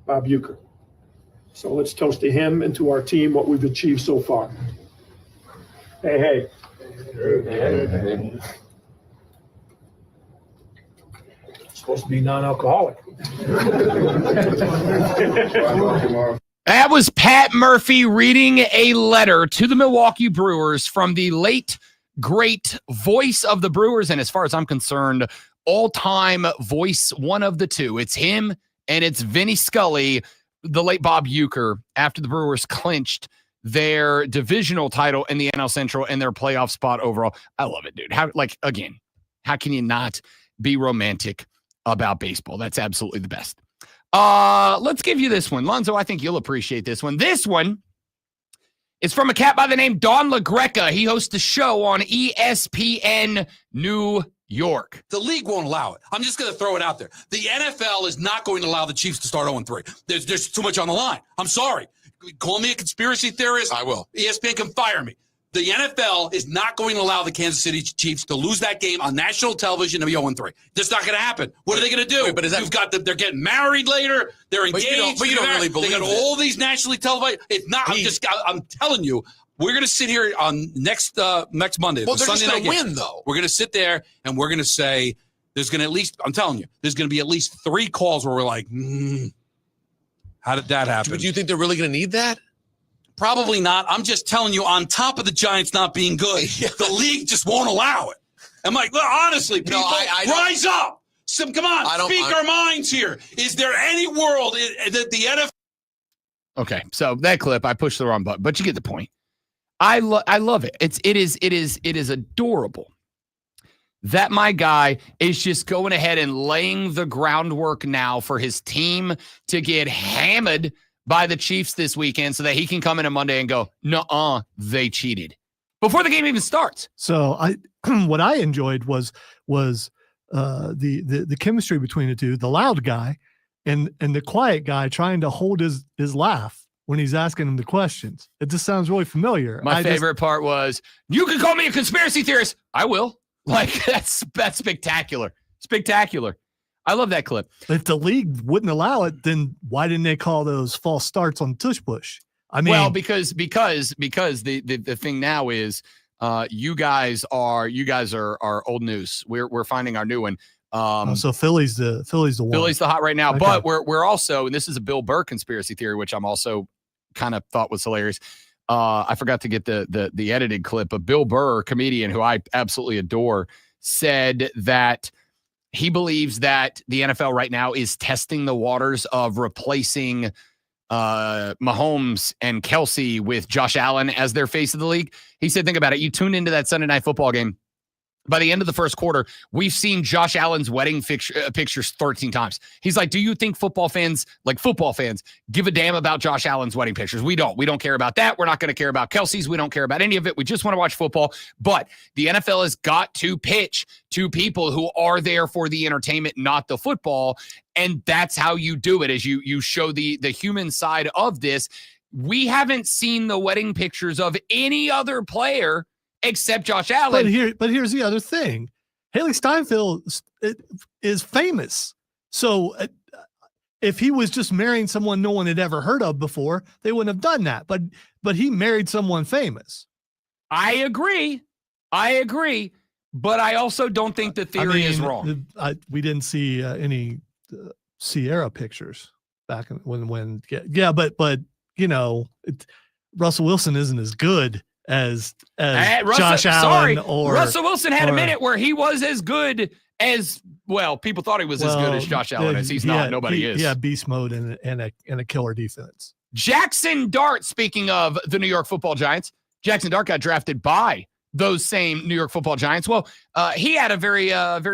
S6: Bob Uecker. So let's toast to him and to our team, what we've achieved so far. Hey. Supposed to be non-alcoholic.
S1: That was Pat Murphy reading a letter to the Milwaukee Brewers from the late, great voice of the Brewers. And as far as I'm concerned, all-time voice, one of the two. It's him and it's Vinny Scully, the late Bob Uecker, after the Brewers clinched their divisional title in the NL Central and their playoff spot overall. I love it, dude. How can you not be romantic about baseball? That's absolutely the best. Let's give you this one. Lonzo, I think you'll appreciate this one. This one is from a cat by the name Don LaGreca. He hosts a show on ESPN New York.
S11: The league won't allow it. I'm just going to throw it out there. The NFL is not going to allow the Chiefs to start 0-3. There's too much on the line. I'm sorry. Call me a conspiracy theorist. I will. ESPN can fire me. The NFL is not going to allow the Kansas City Chiefs to lose that game on national television and be 0-3. That's not going to happen. What are they going to do? But you've got they're getting married later. They're engaged. But you don't really believe it. They got all these nationally televised. It's not. I'm telling you, we're going to sit here on next Monday.
S12: Well, they're just going to win, though.
S11: We're going to sit there and we're going to say there's going to I'm telling you, there's going to be at least 3 calls where we're like, how did that happen?
S12: But do you think they're really going to need that?
S11: Probably not. I'm just telling you, on top of the Giants not being good, the league just won't allow it. I'm like, well, honestly, people, rise up. Come on, speak our minds here. Is there any world that the NFL?
S1: Okay, so that clip, I pushed the wrong button, but you get the point. I love it. It is adorable that my guy is just going ahead and laying the groundwork now for his team to get hammered by the Chiefs this weekend so that he can come in on Monday and go, nuh-uh, they cheated before the game even starts.
S2: So what I enjoyed was the chemistry between the two, the loud guy and the quiet guy trying to hold his laugh when he's asking him the questions. It just sounds really familiar.
S1: My favorite part was, you can call me a conspiracy theorist. I will. Like, that's spectacular. Spectacular. I love that clip.
S2: If the league wouldn't allow it, then why didn't they call those false starts on Tush Push? I mean,
S1: well, because the thing now is, you guys are old news. We're finding our new one.
S2: So Philly's the one.
S1: Philly's the hot right now.
S2: Okay.
S1: But we're also, and this is a Bill Burr conspiracy theory, which I'm also kind of thought was hilarious. I forgot to get the edited clip, but Bill Burr, comedian who I absolutely adore, said that he believes that the NFL right now is testing the waters of replacing Mahomes and Kelsey with Josh Allen as their face of the league. He said, think about it. You tune into that Sunday night football game. By the end of the first quarter, we've seen Josh Allen's wedding pictures 13 times. He's like, do you think football fans, give a damn about Josh Allen's wedding pictures? We don't. We don't care about that. We're not going to care about Kelsey's. We don't care about any of it. We just want to watch football. But the NFL has got to pitch to people who are there for the entertainment, not the football. And that's how you do it, as you show the human side of this. We haven't seen the wedding pictures of any other player except Josh Allen.
S2: But here's the other thing. Haley Steinfeld is famous. So if he was just marrying someone no one had ever heard of before, they wouldn't have done that. But he married someone famous.
S1: I agree. But I also don't think the theory is wrong.
S2: We didn't see any Sierra pictures back when but you know, Russell Wilson isn't as good as Josh Allen.
S1: Russell Wilson had a minute where he was as good as, well, people thought he was as good as Josh Allen. As he's not. Nobody is.
S2: Yeah, beast mode and a killer defense.
S1: Jackson Dart, speaking of the New York Football Giants, Jackson Dart got drafted by those same New York Football Giants. Well, he had a very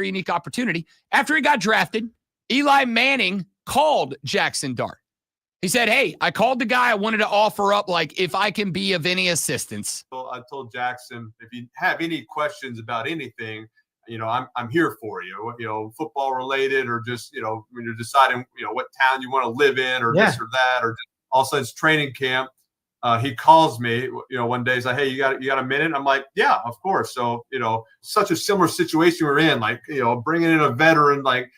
S1: unique opportunity. After he got drafted, Eli Manning called Jackson Dart. He said, hey, I called the guy. I wanted to offer up, if I can be of any assistance.
S13: So I told Jackson, if you have any questions about anything, I'm here for you, football related, or just, when you're deciding, what town you want to live in, or this or that, or all of a sudden it's training camp. He calls me, one day. He's like, "Hey, you got a minute?" I'm like, "Yeah, of course." So, such a similar situation we're in, like, bringing in a veteran like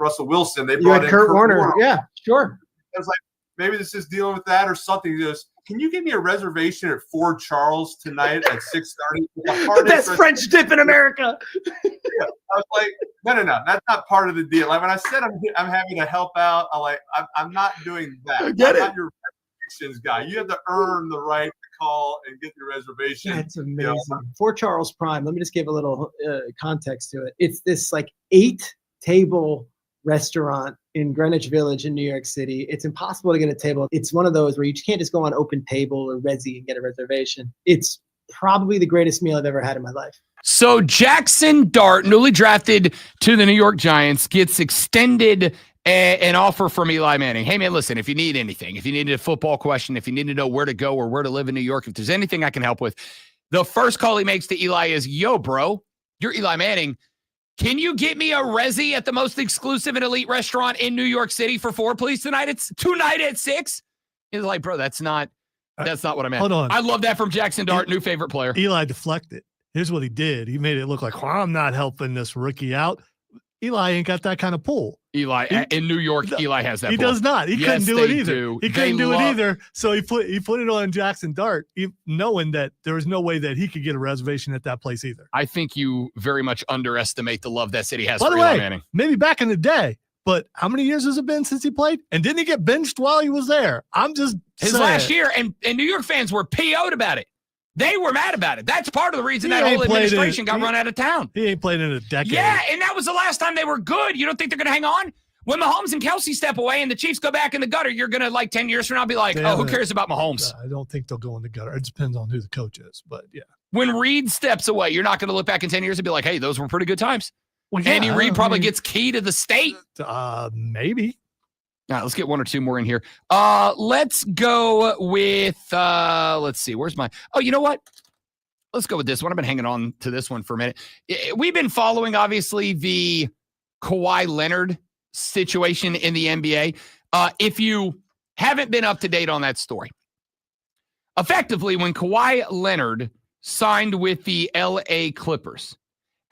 S13: Russell Wilson. They brought in
S14: Kurt Warner. Yeah, sure.
S13: I was like, maybe this is dealing with that or something. He goes, "Can you give me a reservation at Fort Charles tonight at 6:30?
S14: The best French dip in America."
S13: Yeah. I was like, no, that's not part of the deal. Like when I said I'm happy to help out, I'm not doing that. I'm not your reservations guy. You have to earn the right to call and get your reservation.
S14: That's amazing. Fort Charles Prime. Let me just give a little context to it. It's this like 8-table restaurant in Greenwich Village in New York City. It's impossible to get a table. It's one of those where you can't just go on Open Table or Resy and get a reservation. It's probably the greatest meal I've ever had in my life.
S1: So Jackson Dart, newly drafted to the New York Giants, gets extended an offer from Eli Manning. Hey, man, listen, if you need anything, if you need a football question, if you need to know where to go or where to live in New York, if there's anything I can help with, the first call he makes to Eli is, "Yo, bro, you're Eli Manning. Can you get me a resi at the most exclusive and elite restaurant in New York City for 4, please, tonight? It's tonight at 6. He's like, "Bro, that's not what I meant."
S2: Hold on.
S1: I love that from Jackson Dart, new favorite player.
S2: Eli deflected. Here's what he did. He made it look like, I'm not helping this rookie out. Eli ain't got that kind of pull.
S1: In New York, Eli has that.
S2: He does not. He couldn't do it either. He couldn't do it either. So he put it on Jackson Dart, knowing that there was no way that he could get a reservation at that place either.
S1: I think you very much underestimate the love that city has
S2: By
S1: for
S2: the
S1: Eli
S2: way,
S1: Manning.
S2: maybe back in the day, but how many years has it been since he played? And didn't he get benched while he was there? I'm just
S1: his
S2: saying.
S1: last year, and New York fans were PO'd about it. They were mad about it. That's part of the reason that whole administration got run out of town.
S2: He ain't played in a decade.
S1: Yeah, and that was the last time they were good. You don't think they're going to hang on? When Mahomes and Kelsey step away and the Chiefs go back in the gutter, you're going to, 10 years from now, be like, who cares about Mahomes?
S2: I don't think they'll go in the gutter. It depends on who the coach is, but yeah.
S1: When Reed steps away, you're not going to look back in 10 years and be like, hey, those were pretty good times.
S2: Well, yeah,
S1: Andy Reid probably gets key to the state.
S2: Maybe.
S1: All right, let's get one or two more in here. Let's go with, let's see, where's my, you know what? Let's go with this one. I've been hanging on to this one for a minute. We've been following, obviously, the Kawhi Leonard situation in the NBA. If you haven't been up to date on that story, effectively, when Kawhi Leonard signed with the LA Clippers,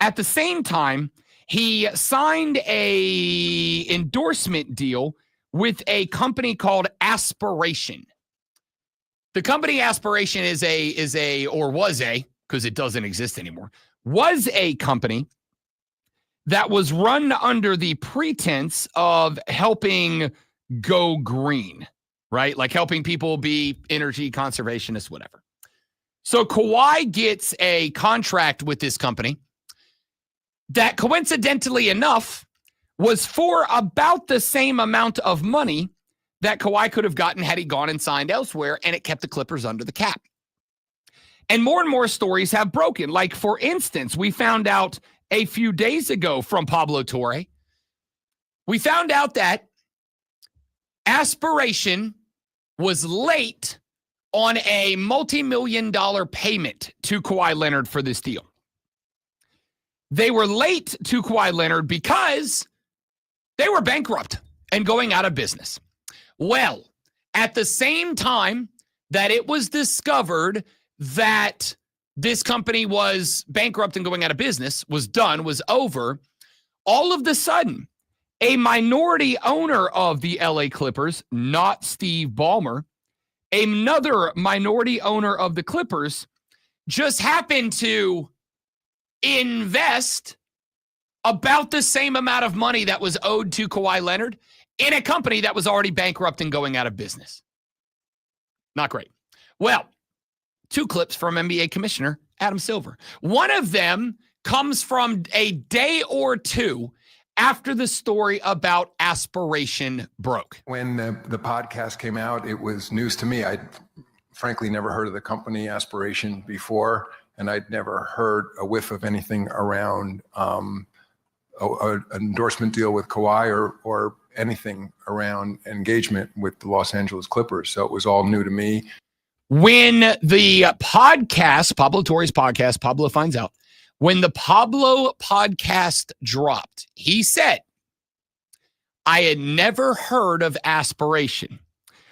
S1: at the same time, he signed a endorsement deal with a company called Aspiration. The company Aspiration was a, because it doesn't exist anymore, was a company that was run under the pretense of helping go green, right? Like helping people be energy conservationists, whatever. So Kawhi gets a contract with this company that coincidentally enough was for about the same amount of money that Kawhi could have gotten had he gone and signed elsewhere, and it kept the Clippers under the cap. And more stories have broken. Like, for instance, we found out a few days ago from Pablo Torre, we found out that Aspiration was late on a multi-million-dollar payment to Kawhi Leonard for this deal. They were late to Kawhi Leonard because they were bankrupt and going out of business. Well, at the same time that it was discovered that this company was bankrupt and going out of business, was over, all of the sudden, a minority owner of the LA Clippers, not Steve Ballmer, another minority owner of the Clippers, just happened to invest about the same amount of money that was owed to Kawhi Leonard in a company that was already bankrupt and going out of business. Not great. Well, two clips from NBA Commissioner Adam Silver. One of them comes from a day or two after the story about Aspiration broke.
S15: When the podcast came out, it was news to me. I'd frankly never heard of the company Aspiration before, and I'd never heard a whiff of anything around an endorsement deal with Kawhi or anything around engagement with the Los Angeles Clippers. So it was all new to me.
S1: When the podcast, Pablo Torre's podcast, Pablo finds out, When the Pablo podcast dropped, he said, I had never heard of aspiration.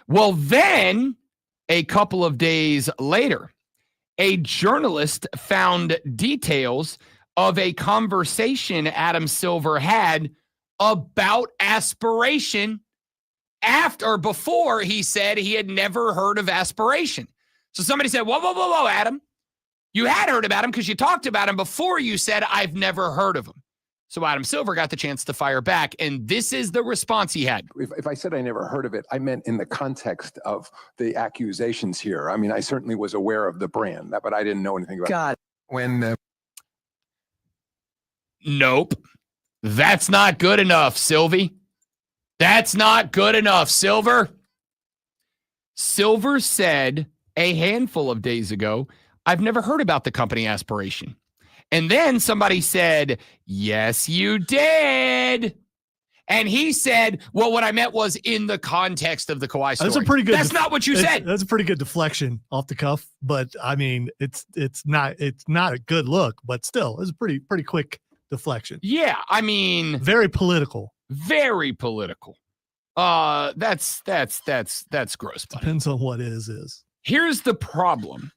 S1: Well, then a couple of days later, a journalist found details of a conversation Adam Silver had about aspiration before he said he had never heard of aspiration. So somebody said, whoa, Adam. You had heard about him because you talked about him before you said, I've never heard of him. So Adam Silver got the chance to fire back, and this is the response he had.
S15: If I said I never heard of it, I meant in the context of the accusations here. I mean, I certainly was aware of the brand, but I didn't know anything about it.
S1: Nope. That's not good enough, Sylvie. That's not good enough, Silver. Silver said a handful of days ago, I've never heard about the company aspiration. And then somebody said, yes, you did. And he said, well, what I meant was in the context of the Kawhi story.
S2: That's a pretty good.
S1: That's not what you said.
S2: That's a pretty good deflection off the cuff. But I mean, it's not a good look, but still, it's a pretty quick deflection.
S1: Yeah, I mean,
S2: very political.
S1: Very political. That's gross. Buddy.
S2: Depends on what is.
S1: Here's the problem.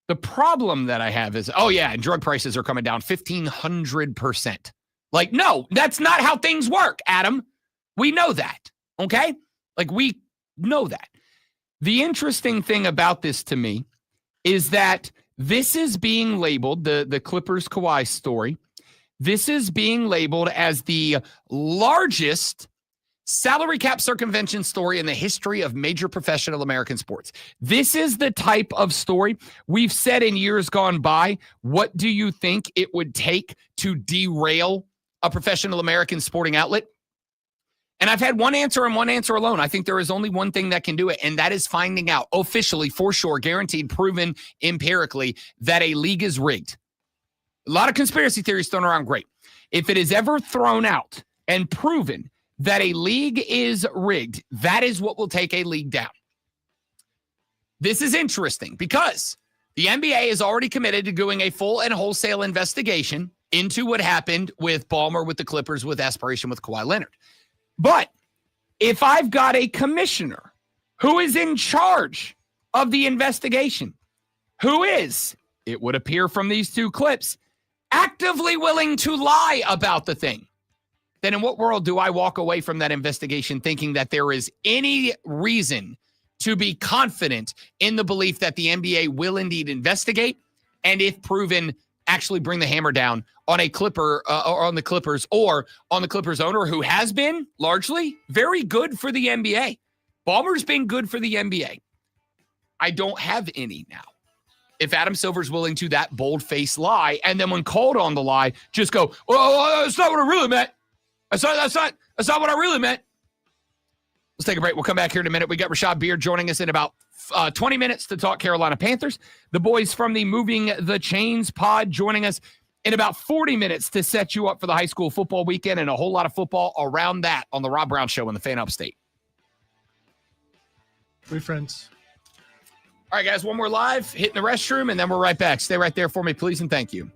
S1: The problem that I have is, and drug prices are coming down 1,500%. Like, no, that's not how things work, Adam. We know that, okay? Like, we know that. The interesting thing about this to me is that this is being labeled, the Clippers Kawhi story, this is being labeled as the largest salary cap circumvention story in the history of major professional American sports. This is the type of story we've said in years gone by. What do you think it would take to derail a professional American sporting outlet? And I've had one answer and one answer alone. I think there is only one thing that can do it, and that is finding out officially, for sure, guaranteed, proven empirically, that a league is rigged. A lot of conspiracy theories thrown around, great. If it is ever thrown out and proven that a league is rigged, that is what will take a league down. This is interesting because the NBA is already committed to doing a full and wholesale investigation into what happened with Ballmer, with the Clippers, with aspiration with Kawhi Leonard. But if I've got a commissioner who is in charge of the investigation, who is, it would appear from these two clips, actively willing to lie about the thing, then in what world do I walk away from that investigation thinking that there is any reason to be confident in the belief that the NBA will indeed investigate and, if proven, actually bring the hammer down on a Clipper or on the Clippers or on the Clippers owner who has been largely very good for the NBA. Ballmer's been good for the NBA. I don't have any now. If Adam Silver's willing to that bold-faced lie, and then when called on the lie, just go, oh, that's not what I really meant. That's not what I really meant. Let's take a break. We'll come back here in a minute. We got Rashad Beard joining us in about 20 minutes to talk Carolina Panthers. The boys from the Moving the Chains pod joining us in about 40 minutes to set you up for the high school football weekend and a whole lot of football around that on the Rob Brown Show in the Fan Upstate.
S2: Three friends.
S1: All right, guys, one more live, hitting the restroom, and then we're right back. Stay right there for me, please, and thank you.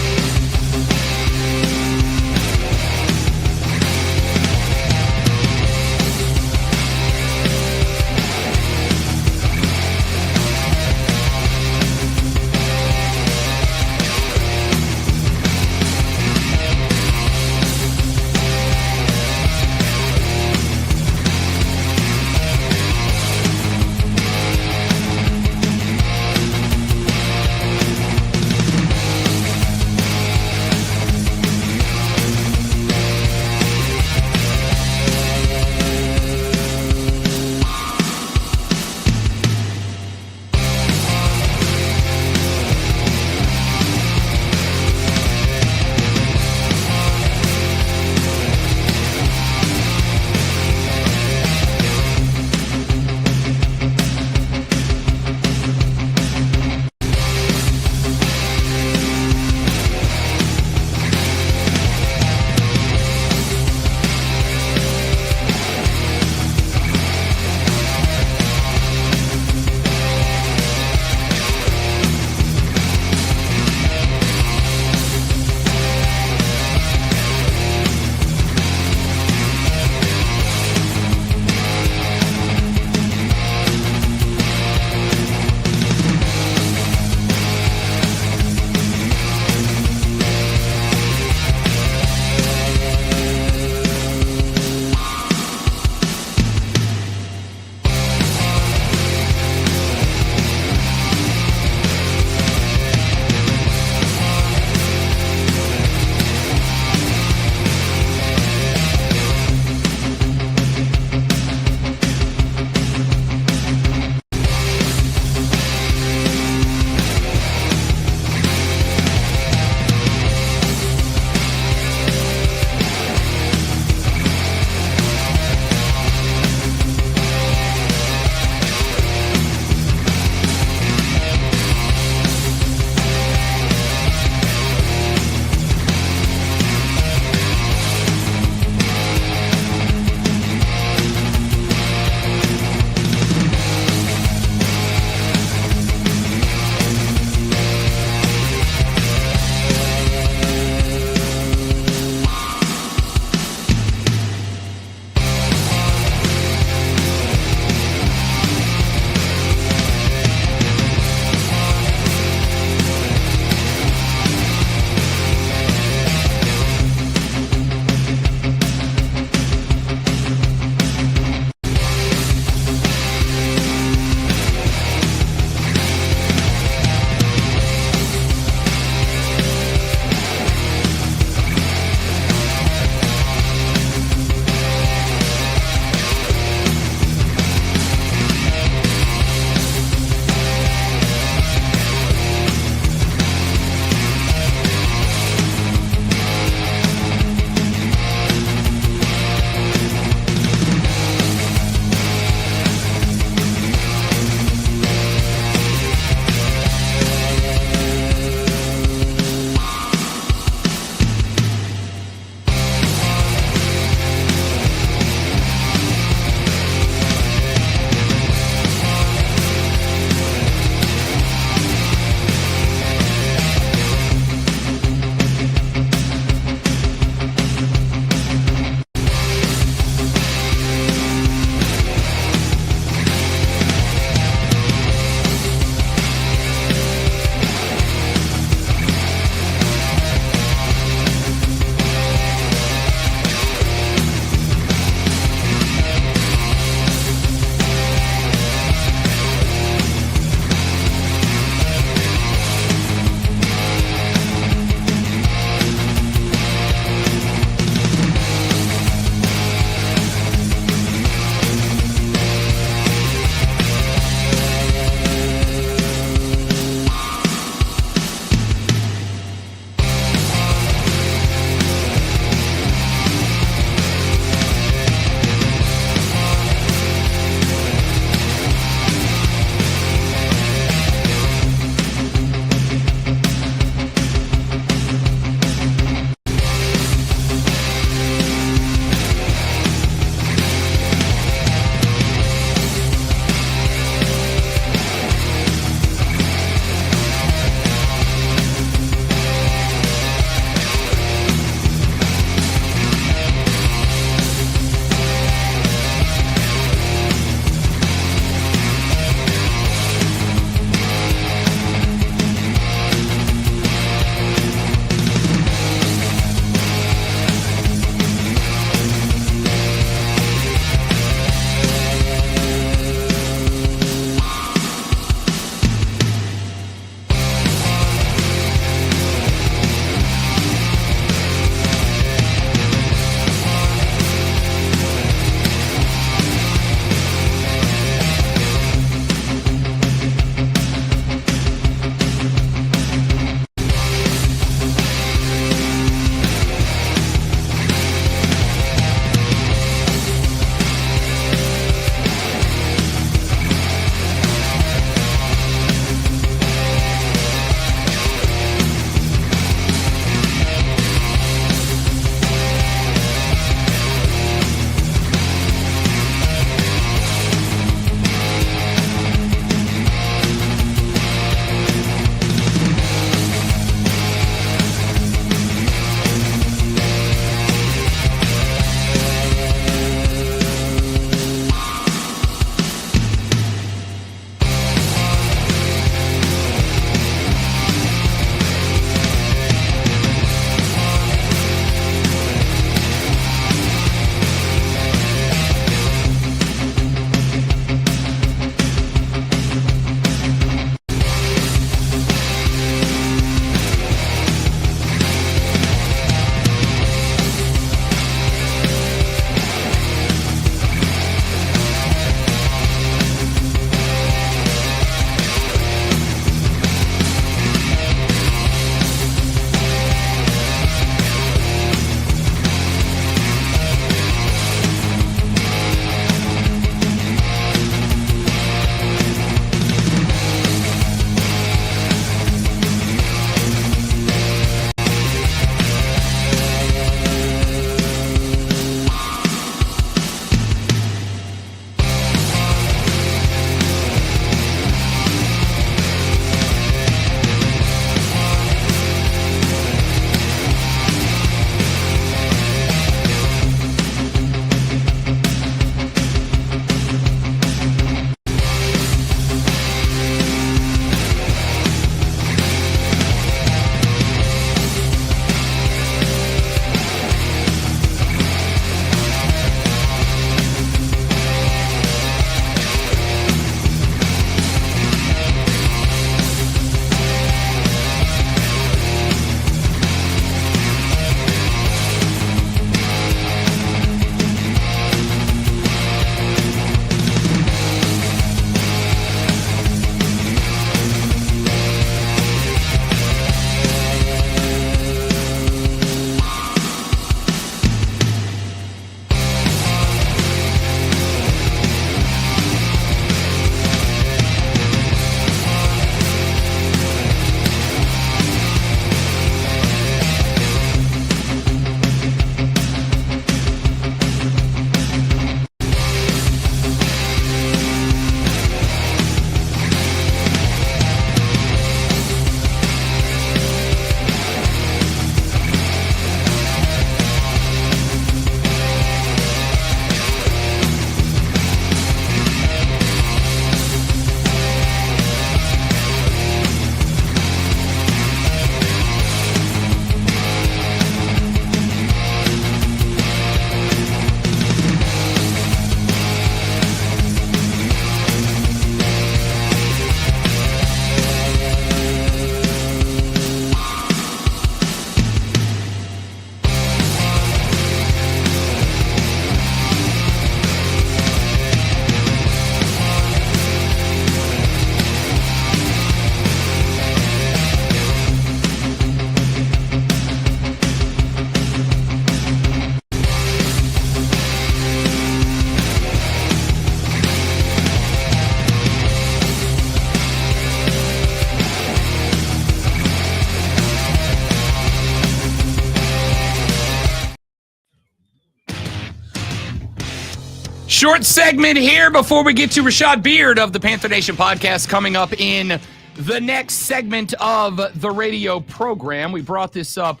S1: Short segment here before we get to Rashad Beard of the Panther Nation podcast coming up in the next segment of the radio program. We brought this up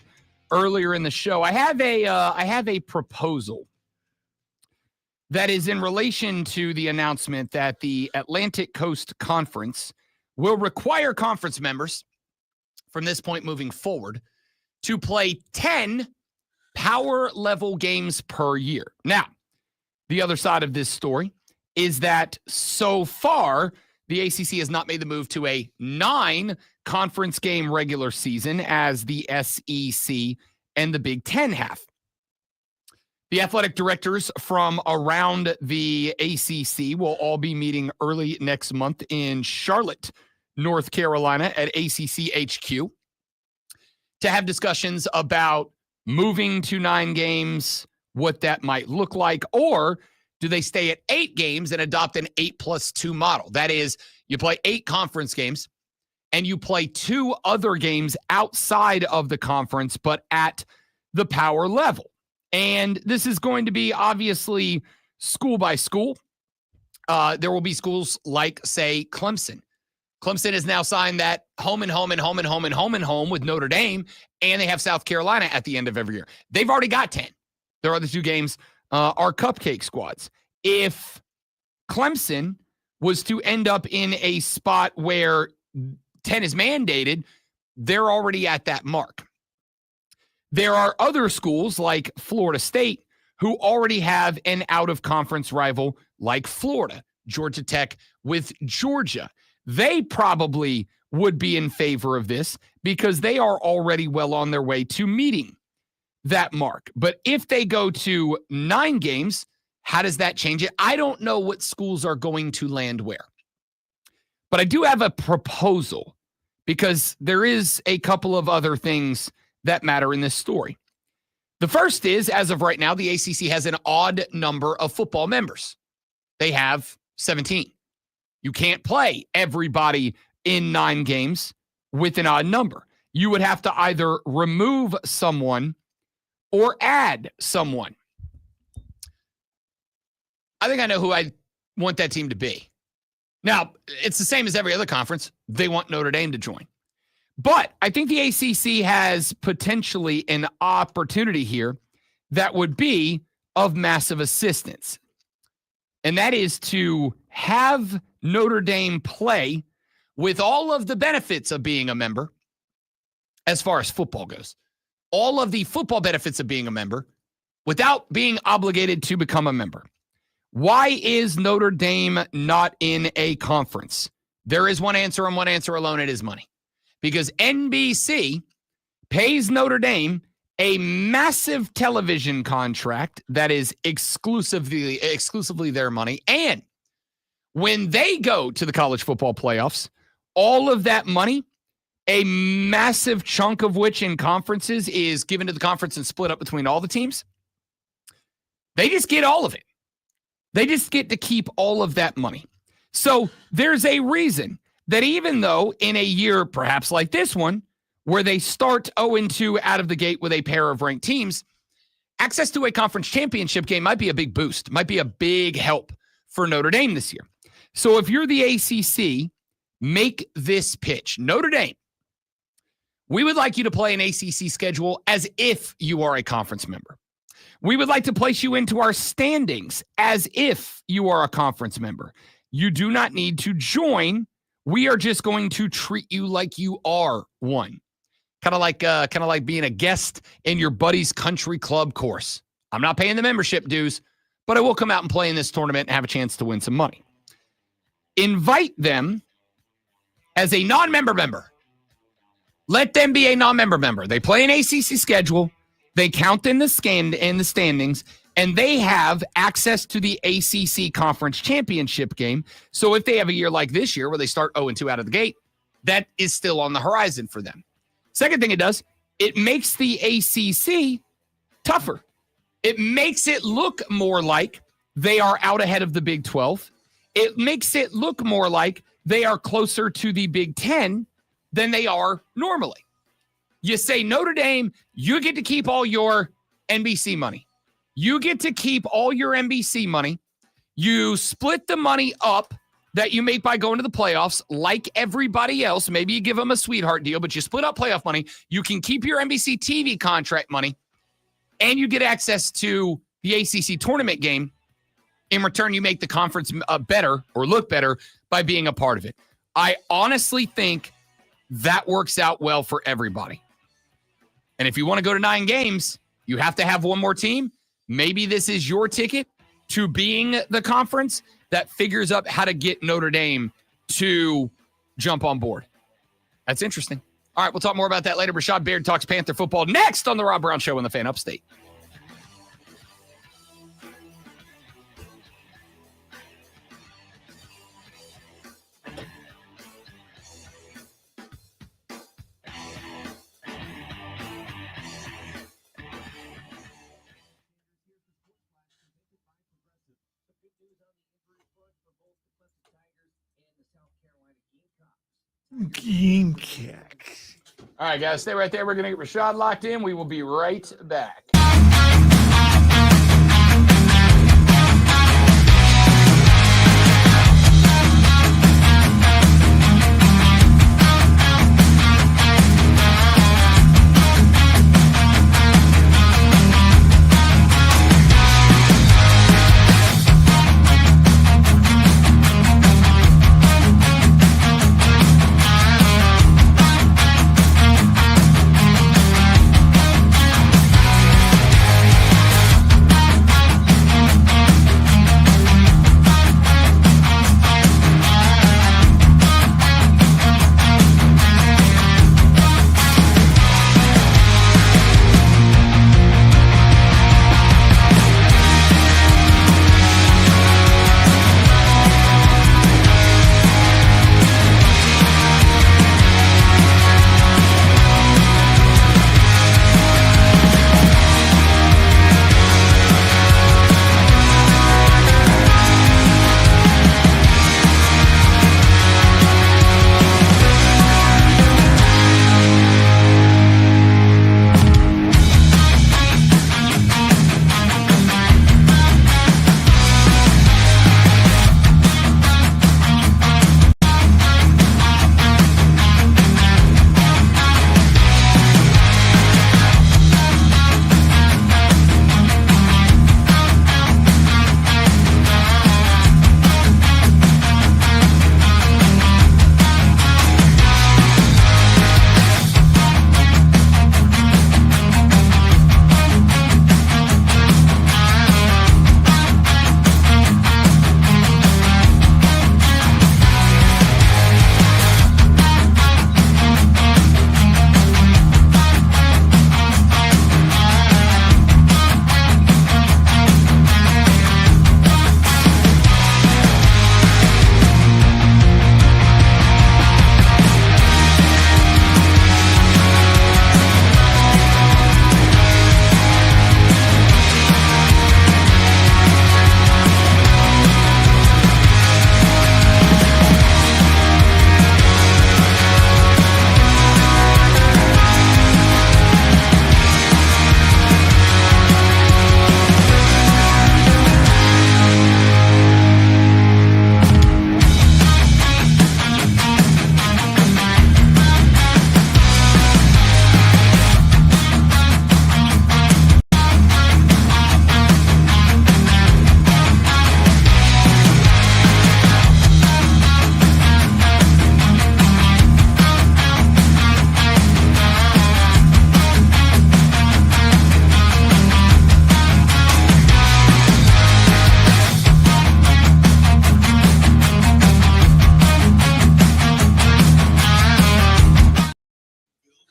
S1: earlier in the show. I have a proposal that is in relation to the announcement that the Atlantic Coast Conference will require conference members from this point moving forward to play 10 power level games per year. Now, the other side of this story is that so far, the ACC has not made the move to a 9 conference game regular season as the SEC and the Big Ten have. The athletic directors from around the ACC will all be meeting early next month in Charlotte, North Carolina at ACC HQ to have discussions about moving to 9 games, what that might look like, or do they stay at 8 games and adopt an 8+2 model? That is, you play 8 conference games and you play 2 other games outside of the conference, but at the power level. And this is going to be obviously school by school. There will be schools like, say, Clemson. Clemson has now signed that home and home and home and home and home and home with Notre Dame, and they have South Carolina at the end of every year. They've already got 10. Their other 2 games are cupcake squads. If Clemson was to end up in a spot where 10 is mandated, they're already at that mark. There are other schools like Florida State who already have an out-of-conference rival like Florida, Georgia Tech with Georgia. They probably would be in favor of this because they are already well on their way to meeting that mark. But if they go to 9 games, how does that change it? I don't know what schools are going to land where. But I do have a proposal because there is a couple of other things that matter in this story. The first is, as of right now, the ACC has an odd number of football members. They have 17. You can't play everybody in 9 games with an odd number. You would have to either remove someone or add someone. I think I know who I want that team to be. Now, it's the same as every other conference. They want Notre Dame to join. But I think the ACC has potentially an opportunity here that would be of massive assistance. And that is to have Notre Dame play with all of the benefits of being a member as far as football goes. All of the football benefits of being a member without being obligated to become a member. Why is Notre Dame not in a conference? There is one answer and one answer alone. It is money. Because NBC pays Notre Dame a massive television contract that is exclusively their money. And when they go to the college football playoffs, all of that money, a massive chunk of which in conferences is given to the conference and split up between all the teams, they just get all of it. They just get to keep all of that money. So there's a reason that even though in a year perhaps like this one, where they start 0-2 out of the gate with a pair of ranked teams, access to a conference championship game might be a big boost, might be a big help for Notre Dame this year. So if you're the ACC, make this pitch. Notre Dame, we would like you to play an ACC schedule as if you are a conference member. We would like to place you into our standings as if you are a conference member. You do not need to join. We are just going to treat you like you are one. Kind of like being a guest in your buddy's country club course. I'm not paying the membership dues, but I will come out and play in this tournament and have a chance to win some money. Invite them as a non-member member. Let them be a non-member member. They play an ACC schedule. They count in the standings, and they have access to the ACC Conference Championship game. So if they have a year like this year where they start 0-2 out of the gate, that is still on the horizon for them. Second thing it does, it makes the ACC tougher. It makes it look more like they are out ahead of the Big 12. It makes it look more like they are closer to the Big 10 than they are normally. You say, Notre Dame, you get to keep all your NBC money. You get to keep all your NBC money. You split the money up that you make by going to the playoffs like everybody else. Maybe you give them a sweetheart deal, but you split up playoff money. You can keep your NBC TV contract money, and you get access to the ACC tournament game. In return, you make the conference better or look better by being a part of it. I honestly think that works out well for everybody. And if you want to go to 9 games, you have to have one more team. Maybe this is your ticket to being the conference that figures out how to get Notre Dame to jump on board. That's interesting. All right, we'll talk more about that later. Rashad Baird talks Panther football next on the Rob Brown Show in the Fan Upstate.
S2: Gamecocks.
S1: All right, guys, stay right there. We're going to get Rashad locked in. We will be right back.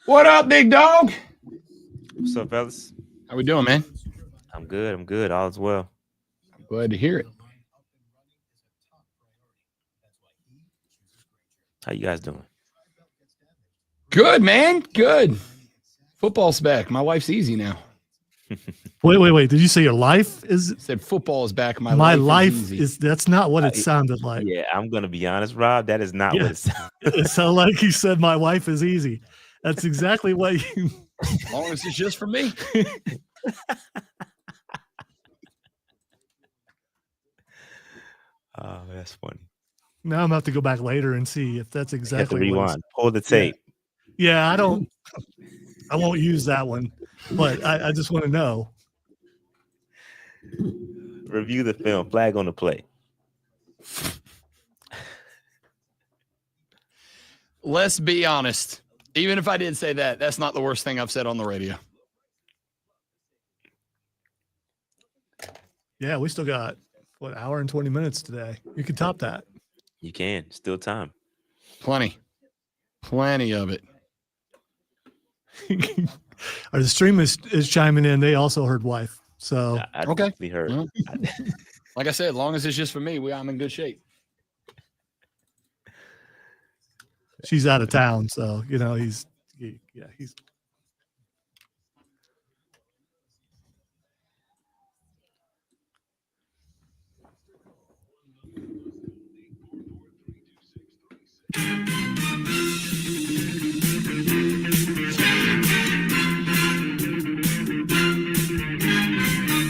S1: What up, big dog?
S16: What's up, fellas?
S1: How we doing, man?
S16: I'm good. I'm good. All is well.
S1: I'm glad to hear it.
S16: How you guys doing?
S1: Good, man. Good. Football's back. My life's easy now.
S2: Wait. Did you say your life is?
S1: I said football is back. My
S2: life is. That's not what it sounded like.
S16: Yeah, I'm gonna be honest, Rob. That is not what it sounded.
S2: It sounded like you said my wife is easy. That's exactly what you.
S1: As long as it's just for me.
S16: Oh, that's funny.
S2: Now I'm gonna have to go back later and see if that's
S16: You have to
S2: exactly what
S16: rewind. Pull the tape.
S2: Yeah, I won't use that one, but I just want to know.
S16: Review the film. Flag on the play.
S1: Let's be honest. Even if I did say that, that's not the worst thing I've said on the radio.
S2: Yeah, we still got hour and 20 minutes today. You can top that.
S16: You can. Still time.
S1: Plenty of it.
S2: Our stream is chiming in. They also heard wife. So
S16: I
S1: Okay.
S16: definitely heard.
S1: Well, like I said, as long as it's just for me, I'm in good shape.
S2: she's out of town. So, he's.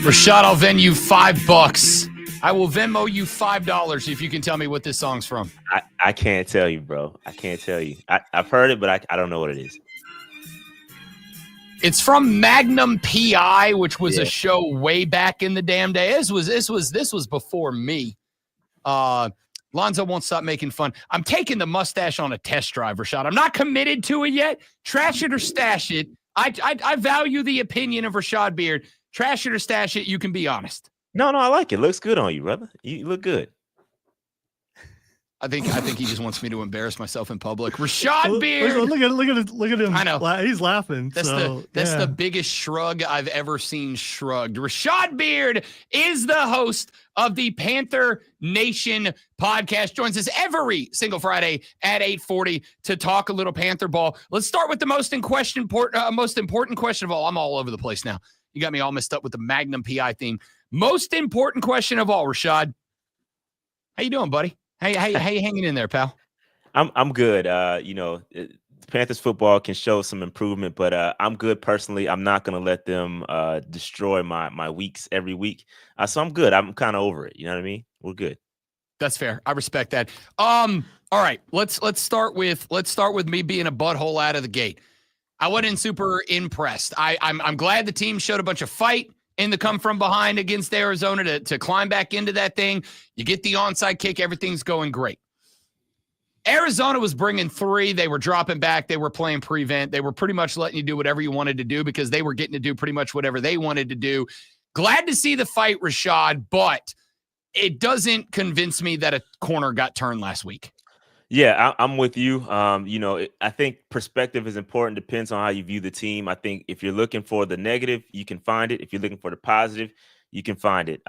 S1: Rashad, I'll Venmo you $5. I will Venmo you $5 if you can tell me what this song's from.
S16: I can't tell you, bro. I can't tell you. I've heard it, but I don't know what it is.
S1: It's from Magnum PI, which was a show way back in the damn day. This was before me. Lonzo won't stop making fun. I'm taking the mustache on a test drive, Rashad. I'm not committed to it yet. Trash it or stash it. I value the opinion of Rashad Beard. Trash it or stash it. You can be honest.
S16: No, I like it. Looks good on you, brother. You look good.
S1: I think he just wants me to embarrass myself in public. Rashad Beard.
S2: Look at him.
S1: I know.
S2: He's laughing.
S1: That's the biggest shrug I've ever seen shrugged. Rashad Beard is the host of the Panther Nation podcast. Joins us every single Friday at 8:40 to talk a little Panther ball. Let's start with the most important question of all. I'm all over the place now. You got me all messed up with the Magnum PI theme. Most important question of all, Rashad. How you doing, buddy? How you hanging in there, pal?
S16: I'm good. Panthers football can show some improvement, but I'm good personally. I'm not going to let them destroy my weeks every week. So I'm good. I'm kind of over it. You know what I mean? We're good.
S1: That's fair. I respect that. All right. Let's start with me being a butthole out of the gate. I wasn't super impressed. I'm glad the team showed a bunch of fight in the come from behind against Arizona to climb back into that thing. You get the onside kick. Everything's going great. Arizona was bringing 3. They were dropping back. They were playing prevent. They were pretty much letting you do whatever you wanted to do because they were getting to do pretty much whatever they wanted to do. Glad to see the fight, Rashad, but it doesn't convince me that a corner got turned last week.
S16: Yeah, I'm with you. I think perspective is important. Depends on how you view the team. I think if you're looking for the negative, you can find it. If you're looking for the positive, you can find it.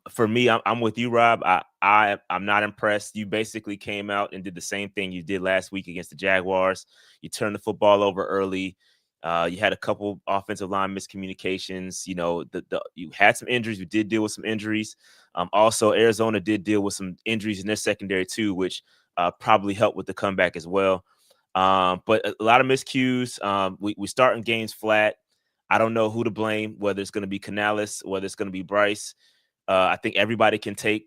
S16: For me, I'm with you, Rob. I'm not impressed. You basically came out and did the same thing you did last week against the Jaguars. You turned the football over early. You had a couple offensive line miscommunications. You had some injuries. You did deal with some injuries. Also, Arizona did deal with some injuries in their secondary too, which probably helped with the comeback as well. But a lot of miscues. We starting games flat. I don't know who to blame, whether it's going to be Canales, whether it's going to be Bryce. I think everybody can take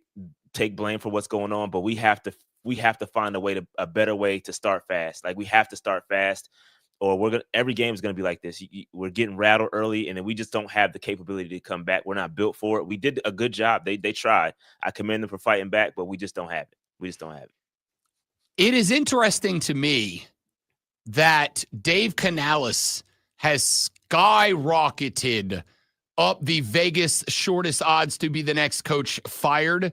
S16: blame for what's going on, but we have to find a better way to start fast. Like we have to start fast, or every game is going to be like this. We're getting rattled early, and then we just don't have the capability to come back. We're not built for it. We did a good job. They tried. I commend them for fighting back, but we just don't have it. We just don't have it.
S1: It is interesting to me that Dave Canales has skyrocketed up the Vegas shortest odds to be the next coach fired.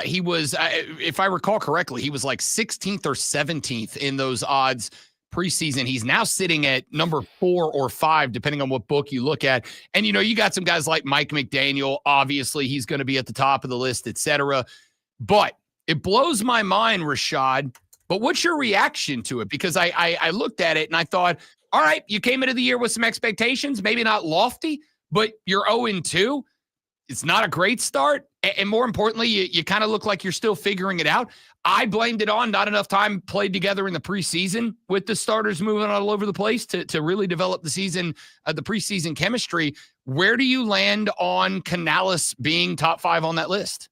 S1: He was, if I recall correctly, he was like 16th or 17th in those odds preseason. He's now sitting at number 4 or 5, depending on what book you look at. And, you got some guys like Mike McDaniel. Obviously, he's going to be at the top of the list, et cetera. But it blows my mind, Rashad. But what's your reaction to it? Because I looked at it and I thought, all right, you came into the year with some expectations, maybe not lofty, but you're 0-2. It's not a great start. And more importantly, you kind of look like you're still figuring it out. I blamed it on not enough time played together in the preseason with the starters moving all over the place to really develop the preseason chemistry. Where do you land on Canales being top 5 on that list?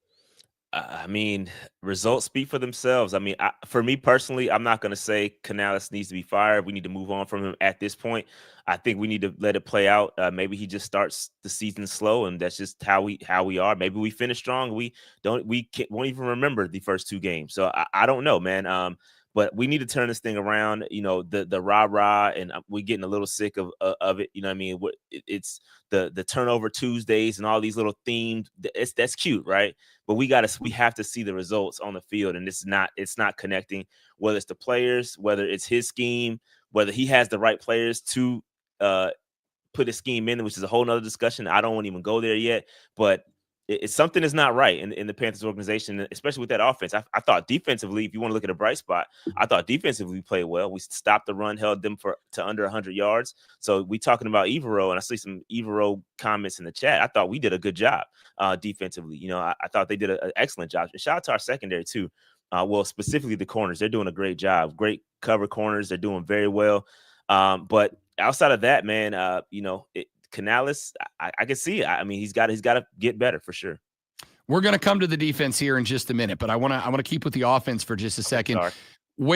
S16: I mean, results speak for themselves. I mean, for me personally, I'm not going to say Canales needs to be fired. We need to move on from him at this point. I think we need to let it play out. Maybe he just starts the season slow, and that's just how we are. Maybe we finish strong. We won't even remember the first 2 games. So I don't know, man. But we need to turn this thing around. You know, the rah-rah, and we're getting a little sick of it. You know what I mean? It's the turnover Tuesdays and all these little themed. That's cute, right? But we have to see the results on the field, and it's not connecting. Whether it's the players, whether it's his scheme, whether he has the right players to put a scheme in, which is a whole nother discussion. I don't want to even go there yet, but it's something is not right in the Panthers organization, especially with that offense. I thought defensively, if you want to look at a bright spot, I thought defensively we played well. We stopped the run, held them to under 100 yards. So we talking about Evero, and I see some Evero comments in the chat. I thought we did a good job defensively. You know, I thought they did an excellent job. And shout out to our secondary too. Well, specifically the corners. They're doing a great job. Great cover corners. They're doing very well. But outside of that, man, you know, Canales, I can see it. I mean, he's got to get better for sure.
S1: We're going to come to the defense here in just a minute, but I want to keep with the offense for just a second.
S16: Sorry.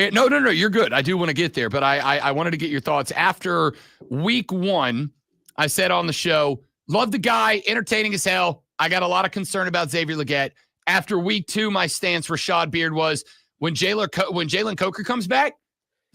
S1: No, you're good. I do want to get there, but I wanted to get your thoughts. After week 1, I said on the show, love the guy, entertaining as hell. I got a lot of concern about Xavier Legette. After week 2, my stance, Rashad Beard, was when Jalen Coker comes back,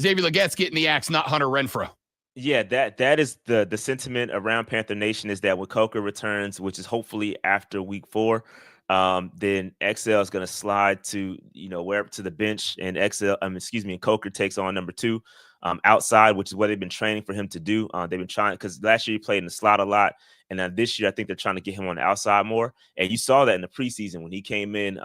S1: Xavier Legette's getting the axe, not Hunter Renfrow.
S16: Yeah, that is the sentiment around Panther Nation, is that when Coker returns, which is hopefully after week 4, then XL is going to slide to, you know, where to the bench, and and Coker takes on number 2 outside, which is what they've been training for him to do. They've been trying, because last year he played in the slot a lot, and then this year I think they're trying to get him on the outside more. And you saw that in the preseason when he came in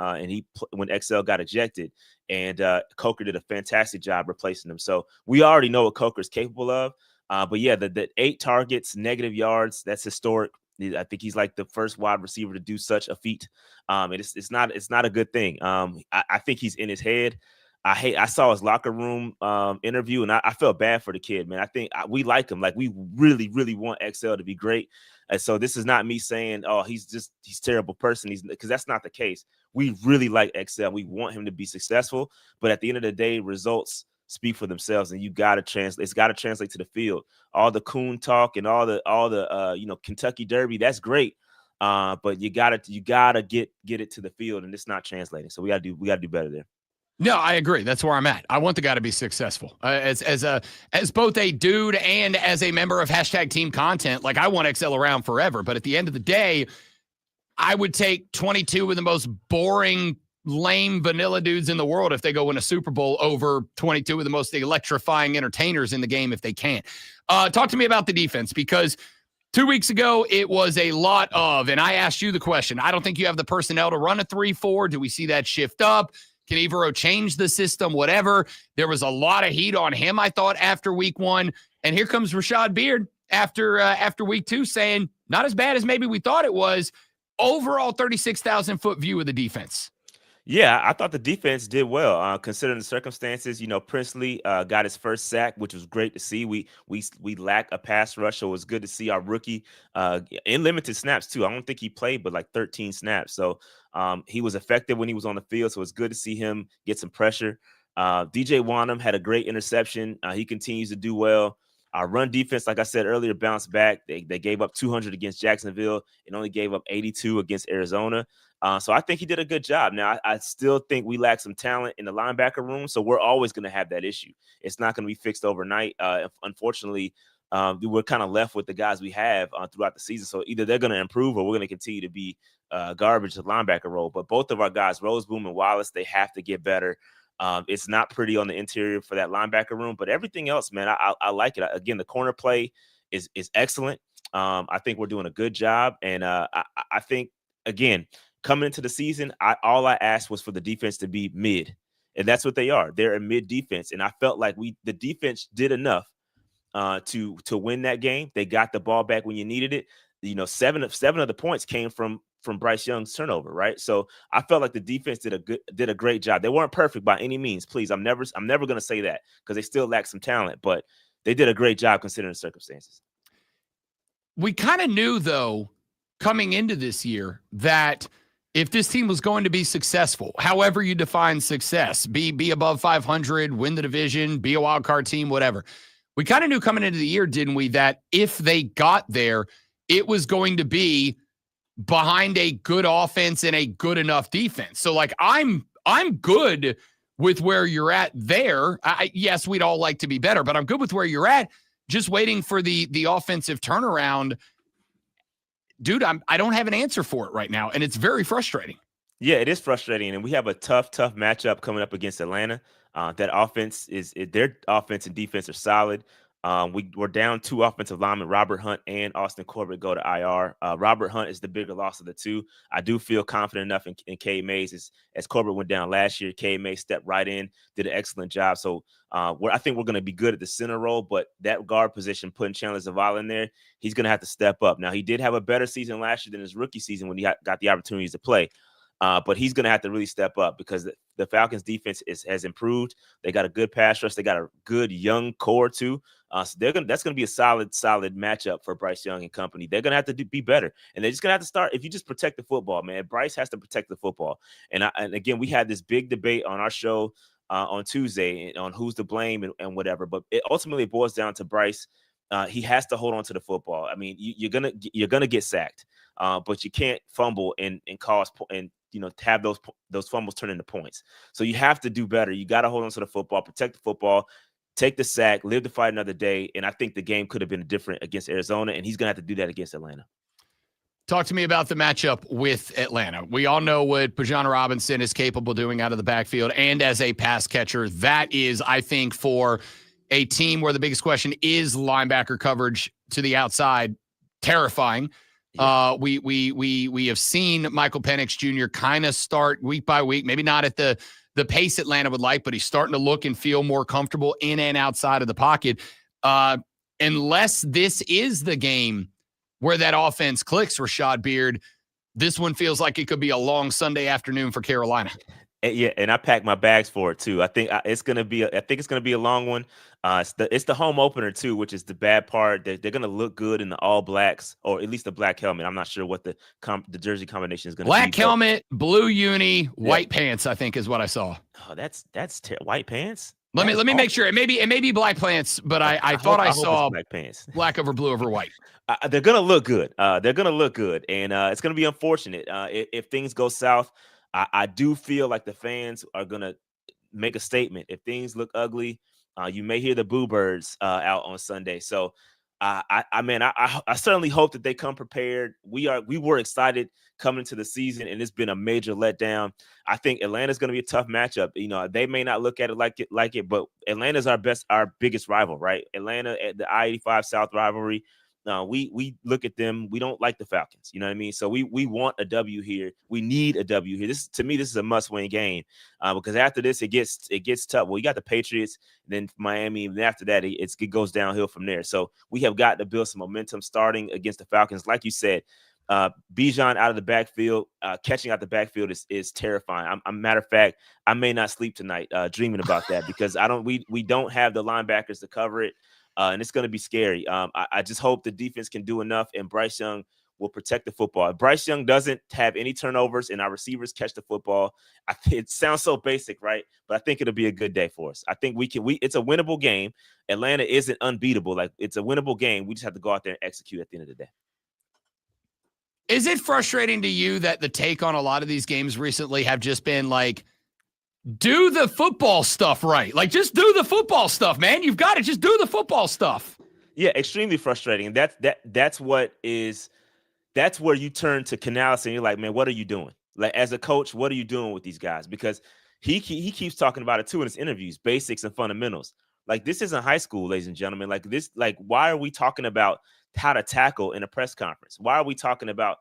S16: when XL got ejected, and Coker did a fantastic job replacing him. So we already know what Coker is capable of. But yeah, the 8 targets, negative yards, that's historic. I think he's like the first wide receiver to do such a feat. And it's not a good thing. I think he's in his head. I saw his locker room interview, and I felt bad for the kid, man. I think we like him. Like, we really, really want XL to be great. And so this is not me saying, oh, he's a terrible person. Because that's not the case. We really like XL. We want him to be successful. But at the end of the day, results speak for themselves, and it's got to translate to the field. All the coon talk and all the Kentucky Derby, that's great. But you gotta get it to the field, and it's not translating. So we gotta do better there.
S1: No, I agree. That's where I'm at. I want the guy to be successful as both a dude and as a member of #team content. Like, I want XL around forever, but at the end of the day, I would take 22 of the most boring, lame, vanilla dudes in the world if they go win a Super Bowl over 22 of the most electrifying entertainers in the game if they can't. Talk to me about the defense, because 2 weeks ago it was a lot of, and I asked you the question, I don't think you have the personnel to run a 3-4. Do we see that shift up? Can Evero change the system? Whatever. There was a lot of heat on him, I thought, after week 1. And here comes Rashad Beard after week 2 saying, not as bad as maybe we thought it was. Overall 36,000-foot view of the defense.
S16: Yeah, I thought the defense did well, considering the circumstances. You know, Princely got his first sack, which was great to see. We lack a pass rush, so it was good to see our rookie in limited snaps too. I don't think he played but like 13 snaps, so he was effective when he was on the field. So it's good to see him get some pressure. DJ Wanham had a great interception. He continues to do well. Our run defense, like I said earlier, bounced back. They gave up 200 against Jacksonville and only gave up 82 against Arizona. So I think he did a good job. Now, I still think we lack some talent in the linebacker room, so we're always going to have that issue. It's not going to be fixed overnight. Unfortunately, we're kind of left with the guys we have throughout the season. So either they're going to improve or we're going to continue to be garbage at the linebacker role. But both of our guys, Roseboom and Wallace, they have to get better. It's not pretty on the interior for that linebacker room, but everything else, man, I like it. Again, the corner play is excellent. I think we're doing a good job. And I think, again, coming into the season, all I asked was for the defense to be mid, and that's what they are. They're a mid defense, and I felt like the defense did enough to win that game. They got the ball back when you needed it. You know, seven of the points came from Bryce Young's turnover, right? So I felt like the defense did a great job. They weren't perfect by any means. Please, I'm never going to say that, because they still lack some talent, but they did a great job considering the circumstances.
S1: We kind of knew, though, coming into this year that if this team was going to be successful, however you define success, be above 500, win the division, be a wild card team, whatever. We kind of knew coming into the year, didn't we, that if they got there, it was going to be behind a good offense and a good enough defense. So like I'm good with where you're at there. Yes, we'd all like to be better, but I'm good with where you're at. Just waiting for the offensive turnaround. Dude, I don't have an answer for it right now, and it's very frustrating.
S16: Yeah, it is frustrating, and we have a tough matchup coming up against Atlanta. That offense their offense and defense are solid. We're down 2 offensive linemen, Robert Hunt and Austin Corbett, go to IR. Robert Hunt is the bigger loss of the two. I do feel confident enough in Cade Mays as Corbett went down last year. Cade Mays stepped right in, did an excellent job. So I think we're going to be good at the center role, but that guard position, putting Chandler Zavala in there, he's going to have to step up. Now, he did have a better season last year than his rookie season when he got the opportunities to play. But he's going to have to really step up because the Falcons' defense has improved. They got a good pass rush. They got a good young core too. So that's going to be a solid matchup for Bryce Young and company. They're going to have to be better, and they're just going to have to start. If you just protect the football, man, Bryce has to protect the football. And again, we had this big debate on our show on Tuesday on who's to blame and whatever. But it ultimately boils down to Bryce. He has to hold on to the football. I mean, you're gonna get sacked, but you can't fumble and cause and have those fumbles turn into points. So you have to do better. You got to hold on to the football, protect the football, take the sack, live to fight another day. And I think the game could have been different against Arizona, and he's gonna have to do that against Atlanta.
S1: Talk to me about the matchup with Atlanta. We all know what Pajana Robinson is capable of doing out of the backfield and as a pass catcher. That is, I think, for a team where the biggest question is linebacker coverage to the outside, terrifying. Yeah. We have seen Michael Penix Jr. kind of start week by week, maybe not at the pace Atlanta would like, but he's starting to look and feel more comfortable in and outside of the pocket. Unless this is the game where that offense clicks, Rashad Beard, this one feels like it could be a long Sunday afternoon for Carolina.
S16: Yeah, and I packed my bags for it too. I think it's gonna be a long one. It's the home opener too, which is the bad part. They're gonna look good in the all blacks, or at least the black helmet. I'm not sure what the jersey combination is gonna be.
S1: Black helmet, blue uni, white pants, I think is what I saw.
S16: Oh, that's white pants.
S1: Let me make sure. It may be black pants, but I thought I saw
S16: black pants,
S1: black over blue over white.
S16: They're gonna look good. And it's gonna be unfortunate if things go south. I do feel like the fans are going to make a statement. If things look ugly, you may hear the boo birds out on Sunday. So, I certainly hope that they come prepared. We were excited coming into the season, and it's been a major letdown. I think Atlanta's going to be a tough matchup. They may not look at it like it, but Atlanta's our biggest rival, right? Atlanta at the I-85 South rivalry. We look at them. We don't like the Falcons. You know what I mean? So we want a W here. We need a W here. This is a must-win game because after this it gets tough. Well, you got the Patriots, then Miami, and after that it goes downhill from there. So we have got to build some momentum starting against the Falcons. Like you said, Bijan out of the backfield, catching out the backfield is terrifying. Matter of fact, I may not sleep tonight dreaming about that because we don't have the linebackers to cover it. And it's going to be scary. I just hope the defense can do enough and Bryce Young will protect the football. If Bryce Young doesn't have any turnovers and our receivers catch the football, it sounds so basic, right? But I think it'll be a good day for us. I think it's a winnable game. Atlanta isn't unbeatable. Like, it's a winnable game. We just have to go out there and execute at the end of the day.
S1: Is it frustrating to you that the take on a lot of these games recently have just been like, do the football stuff right? Like, just do the football stuff, man. You've got to just do the football stuff.
S16: Yeah, extremely frustrating. That's where you turn to Canales and you're like, man, what are you doing? Like, as a coach, what are you doing with these guys? Because he keeps talking about it too in his interviews, basics and fundamentals. Like, this isn't high school, ladies and gentlemen. Why are we talking about how to tackle in a press conference? Why are we talking about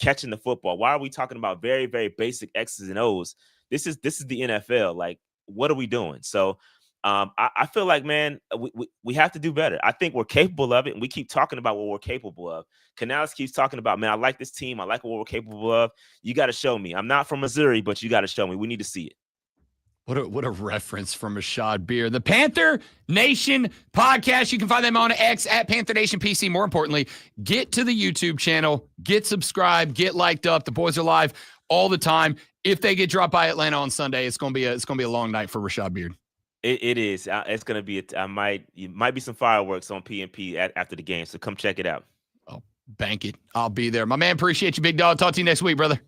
S16: catching the football? Why are we talking about very, very basic X's and O's? This is the NFL. Like, what are we doing? So I feel like, man, we have to do better. I think we're capable of it, and we keep talking about what we're capable of. Canales keeps talking about, man, I like this team. I like what we're capable of. You got to show me. I'm not from Missouri, but you got to show me. We need to see it.
S1: What a reference from Rashad Beard. The Panther Nation podcast. You can find them on X at Panther Nation PC. More importantly, get to the YouTube channel, get subscribed, get liked up. The boys are live all the time. If they get dropped by Atlanta on Sunday, it's gonna be a long night for Rashad Beard.
S16: It is. It's gonna be. It might be some fireworks on PNP after the game. So come check it out.
S1: Oh, bank it. I'll be there. My man, appreciate you, big dog. Talk to you next week, brother.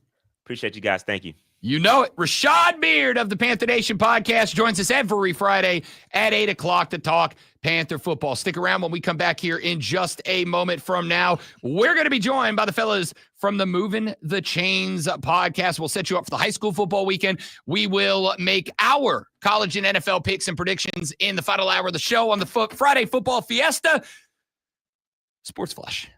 S16: Appreciate you guys. Thank you.
S1: You know it. Rashad Beard of the Panther Nation podcast joins us every Friday at 8 o'clock to talk Panther football. Stick around when we come back here in just a moment from now. We're going to be joined by the fellas from the Moving the Chains podcast. We'll set you up for the high school football weekend. We will make our college and NFL picks and predictions in the final hour of the show on the Friday Football Fiesta. Sports Flush.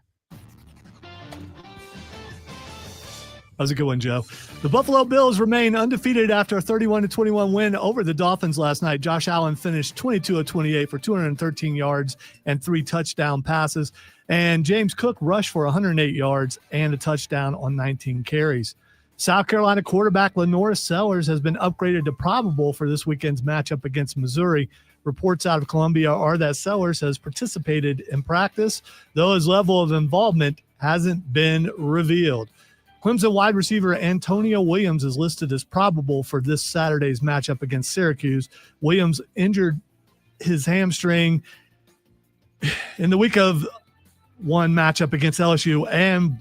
S2: That was a good one, Joe. The Buffalo Bills remain undefeated after a 31-21 win over the Dolphins last night. Josh Allen finished 22 of 28 for 213 yards and 3 touchdown passes. And James Cook rushed for 108 yards and a touchdown on 19 carries. South Carolina quarterback LaNorris Sellers has been upgraded to probable for this weekend's matchup against Missouri. Reports out of Columbia are that Sellers has participated in practice, though his level of involvement hasn't been revealed. Clemson wide receiver Antonio Williams is listed as probable for this Saturday's matchup against Syracuse. Williams injured his hamstring in the week of one matchup against LSU and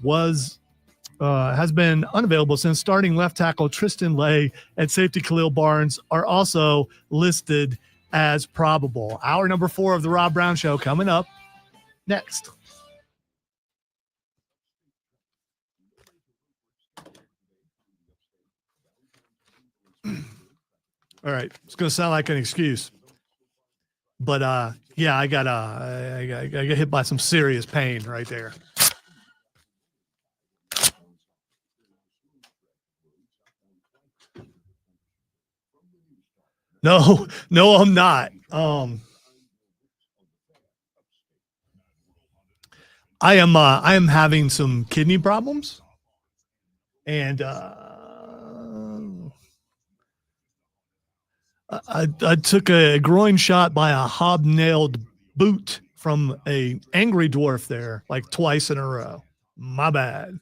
S2: has been unavailable since. Starting left tackle Tristan Lay and safety Khalil Barnes are also listed as probable. Hour number 4 of the Rob Brown Show coming up next. All right, it's going to sound like an excuse, but yeah, I got hit by some serious pain right there. No, I'm not. I am having some kidney problems, and I took a groin shot by a hobnailed boot from a angry dwarf there, like twice in a row. My bad.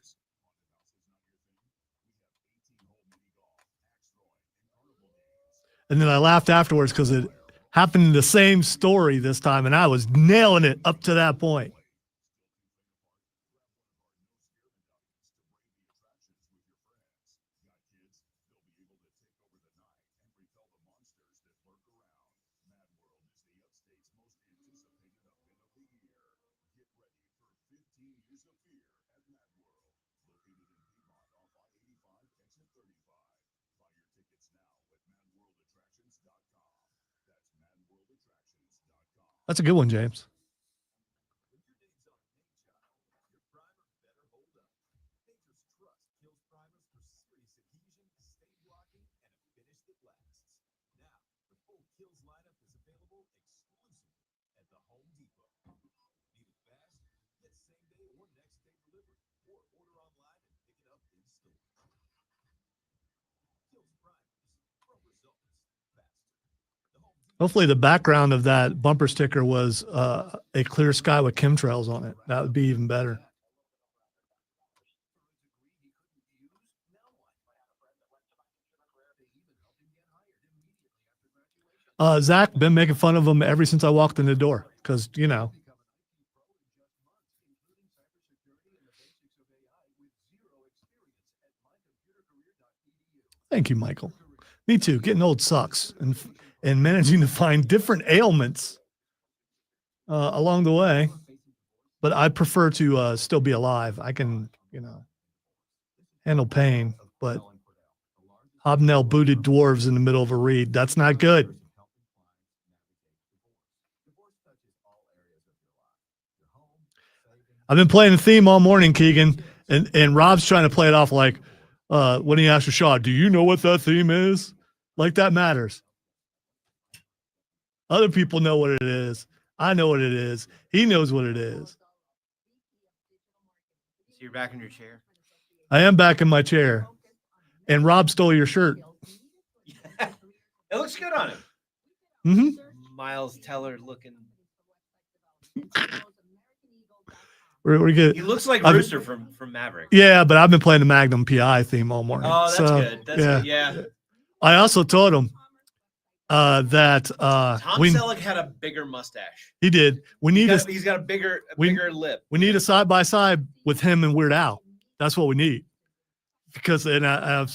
S2: And then I laughed afterwards because it happened in the same story this time, and I was nailing it up to that point. That's a good one, James. Hopefully the background of that bumper sticker was a clear sky with chemtrails on it. That would be even better. Zach, been making fun of him ever since I walked in the door because, you know. Thank you, Michael. Me too. Getting old sucks. And managing to find different ailments along the way. But I prefer to still be alive. I can, handle pain. But hobnail booted dwarves in the middle of a read, that's not good. I've been playing the theme all morning, Keegan. And Rob's trying to play it off like when he asked Rashad, do you know what that theme is? Like that matters. Other people know what it is. I know what it is. He knows what it is.
S17: So you're back in your chair?
S2: I am back in my chair. And Rob stole your shirt.
S17: It looks good on him.
S2: Mm-hmm.
S17: Miles Teller looking.
S2: We're good.
S17: He looks like Rooster from Maverick.
S2: Yeah, but I've been playing the Magnum PI theme all morning.
S17: Oh, that's good. That's good. Yeah.
S2: I also told him that
S17: Tom Selleck had a bigger mustache.
S2: he did.
S17: He's got a bigger lip.
S2: We need a side by side with him and Weird Al. That's what we need. Because I've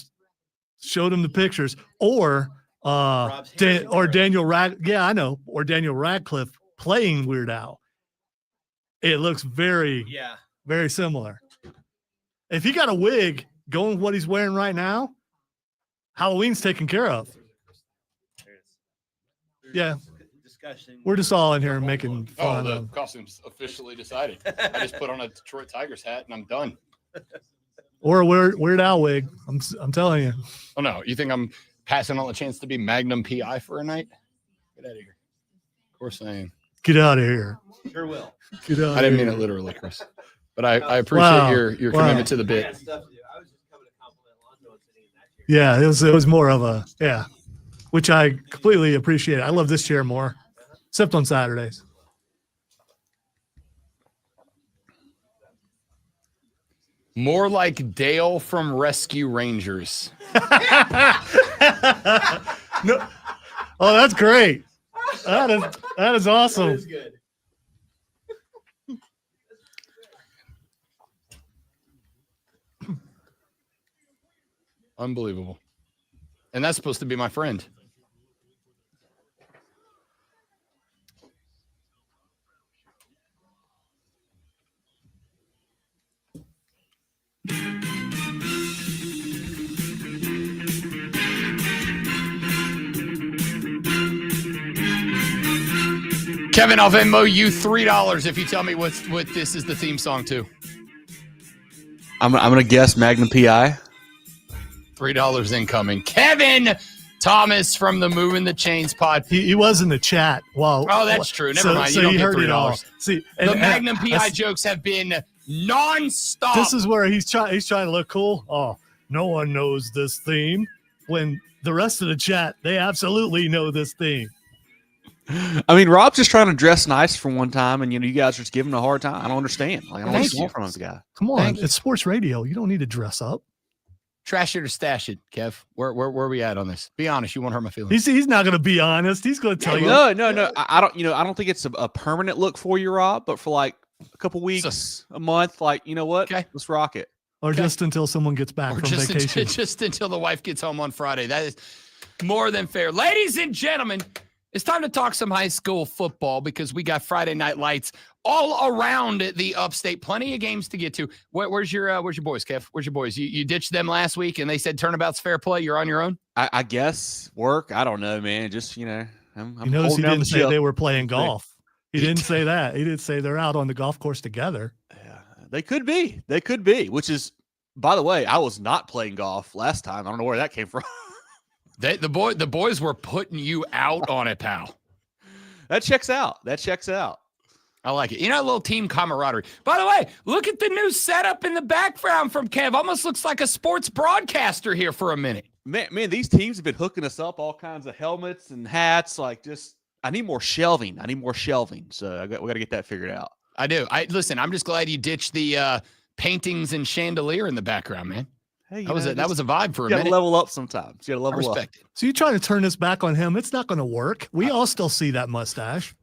S2: showed him the pictures, or Daniel Radcliffe playing Weird Al. It looks very similar. If he got a wig going with what he's wearing right now, Halloween's taken care of. Yeah. We're just all in here making fun.
S1: The costume's officially decided. I just put on a Detroit Tigers hat and I'm done.
S2: Or a Weird Al wig. I'm telling you.
S1: Oh no, you think I'm passing on a chance to be Magnum PI for a night? Get out of here. Of course I am.
S2: Get out of here.
S17: Sure will.
S2: Get out
S1: I didn't
S2: of
S1: mean
S2: here.
S1: it literally, Chris. But I appreciate your commitment to the bit.
S2: Yeah, it was more of a which I completely appreciate. I love this chair more, except on Saturdays.
S1: More like Dale from Rescue Rangers.
S2: No. Oh, that's great. That is awesome.
S17: That is good.
S1: Unbelievable. And that's supposed to be my friend. Kevin, I'll Venmo you $3 if you tell me what this is the theme song to.
S18: I'm gonna guess Magnum PI.
S1: $3 incoming. Kevin Thomas from the Moving the Chains pod.
S2: He was in the chat. Wow.
S1: Oh, that's true. Never mind. You don't get $3.
S2: See,
S1: the Magnum PI jokes have been nonstop.
S2: This is where he's trying to look cool. Oh, no one knows this theme. When the rest of the chat, they absolutely know this theme.
S18: I mean, Rob's just trying to dress nice for one time, and you guys are just giving him a hard time. I don't understand. Like, I don't know what's going from this guy.
S2: Come on, it's sports radio. You don't need to dress up.
S1: Trash it or stash it, Kev. Where are we at on this? Be honest. You won't hurt my feelings.
S2: He's not going to be honest. He's going to tell you.
S18: No. I don't. I don't think it's a permanent look for you, Rob. But for like a couple weeks, a month, like you know what? Okay. Let's rock it.
S2: Or just until someone gets back from vacation.
S1: Just until the wife gets home on Friday. That is more than fair. Ladies and gentlemen, it's time to talk some high school football because we got Friday night lights all around the upstate. Plenty of games to get to. Where's your boys, Kev? Where's your boys? You ditched them last week and they said turnabout's fair play. You're on your own?
S18: I guess work. I don't know, man. Just, I'm
S2: you notice he didn't say they were playing golf.
S18: He
S2: didn't say that. He didn't say they're out on the golf course together.
S18: Yeah, they could be. They could be, which is, by the way, I was not playing golf last time. I don't know where that came from.
S1: The boys were putting you out on it, pal.
S18: That checks out.
S1: I like it. A little team camaraderie. By the way, look at the new setup in the background from Kev. Almost looks like a sports broadcaster here for a minute.
S18: Man, these teams have been hooking us up all kinds of helmets and hats. Like, I need more shelving. So we got to get that figured out.
S1: I do. Listen, I'm just glad you ditched the paintings and chandelier in the background, man.
S18: Hey,
S1: that was a vibe for a minute.
S18: You got to level up sometimes. You got to level up.
S1: Respect it.
S2: So you're trying to turn this back on him. It's not going to work. We all still see that mustache.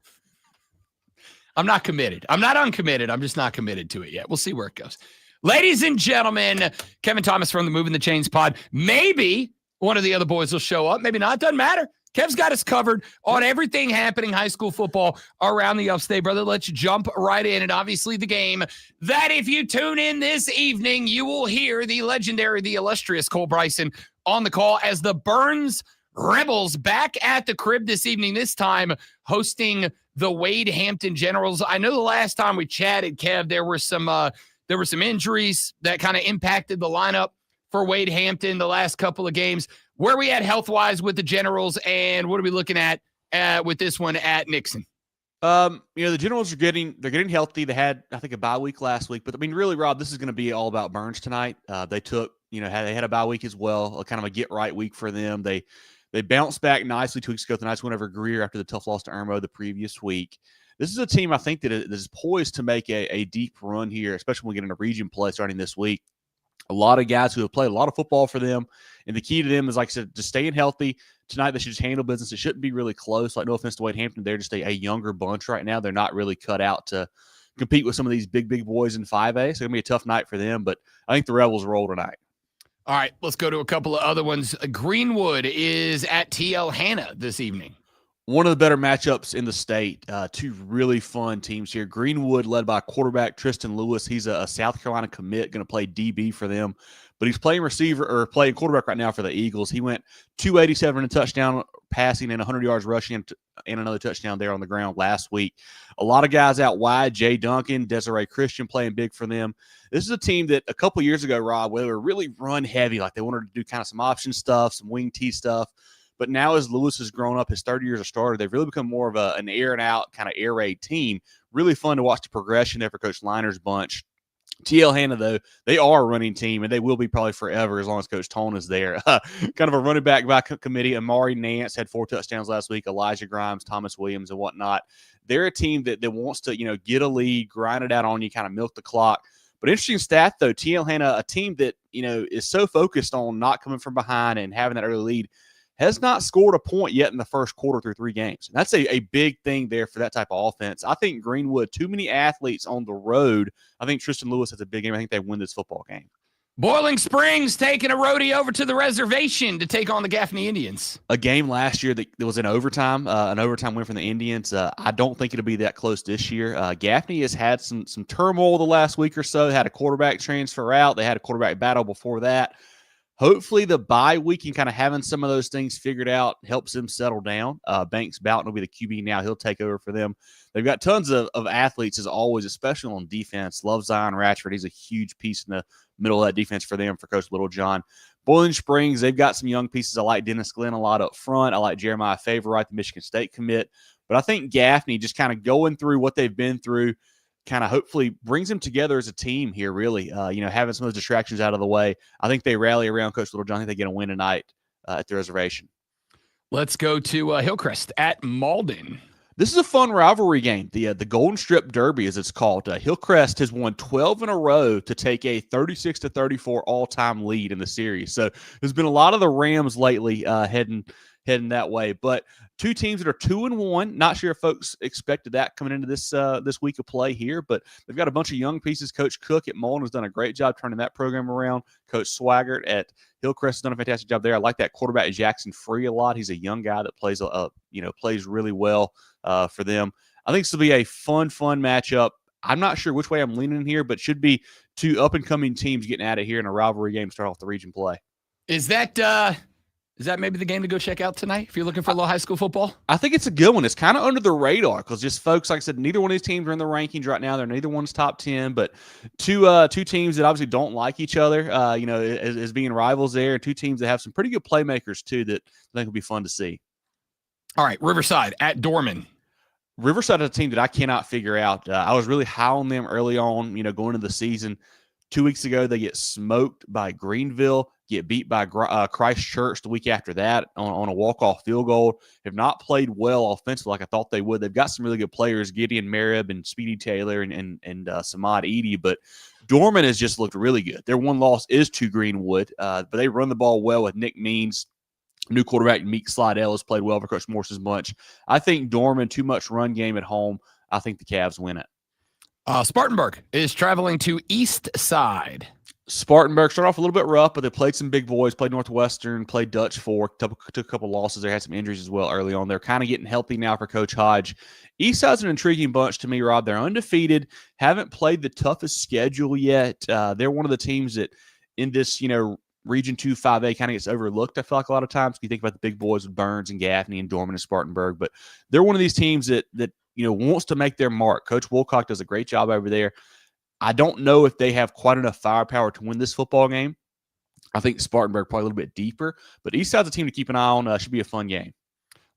S1: I'm not committed. I'm not uncommitted. I'm just not committed to it yet. We'll see where it goes. Ladies and gentlemen, Kevin Thomas from the Moving the Chains pod. Maybe one of the other boys will show up. Maybe not. Doesn't matter. Kev's got us covered on everything happening high school football around the upstate, brother. Let's jump right in. And obviously the game that if you tune in this evening, you will hear the legendary, the illustrious Cole Bryson on the call as the Burns Rebels back at the crib this evening, this time hosting the Wade Hampton Generals. I know the last time we chatted, Kev, there were some injuries that kind of impacted the lineup for Wade Hampton the last couple of games. Where are we at health-wise with the Generals, and what are we looking at with this one at Nixon?
S18: The Generals are getting healthy. They had, I think, a bye week last week, but I mean, really, Rob, this is going to be all about Burns tonight. They had a bye week as well, kind of a get right week for them. They bounced back nicely 2 weeks ago with a nice win over Greer after the tough loss to Irmo the previous week. this is a team I think that is poised to make a deep run here, especially when we get into region play starting this week. A lot of guys who have played a lot of football for them, and the key to them is, like I said, just staying healthy. Tonight, they should just handle business. It shouldn't be really close. Like, no offense to Wade Hampton, they're just a younger bunch right now. They're not really cut out to compete with some of these big boys in 5A. So it's going to be a tough night for them, but I think the Rebels roll tonight.
S1: All right, let's go to a couple of other ones. Greenwood is at TL Hanna this evening.
S18: One of the better matchups in the state. Two really fun teams here. Greenwood, led by quarterback Tristan Lewis. He's a South Carolina commit, going to play DB for them. But he's playing playing quarterback right now for the Eagles. He went 287 and a touchdown passing and 100 yards rushing and another touchdown there on the ground last week. A lot of guys out wide. Jay Duncan, Desiree Christian playing big for them. This is a team that a couple years ago, Rob, where they were really run heavy. Like, they wanted to do kind of some option stuff, some wing T stuff. But now as Lewis has grown up, his 30 years of starter, they've really become more of an air and out kind of air raid team. Really fun to watch the progression there for Coach Liner's bunch. TL Hanna, though, they are a running team, and they will be probably forever as long as Coach Tone is there. Kind of a running back by committee. Amari Nance had 4 touchdowns last week. Elijah Grimes, Thomas Williams, and whatnot. They're a team that wants to, get a lead, grind it out on you, kind of milk the clock. But interesting stat, though, TL Hanna, a team that, is so focused on not coming from behind and having that early lead, has not scored a point yet in the first quarter through 3 games. And that's a big thing there for that type of offense. I think Greenwood, too many athletes on the road. I think Tristan Lewis has a big game. I think they win this football game.
S1: Boiling Springs taking a roadie over to the reservation to take on the Gaffney Indians.
S18: A game last year that was in overtime, an overtime win from the Indians. I don't think it'll be that close this year. Gaffney has had some turmoil the last week or so. Had a quarterback transfer out. They had a quarterback battle before that. Hopefully the bye week and kind of having some of those things figured out helps them settle down. Banks Boughton will be the QB now. He'll take over for them. They've got tons of athletes, as always, especially on defense. Love Zion Ratchford. He's a huge piece in the middle of that defense for them, for Coach Littlejohn. Boiling Springs, they've got some young pieces. I like Dennis Glenn a lot up front. I like Jeremiah Favorite, the Michigan State commit. But I think Gaffney, just kind of going through what they've been through, kind of hopefully brings them together as a team here, really. Having some of those distractions out of the way. I think they rally around Coach Littlejohn. I think they get a win tonight at the reservation.
S1: Let's go to Hillcrest at Malden.
S18: This is a fun rivalry game. The Golden Strip Derby, as it's called. Hillcrest has won 12 in a row to take a 36-34 all-time lead in the series. So there's been a lot of the Rams lately heading that way. But two teams that are 2-1. Not sure if folks expected that coming into this week of play here, but they've got a bunch of young pieces. Coach Cook at Mullen has done a great job turning that program around. Coach Swaggart at Hillcrest has done a fantastic job there. I like that quarterback Jackson Free a lot. He's a young guy that plays really well for them. I think this will be a fun matchup. I'm not sure which way I'm leaning here, but should be two up-and-coming teams getting at it here in a rivalry game to start off the region play.
S1: Is that maybe the game to go check out tonight if you're looking for a little high school football?
S18: I think it's a good one. It's kind of under the radar because just folks, like I said, neither one of these teams are in the rankings right now. They're neither one's top 10, but two teams that obviously don't like each other, as being rivals there. Two teams that have some pretty good playmakers too that I think will be fun to see.
S1: All right, Riverside at Dorman.
S18: Riverside is a team that I cannot figure out. I was really high on them early on, going into the season. 2 weeks ago, they get smoked by Greenville, get beat by Christchurch the week after that on a walk-off field goal. Have not played well offensively like I thought they would. They've got some really good players, Gideon Marib and Speedy Taylor and Samad Edie, but Dorman has just looked really good. Their one loss is to Greenwood, but they run the ball well with Nick Means. New quarterback Meek Slidell has played well for Coach Morse's bunch. I think Dorman, too much run game at home. I think the Cavs win it.
S1: Spartanburg is traveling to East Side.
S18: Spartanburg started off a little bit rough, but they played some big boys, played Northwestern, played Dutch Fork, took a couple losses. They had some injuries as well early on. They're kind of getting healthy now for Coach Hodge. East Side's an intriguing bunch to me, Rob. They're undefeated, haven't played the toughest schedule yet. They're one of the teams that in this, Region 2 5A kind of gets overlooked, I feel like, a lot of times. You think about the big boys with Burns and Gaffney and Dorman and Spartanburg, but they're one of these teams that wants to make their mark. Coach Wilcock does a great job over there. I don't know if they have quite enough firepower to win this football game. I think Spartanburg probably a little bit deeper, but Eastside's a team to keep an eye on. Should be a fun game.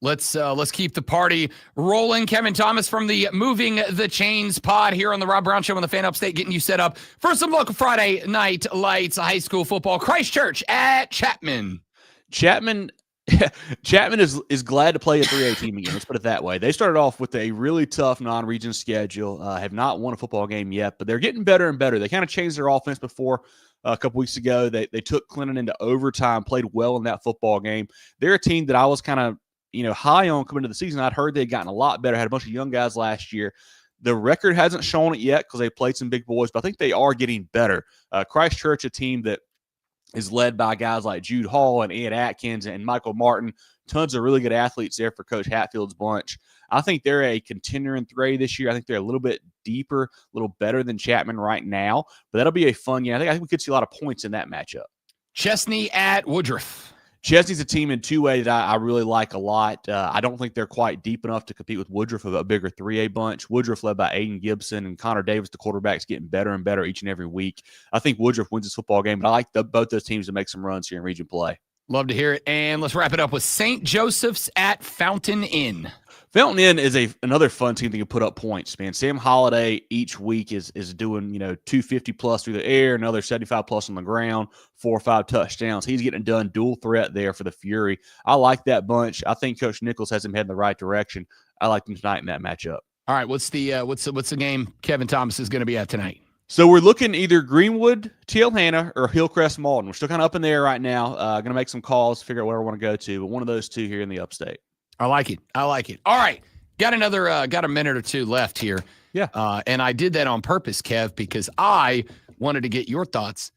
S1: Let's keep the party rolling. Kevin Thomas from the Moving the Chains pod here on the Rob Brown Show on the Fan Upstate, getting you set up for some local Friday night lights, high school football. Christchurch at Chapman.
S18: Chapman Chapman is glad to play a 3A team again. Let's put it that way. They started off with a really tough non-region schedule, have not won a football game yet, but they're getting better and better. They kind of changed their offense before a couple weeks ago. They took Clinton into overtime, played well in that football game. They're a team that I was kind of high on coming into the season. I'd heard they'd gotten a lot better, had a bunch of young guys last year. The record hasn't shown it yet because they played some big boys, but I think they are getting better. Christchurch, a team that is led by guys like Jude Hall and Ed Atkins and Michael Martin. Tons of really good athletes there for Coach Hatfield's bunch. I think they're a contender in 3A this year. I think they're a little bit deeper, a little better than Chapman right now, but that'll be a fun game. I think we could see a lot of points in that matchup.
S1: Chesney at Woodruff.
S18: Chesney's a team in 2A that I really like a lot. I don't think they're quite deep enough to compete with Woodruff, a bigger 3A bunch. Woodruff led by Aiden Gibson and Connor Davis, the quarterback's getting better and better each and every week. I think Woodruff wins this football game, but I like both those teams to make some runs here in region play.
S1: Love to hear it. And let's wrap it up with St. Joseph's at Fountain Inn.
S18: Fountain Inn is another fun team that can put up points, man. Sam Holiday each week is doing 250 plus through the air, another 75 plus on the ground, 4 or 5 touchdowns. He's getting done, dual threat there for the Fury. I like that bunch. I think Coach Nichols has him heading the right direction. I like them tonight in that matchup.
S1: All right, what's the game Kevin Thomas is going to be at tonight?
S18: So we're looking either Greenwood, TL Hanna, or Hillcrest Malden. We're still kind of up in the air right now. Going to make some calls, figure out where we want to go to, but one of those two here in the upstate.
S1: I like it. All right. Got a minute or two left here.
S18: Yeah.
S1: And I did that on purpose, Kev, because I wanted to get your thoughts.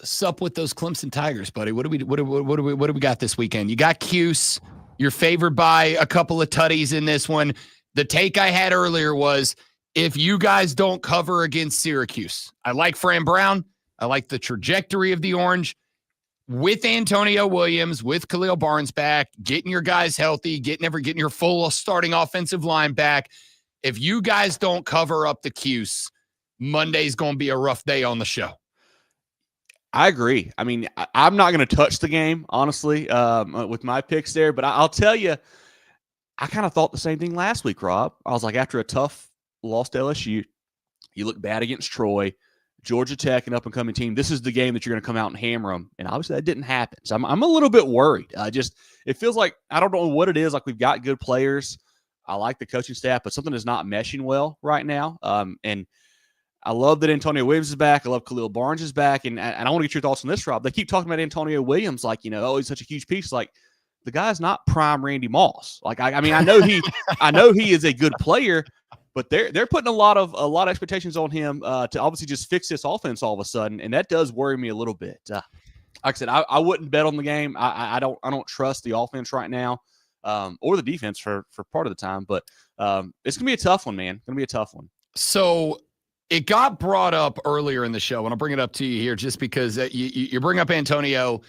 S1: Sup with those Clemson Tigers, buddy. What do we got this weekend? You got Cuse. You're favored by a couple of tutties in this one. The take I had earlier was if you guys don't cover against Syracuse. I like Fran Brown. I like the trajectory of the Orange. With Antonio Williams, with Khalil Barnes back, getting your guys healthy, getting your full starting offensive line back. If you guys don't cover up the Cuse, Monday's going to be a rough day on the show.
S18: I agree. I mean, I'm not going to touch the game, honestly, with my picks there. But I'll tell you, I kind of thought the same thing last week, Rob. I was like, after a tough loss to LSU, you look bad against Troy, Georgia Tech, an up-and-coming team. This is the game that you're going to come out and hammer them. And obviously that didn't happen. So I'm a little bit worried. It feels like, I don't know what it is. Like we've got good players. I like the coaching staff, but something is not meshing well right now. And I love that Antonio Williams is back. I love Khalil Barnes is back. And I want to get your thoughts on this, Rob. They keep talking about Antonio Williams like, he's such a huge piece. Like the guy's not prime Randy Moss. Like, I know he is a good player, but they're putting a lot of expectations on him to obviously just fix this offense all of a sudden, and that does worry me a little bit. Like I said, I wouldn't bet on the game. I don't trust the offense right now, or the defense for part of the time. But it's gonna be a tough one, man. It's gonna be a tough one.
S1: So it got brought up earlier in the show, and I'll bring it up to you here just because you bring up Antonio.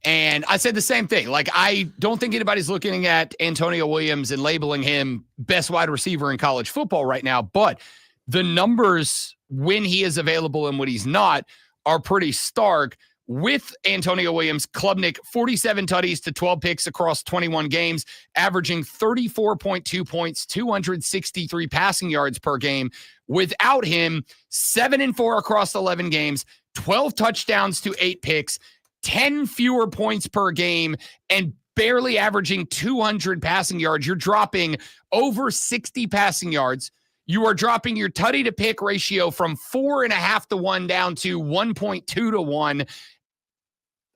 S1: And I said the same thing. Like, I don't think anybody's looking at Antonio Williams and labeling him best wide receiver in college football right now. But the numbers when he is available and when he's not are pretty stark. With Antonio Williams, Klubnik, 47 tutties to 12 picks across 21 games, averaging 34.2 points, 263 passing yards per game. Without him, 7-4 across 11 games, 12 touchdowns to 8 picks, 10 fewer points per game, and barely averaging 200 passing yards. You're dropping over 60 passing yards. You are dropping your tutty to pick ratio from 4.5 to 1 down to 1.2 to 1.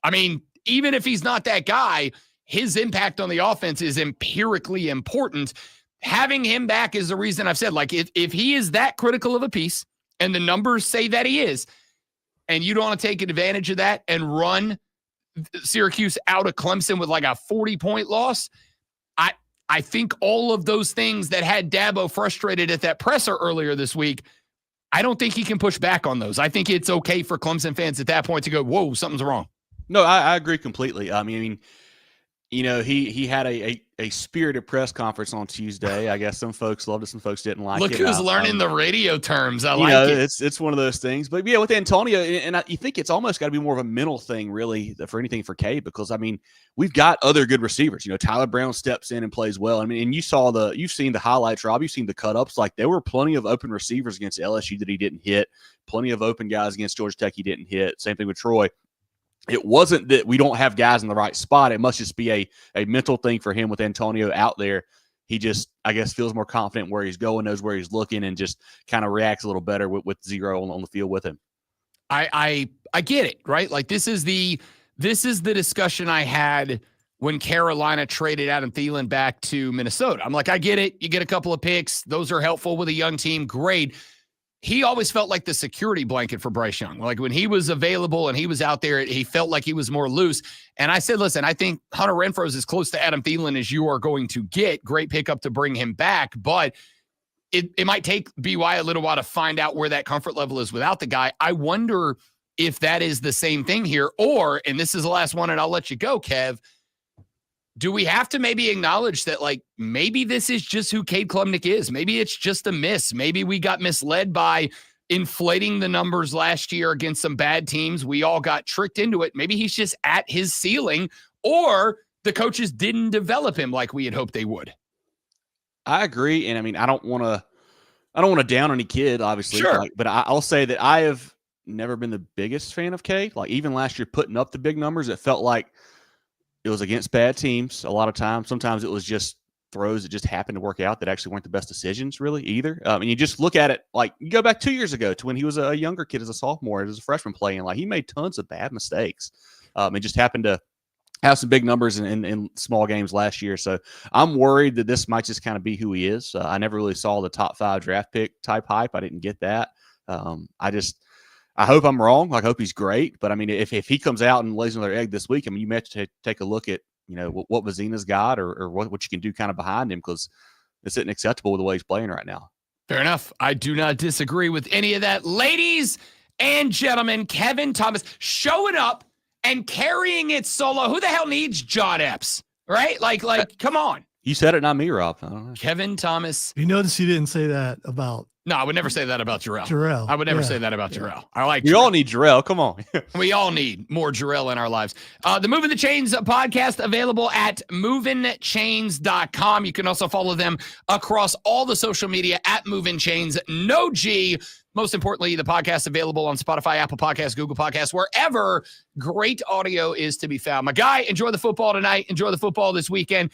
S1: I mean, even if he's not that guy, his impact on the offense is empirically important. Having him back is the reason I've said, like, if he is that critical of a piece, and the numbers say that he is, and you don't want to take advantage of that and run Syracuse out of Clemson with like a 40-point loss, I think all of those things that had Dabo frustrated at that presser earlier this week, I don't think he can push back on those. I think it's okay for Clemson fans at that point to go, whoa, something's wrong.
S18: No, I agree completely. I mean, he had a spirited press conference on Tuesday. I guess some folks loved it, some folks didn't like it.
S1: Look who's learning the radio terms. I like it.
S18: It's one of those things. But yeah, with Antonio, and you think it's almost got to be more of a mental thing, really, for anything for K, because I mean, we've got other good receivers. Tyler Brown steps in and plays well. I mean, and you've seen the highlights, Rob. You've seen the cut ups. Like there were plenty of open receivers against LSU that he didn't hit. Plenty of open guys against Georgia Tech he didn't hit. Same thing with Troy. it wasn't that we don't have guys in the right spot. It must just be a mental thing for him with Antonio out there. He just, I guess, feels more confident where he's going, knows where he's looking, and just kind of reacts a little better with Zero on the field with him.
S1: I get it, right? Like this is the discussion I had when Carolina traded Adam Thielen back to Minnesota. I'm like, I get it. You get a couple of picks. Those are helpful with a young team. Great. He always felt like the security blanket for Bryce Young. Like when he was available and he was out there, he felt like he was more loose. And I said, listen, I think Hunter Renfrow is as close to Adam Thielen as you are going to get. Great pickup to bring him back. But it might take BY a little while to find out where that comfort level is without the guy. I wonder if that is the same thing here. Or, and this is the last one, and I'll let you go, Kev, do we have to maybe acknowledge that, like, maybe this is just who Cade Klubnik is? Maybe it's just a miss. Maybe we got misled by inflating the numbers last year against some bad teams. We all got tricked into it. Maybe he's just at his ceiling, or the coaches didn't develop him like we had hoped they would.
S18: I agree. And I mean, I don't want to down any kid, obviously.
S1: Sure.
S18: But I'll say that I have never been the biggest fan of Cade. Like even last year putting up the big numbers, it felt like it was against bad teams a lot of times. Sometimes it was just throws that just happened to work out that actually weren't the best decisions really either. And you just look at it, like you go back 2 years ago to when he was a younger kid as a sophomore, as a freshman playing, like he made tons of bad mistakes. It just happened to have some big numbers in small games last year. So I'm worried that this might just kind of be who he is. I never really saw the top 5 draft pick type hype. I didn't get that. I hope I'm wrong. Like, I hope he's great. But I mean, if he comes out and lays another egg this week, I mean, you may have to take a look at, you know, what Vizina's got or what you can do kind of behind him, because it's isn't acceptable with the way he's playing right now.
S1: Fair enough. I do not disagree with any of that. Ladies and gentlemen, Kevin Thomas showing up and carrying it solo. Who the hell needs John Epps, right? Like, come on.
S18: You said it, not me, Rob. I don't know.
S1: Kevin Thomas.
S2: You notice you didn't say that about.
S1: No, I would never say that about Jarrell.
S2: Jarrell.
S1: I would never say that about Jarrell. I like.
S18: We all need Jarrell. Come on.
S1: We all need more Jarrell in our lives. The Moving the Chains podcast available at movingchains.com. You can also follow them across all the social media at Moving Chains. No G. Most importantly, the podcast available on Spotify, Apple Podcasts, Google Podcasts, wherever great audio is to be found. My guy, enjoy the football tonight. Enjoy the football this weekend.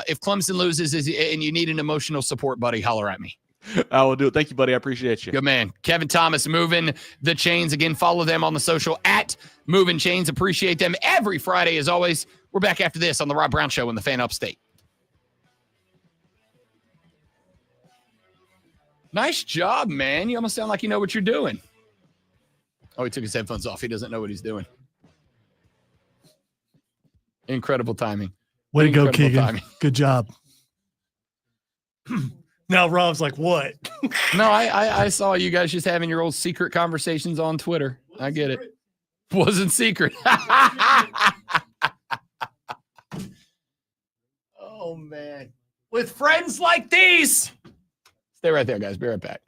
S1: If Clemson loses and you need an emotional support buddy, holler at me.
S18: I will do it. Thank you, buddy. I appreciate you.
S1: Good man. Kevin Thomas, Moving the Chains. Again, follow them on the social at Moving Chains. Appreciate them every Friday, as always. We're back after this on the Rob Brown Show in the Fan Upstate. Nice job, man. You almost sound like you know what you're doing. Oh, he took his headphones off. He doesn't know what he's doing. Incredible timing.
S2: Way to go, Keegan.
S1: Timing.
S2: Good job. Now Rob's like, what?
S1: No, I saw you guys just having your old secret conversations on Twitter. I get it. Wasn't secret. Oh, man. With friends like these. Stay right there, guys. Be right back.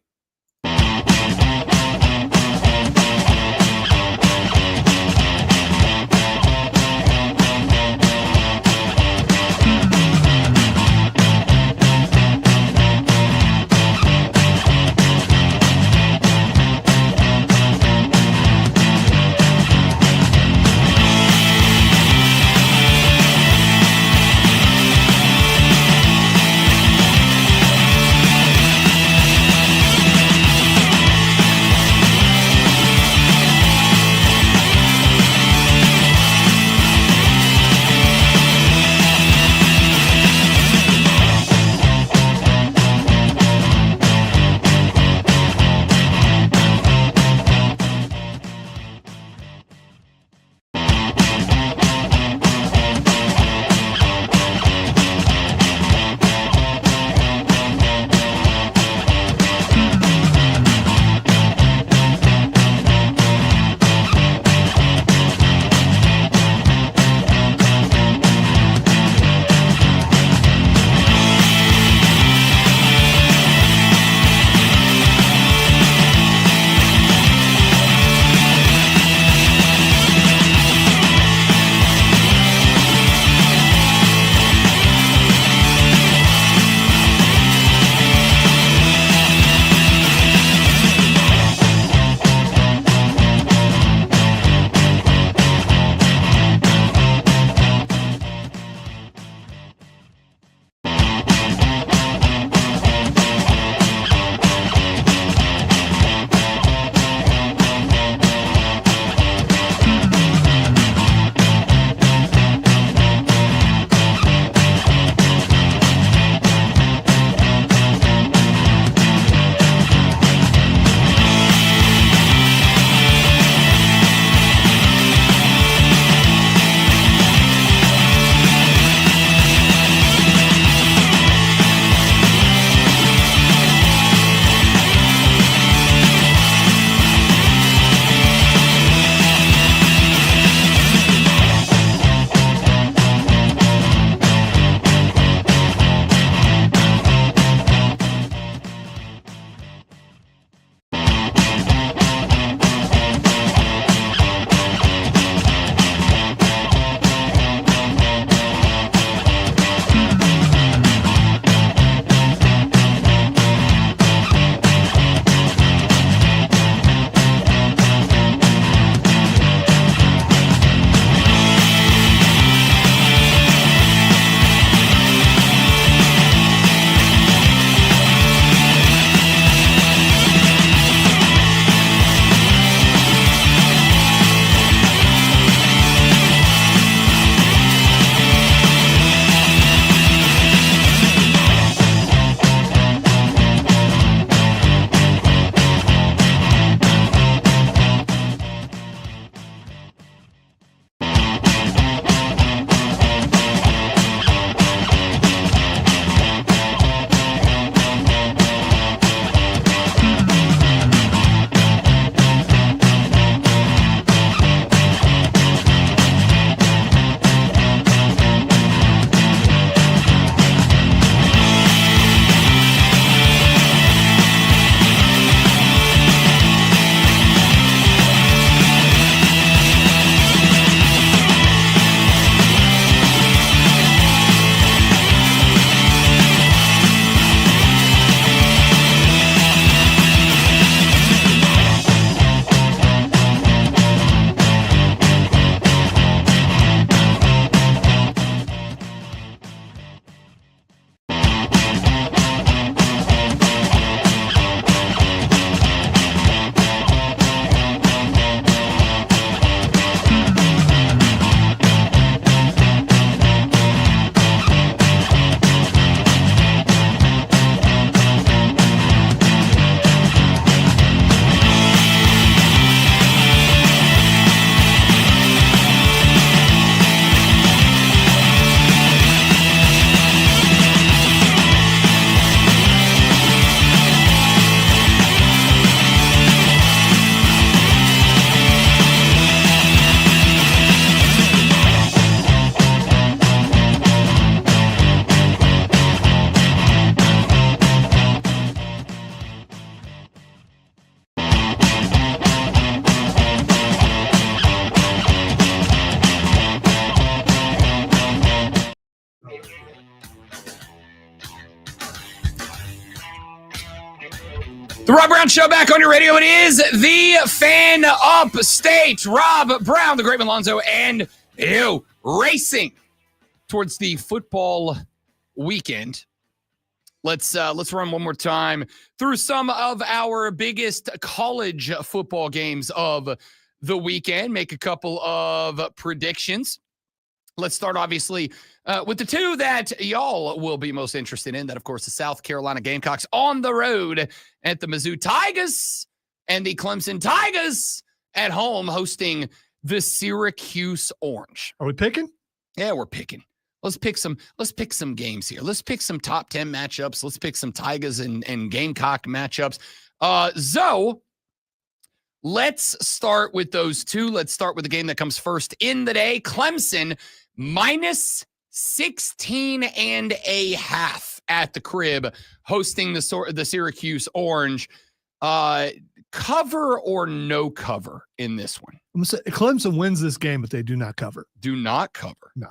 S1: The Rob Brown Show back on your radio. It is the Fan Upstate. Rob Brown, the Great Malonzo, and you racing towards the football weekend. Let's run one more time through some of our biggest college football games of the weekend. Make a couple of predictions. Let's start, obviously, with the two that y'all will be most interested in. That, of course, the South Carolina Gamecocks on the road at the Mizzou Tigers and the Clemson Tigers at home hosting the Syracuse Orange.
S2: Are we picking?
S1: Yeah, we're picking. Let's pick some games here. Let's pick some top 10 matchups. Let's pick some Tigers and Gamecock matchups. So let's start with those two. Let's start with the game that comes first in the day. Clemson minus 16.5 at the Crib, hosting the Syracuse Orange. Cover or no cover in this one?
S2: I'm gonna say Clemson wins this game, but they do not cover.
S1: Do not cover.
S2: No.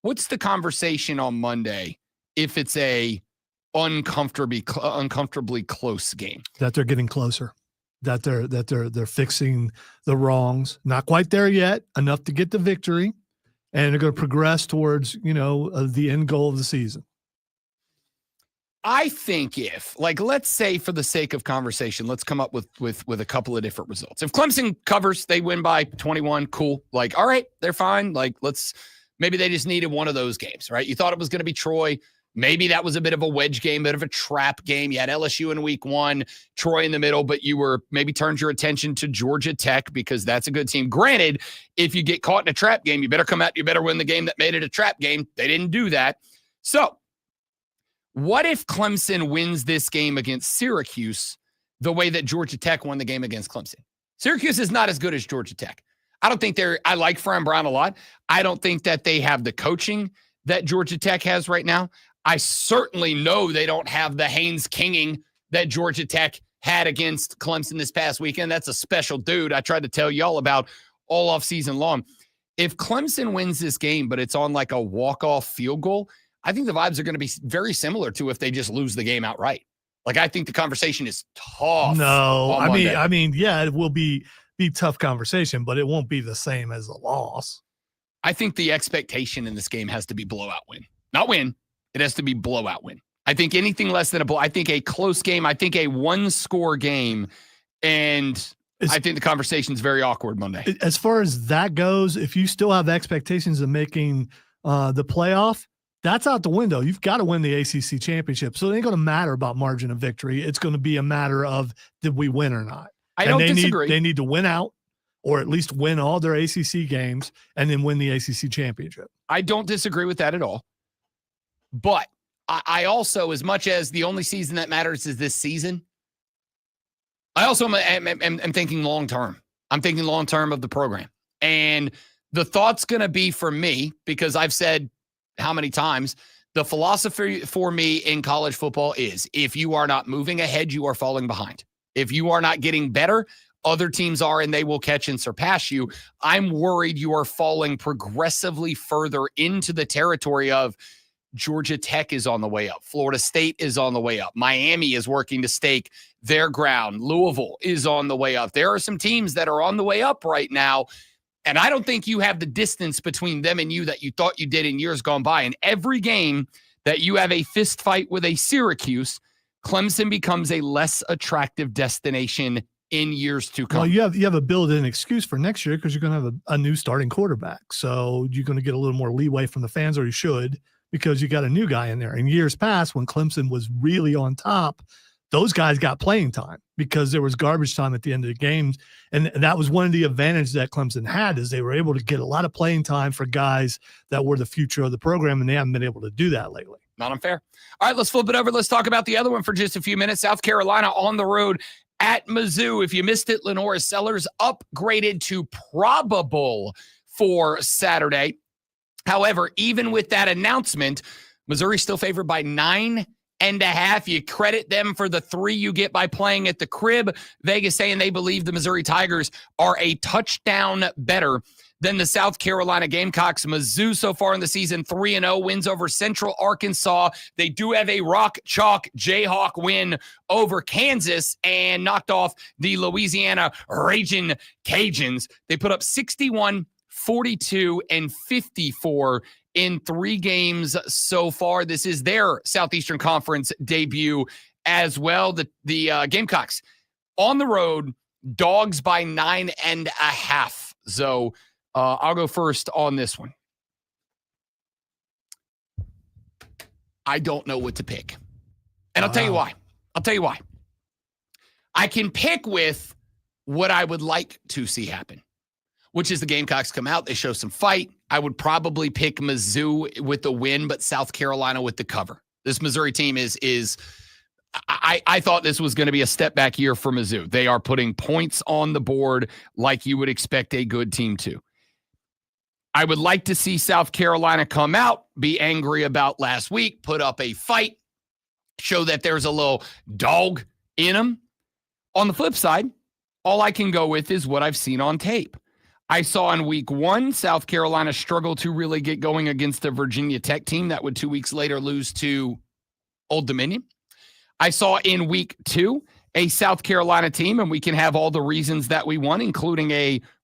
S1: What's the conversation on Monday if it's a uncomfortably close game?
S2: That they're getting closer. That they're fixing the wrongs. Not quite there yet. Enough to get the victory, and they're going to progress towards the end goal of the season.
S1: I think let's say for the sake of conversation, let's come up with a couple of different results. If Clemson covers, they win by 21. Cool. All right, they're fine. Maybe they just needed one of those games, right? You thought it was going to be Troy. Maybe that was a bit of a wedge game, bit of a trap game. You had LSU in week 1, Troy in the middle, but you were maybe turned your attention to Georgia Tech because that's a good team. Granted, if you get caught in a trap game, you better come out, you better win the game that made it a trap game. They didn't do that. So what if Clemson wins this game against Syracuse the way that Georgia Tech won the game against Clemson? Syracuse is not as good as Georgia Tech. I like Fran Brown a lot. I don't think that they have the coaching that Georgia Tech has right now. I certainly know they don't have the Haynes Kinging that Georgia Tech had against Clemson this past weekend. That's a special dude I tried to tell y'all about all off season long. If Clemson wins this game, but it's on like a walk-off field goal, I think the vibes are going to be very similar to if they just lose the game outright. I think the conversation is tough.
S2: No, I mean, yeah, it will be tough conversation, but it won't be the same as a loss.
S1: I think the expectation in this game has to be blowout win. Not win. It has to be blowout win. I think anything less than I think a close game, I think a one-score game, and I think the conversation's very awkward Monday.
S2: As far as that goes, if you still have expectations of making the playoff, that's out the window. You've got to win the ACC championship. So it ain't going to matter about margin of victory. It's going to be a matter of did we win or not.
S1: I don't disagree.
S2: They need to win out or at least win all their ACC games and then win the ACC championship.
S1: I don't disagree with that at all. But I also, as much as the only season that matters is this season, I also am thinking long-term. I'm thinking long-term of the program. And the thought's going to be for me, because I've said how many times, the philosophy for me in college football is if you are not moving ahead, you are falling behind. If you are not getting better, other teams are, and they will catch and surpass you. I'm worried you are falling progressively further into the territory of Georgia Tech is on the way up. Florida State is on the way up. Miami is working to stake their ground. Louisville is on the way up. There are some teams that are on the way up right now, and I don't think you have the distance between them and you that you thought you did in years gone by. In every game that you have a fist fight with a Syracuse, Clemson becomes a less attractive destination in years to come.
S2: Well, you have a built-in excuse for next year because you're going to have a new starting quarterback. So you're going to get a little more leeway from the fans, or you should, because you got a new guy in there. In years past, when Clemson was really on top, those guys got playing time because there was garbage time at the end of the games. And that was one of the advantages that Clemson had, is they were able to get a lot of playing time for guys that were the future of the program, and they haven't been able to do that lately.
S1: Not unfair. All right, let's flip it over. Let's talk about the other one for just a few minutes. South Carolina on the road at Mizzou. If you missed it, LaNorris Sellers upgraded to probable for Saturday. However, even with that announcement, Missouri still favored by 9.5. You credit them for the 3 you get by playing at the Crib. Vegas saying they believe the Missouri Tigers are a touchdown better than the South Carolina Gamecocks. Mizzou so far in the season 3-0, wins over Central Arkansas. They do have a rock chalk Jayhawk win over Kansas and knocked off the Louisiana Ragin' Cajuns. They put up 61, 42, and 54 in 3 games so far. This is their Southeastern Conference debut as well. The Gamecocks on the road, dogs by 9.5. So I'll go first on this one. I don't know what to pick. And I'll tell you why. I can pick with what I would like to see happen, which is the Gamecocks come out, they show some fight. I would probably pick Mizzou with the win, but South Carolina with the cover. This Missouri team is I thought this was going to be a step back year for Mizzou. They are putting points on the board like you would expect a good team to. I would like to see South Carolina come out, be angry about last week, put up a fight, show that there's a little dog in them. On the flip side, all I can go with is what I've seen on tape. I saw in week 1, South Carolina struggle to really get going against a Virginia Tech team that would 2 weeks later lose to Old Dominion. I saw in week 2 a South Carolina team, and we can have all the reasons that we won, including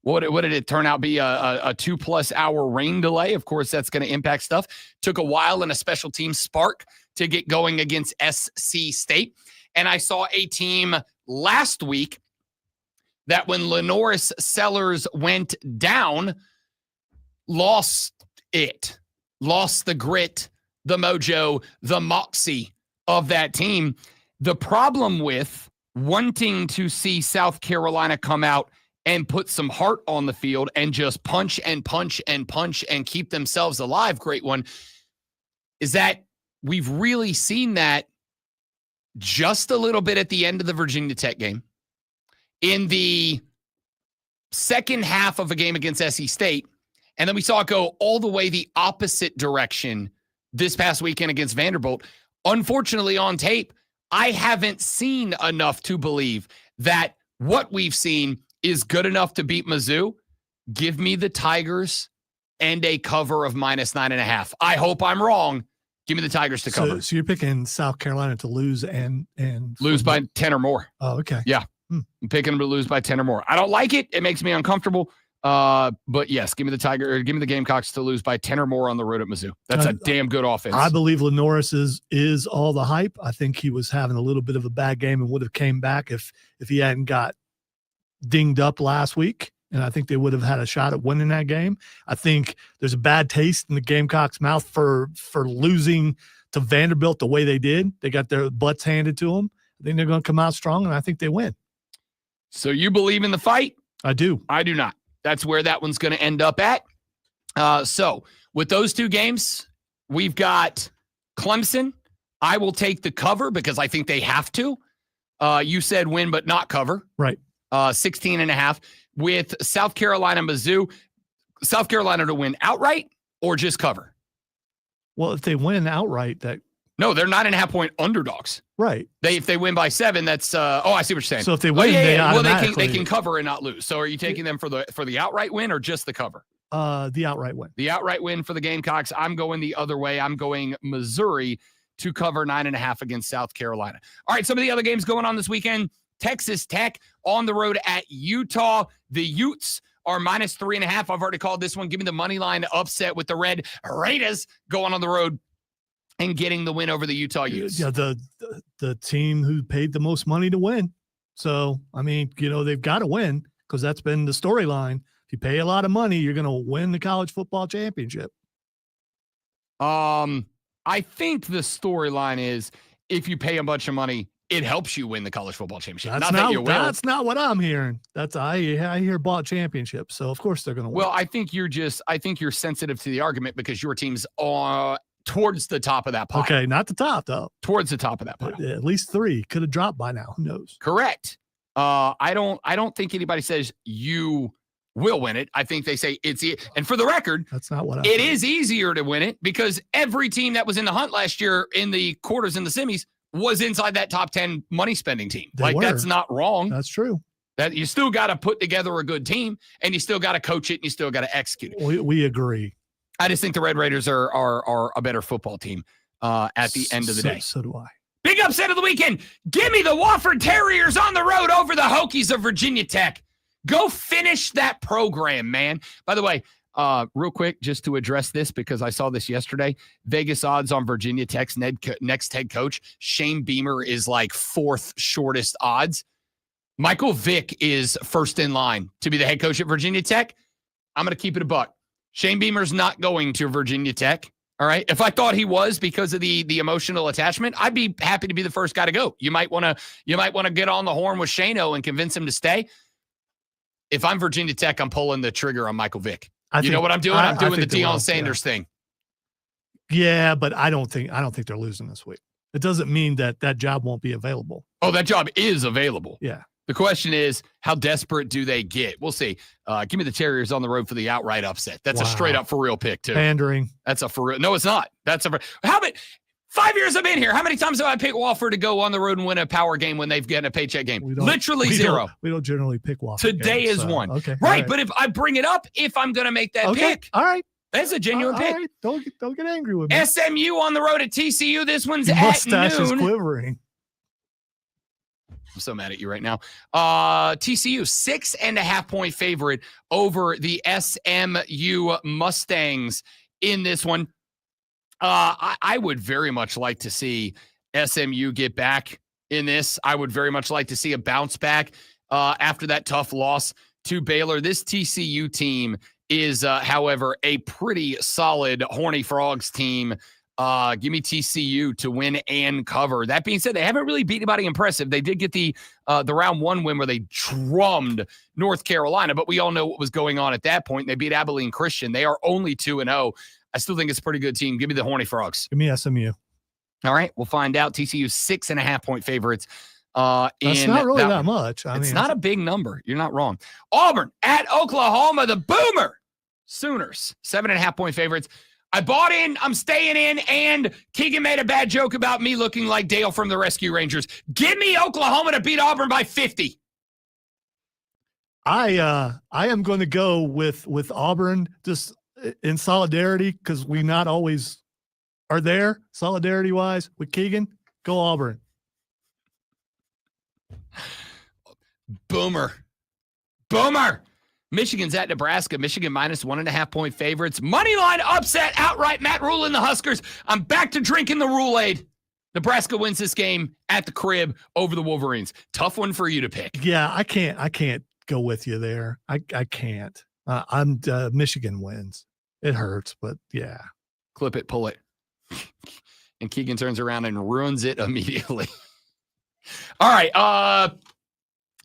S1: what did it turn out be a 2+ hour rain delay. Of course, that's going to impact stuff. Took a while in a special team spark to get going against SC State. And I saw a team last week that when LaNorris Sellers went down, lost the grit, the mojo, the moxie of that team. The problem with wanting to see South Carolina come out and put some heart on the field and just punch and punch and punch and keep themselves alive, great one, is that we've really seen that just a little bit at the end of the Virginia Tech game. In the second half of a game against SC State, and then we saw it go all the way the opposite direction this past weekend against Vanderbilt. Unfortunately, on tape, I haven't seen enough to believe that what we've seen is good enough to beat Mizzou. Give me the Tigers and a cover of -9.5. I hope I'm wrong. Give me the Tigers to cover.
S2: So you're picking South Carolina to lose and
S1: lose by 10 or more.
S2: Oh, okay.
S1: Yeah. I'm picking them to lose by 10 or more. I don't like it. It makes me uncomfortable. But yes, give me the Gamecocks to lose by 10 or more on the road at Mizzou. That's a damn good offense.
S2: I believe LaNorris is all the hype. I think he was having a little bit of a bad game and would have came back if he hadn't got dinged up last week. And I think they would have had a shot at winning that game. I think there's a bad taste in the Gamecocks' mouth for losing to Vanderbilt the way they did. They got their butts handed to them. I think they're going to come out strong, and I think they win.
S1: So you believe in the fight?
S2: I do.
S1: I do not. That's where that one's going to end up at. So with those 2 games, we've got Clemson. I will take the cover because I think they have to. You said win but not cover.
S2: Right.
S1: 16.5. With South Carolina, Mizzou, South Carolina to win outright or just cover?
S2: Well, if they win outright,
S1: no, they're 9.5-point underdogs.
S2: Right.
S1: If they win by 7, that's I see what you're saying.
S2: So if they win,
S1: they can cover and not lose. So are you taking them for the outright win or just the cover?
S2: The outright win.
S1: The outright win for the Gamecocks. I'm going the other way. I'm going Missouri to cover 9.5 against South Carolina. All right, some of the other games going on this weekend. Texas Tech on the road at Utah. The Utes are -3.5. I've already called this one. Give me the money line upset with the Red Raiders going on the road and getting the win over the Utah Utes.
S2: Yeah, the team who paid the most money to win. So, I mean, they've got to win because that's been the storyline. If you pay a lot of money, you're going to win the college football championship.
S1: I think the storyline is if you pay a bunch of money, it helps you win the college football championship.
S2: That's not what I'm hearing. I hear bought championship. So of course they're going to win.
S1: Well, I think you're sensitive to the argument because your team's towards the top of that pile.
S2: Okay, not the top though.
S1: Towards the top of that pile.
S2: At least 3 could have dropped by now. Who knows?
S1: Correct. I don't think anybody says you will win it. I think they say and for the record,
S2: that's not what
S1: it is easier to win it because every team that was in the hunt last year in the quarters and the semis was inside that top 10 money spending team. That's not wrong.
S2: That's true.
S1: That you still got to put together a good team, and you still got to coach it, and you still got to execute it.
S2: We agree.
S1: I just think the Red Raiders are a better football team at the end of the day.
S2: So do I.
S1: Big upset of the weekend. Give me the Wofford Terriers on the road over the Hokies of Virginia Tech. Go finish that program, man. By the way, real quick, just to address this, because I saw this yesterday, Vegas odds on Virginia Tech's next head coach, Shane Beamer, is like 4th shortest odds. Michael Vick is first in line to be the head coach at Virginia Tech. I'm going to keep it a buck. Shane Beamer's not going to Virginia Tech. All right. If I thought he was because of the emotional attachment, I'd be happy to be the first guy to go. You might want to get on the horn with Shano and convince him to stay. If I'm Virginia Tech, I'm pulling the trigger on Michael Vick. You know what I'm doing? I'm doing the Deion Sanders thing.
S2: Yeah, but I don't think they're losing this week. It doesn't mean that job won't be available.
S1: Oh, that job is available.
S2: Yeah.
S1: The question is, how desperate do they get? We'll see. Give me the Terriers on the road for the outright upset. That's a straight up for real pick, too.
S2: Pandering.
S1: That's a for real. No, it's not. That's a. How many? 5 years I've been here. How many times have I picked Wofford to go on the road and win a power game when they've gotten a paycheck game? Literally zero.
S2: We don't generally pick Wofford.
S1: Today
S2: games,
S1: is one.
S2: Okay.
S1: Right, but if I bring it up, if I'm going to make that pick.
S2: All right.
S1: That's a genuine pick.
S2: Right. Don't get angry with me.
S1: SMU on the road at TCU. This one's
S2: Your
S1: at
S2: mustache
S1: noon.
S2: is quivering.
S1: I'm so mad at you right now. TCU 6.5-point favorite over the SMU Mustangs in this one. I would very much like to see SMU get back in this. I would very much like to see a bounce back after that tough loss to Baylor. This TCU team is, however, a pretty solid Horny Frogs team. Give me TCU to win and cover. That being said, they haven't really beat anybody impressive. They did get the round 1 win where they drummed North Carolina, but we all know what was going on at that point. They beat Abilene Christian. They are only 2-0. I still think it's a pretty good team. Give me the Horny Frogs.
S2: Give me SMU.
S1: All right, we'll find out. TCU 6.5-point favorites.
S2: That's not really that much.
S1: It's not a big number. You're not wrong. Auburn at Oklahoma, the Boomer Sooners, 7.5-point favorites. I bought in, I'm staying in, and Keegan made a bad joke about me looking like Dale from the Rescue Rangers. Give me Oklahoma to beat Auburn by 50.
S2: I am going to go with Auburn just in solidarity because we not always are there solidarity-wise with Keegan. Go Auburn.
S1: Boomer. Michigan's at Nebraska. Michigan minus 1.5-point favorites. Moneyline upset outright. Matt Rule and the Huskers. I'm back to drinking the Rule-Aid. Nebraska wins this game at the crib over the Wolverines. Tough one for you to pick.
S2: Yeah, I can't go with you there. I can't. I'm Michigan wins. It hurts, but yeah.
S1: Clip it, pull it. And Keegan turns around and ruins it immediately. All right.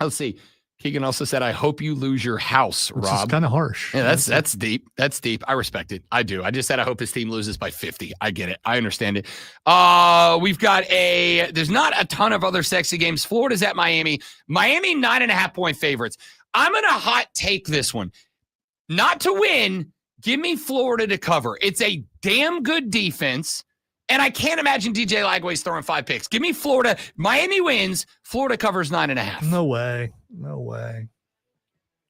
S1: Let's see. Keegan also said, I hope you lose your house, Rob.
S2: Which is kind of harsh.
S1: Yeah, that's deep. That's deep. I respect it. I do. I just said I hope his team loses by 50. I get it. I understand it. We've got there's not a ton of other sexy games. Florida's at Miami. Miami 9.5-point favorites. I'm going to hot take this one. Not to win, give me Florida to cover. It's a damn good defense. And I can't imagine DJ Lagway's throwing 5 picks. Give me Florida. Miami wins. Florida covers 9.5.
S2: No way.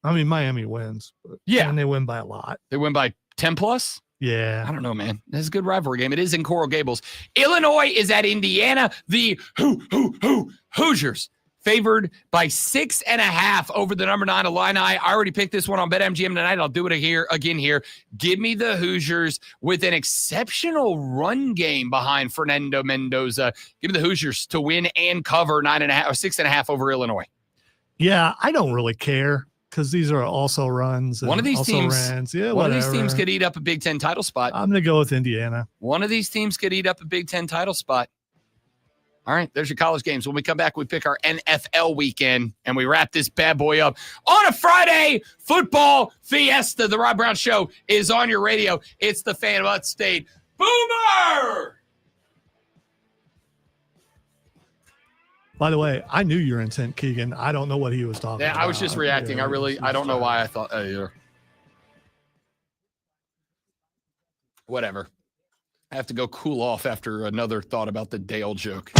S2: I mean, Miami wins. But
S1: yeah.
S2: And they win by a lot.
S1: They win by 10 plus?
S2: Yeah.
S1: I don't know, man. This is a good rivalry game. It is in Coral Gables. Illinois is at Indiana. The Hoosiers favored by 6.5 over the number 9 Illini. I already picked this one on BetMGM tonight. I'll do it again here. Give me the Hoosiers with an exceptional run game behind Fernando Mendoza. Give me the Hoosiers to win and cover 9.5 or 6.5 over Illinois.
S2: Yeah, I don't really care because these are also runs.
S1: One of these teams,
S2: one
S1: of these teams could eat up a Big Ten title spot.
S2: I'm going to go with Indiana.
S1: One of these teams could eat up a Big Ten title spot. All right, there's your college games. When we come back, we pick our NFL weekend, and we wrap this bad boy up on a Friday football fiesta. The Rob Brown Show is on your radio. It's the Fan of Upstate. Boomer!
S2: By the way, I knew your intent, Keegan. I don't know what he was talking about.
S1: I was just reacting.
S2: Yeah,
S1: I don't know why I thought either. Whatever. I have to go cool off after another thought about the Dale joke.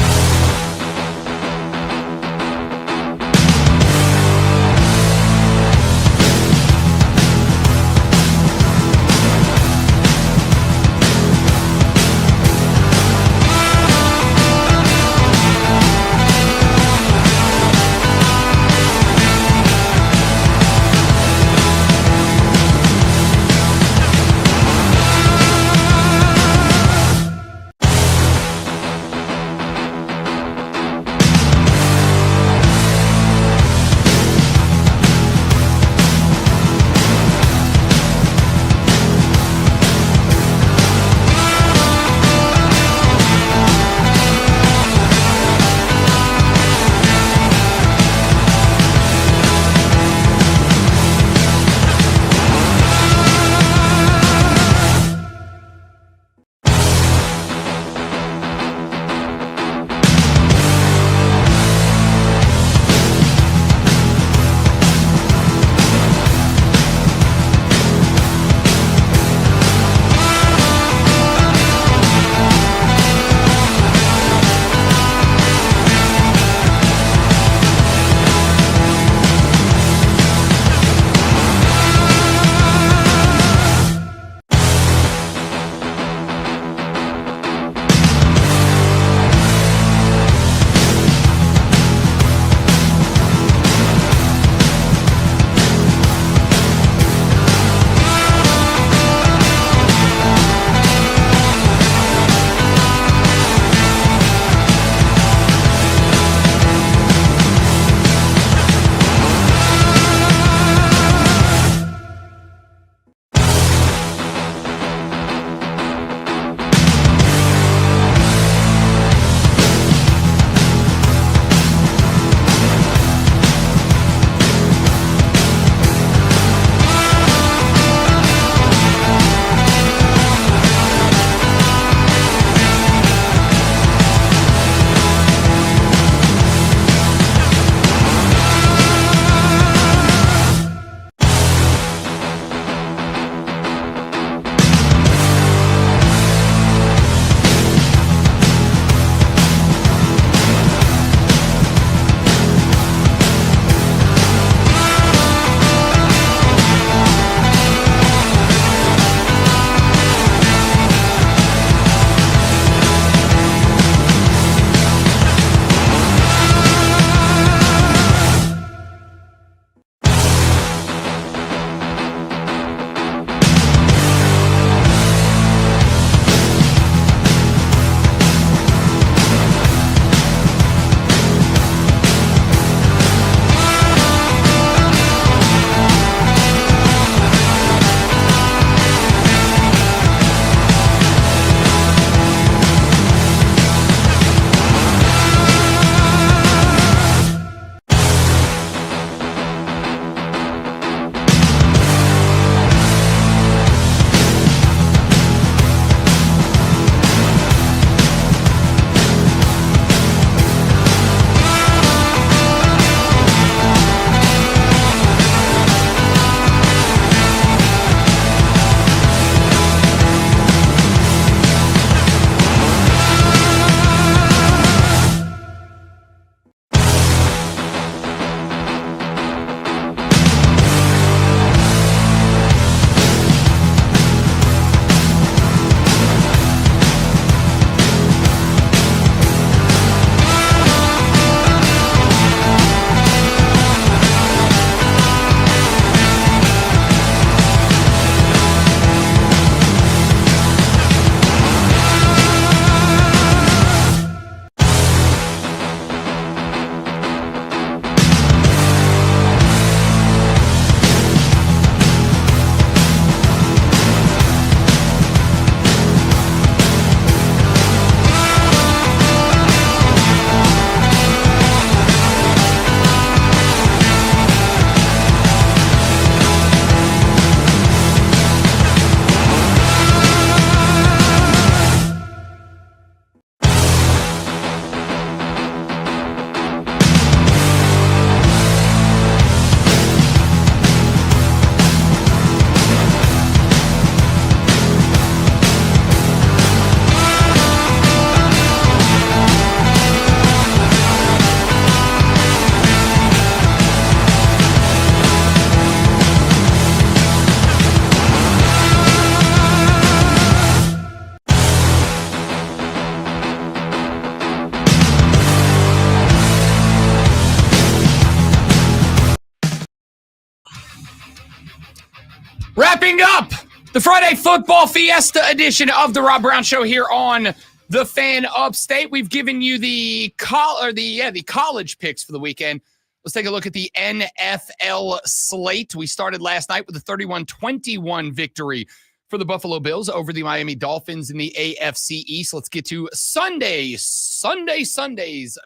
S1: Wrapping up the Friday Football Fiesta edition of the Rob Brown Show here on the Fan Upstate. We've given you the college picks for the weekend. Let's take a look at the NFL slate. We started last night with a 31-21 victory for the Buffalo Bills over the Miami Dolphins in the AFC East. Let's get to Sunday's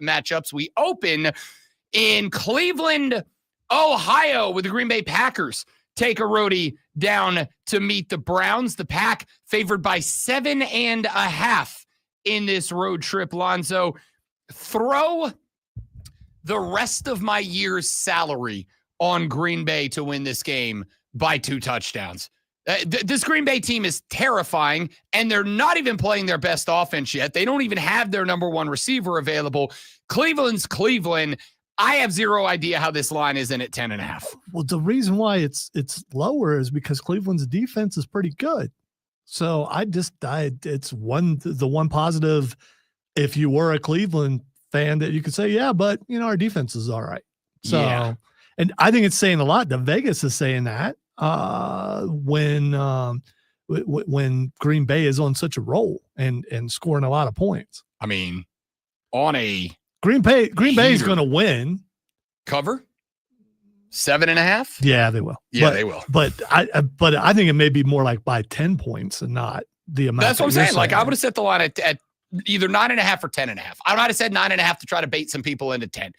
S1: matchups. We open in Cleveland, Ohio, with the Green Bay Packers take a roadie down to meet the Browns. The Pack favored by 7.5 in this road trip. Lonzo, throw the rest of my year's salary on Green Bay to win this game by 2 touchdowns. This Green Bay team is terrifying, and they're not even playing their best offense yet. They don't even have their number one receiver available. Cleveland's Cleveland. I have zero idea how this line isn't at 10.5.
S2: Well, the reason why it's lower is because Cleveland's defense is pretty good. So it's the one positive, if you were a Cleveland fan, that you could say, yeah, but our defense is all right. So, yeah. And I think it's saying a lot. The Vegas is saying that when Green Bay is on such a roll and scoring a lot of points.
S1: I mean, on a
S2: Green Bay is going to win.
S1: Cover 7.5.
S2: Yeah, they will.
S1: Yeah, they will.
S2: But I think it may be more like by 10 points and not the amount.
S1: That's what I'm saying. Like, I would have set the line at either 9.5 or 10.5. I might have said 9.5 to try to bait some people into 10.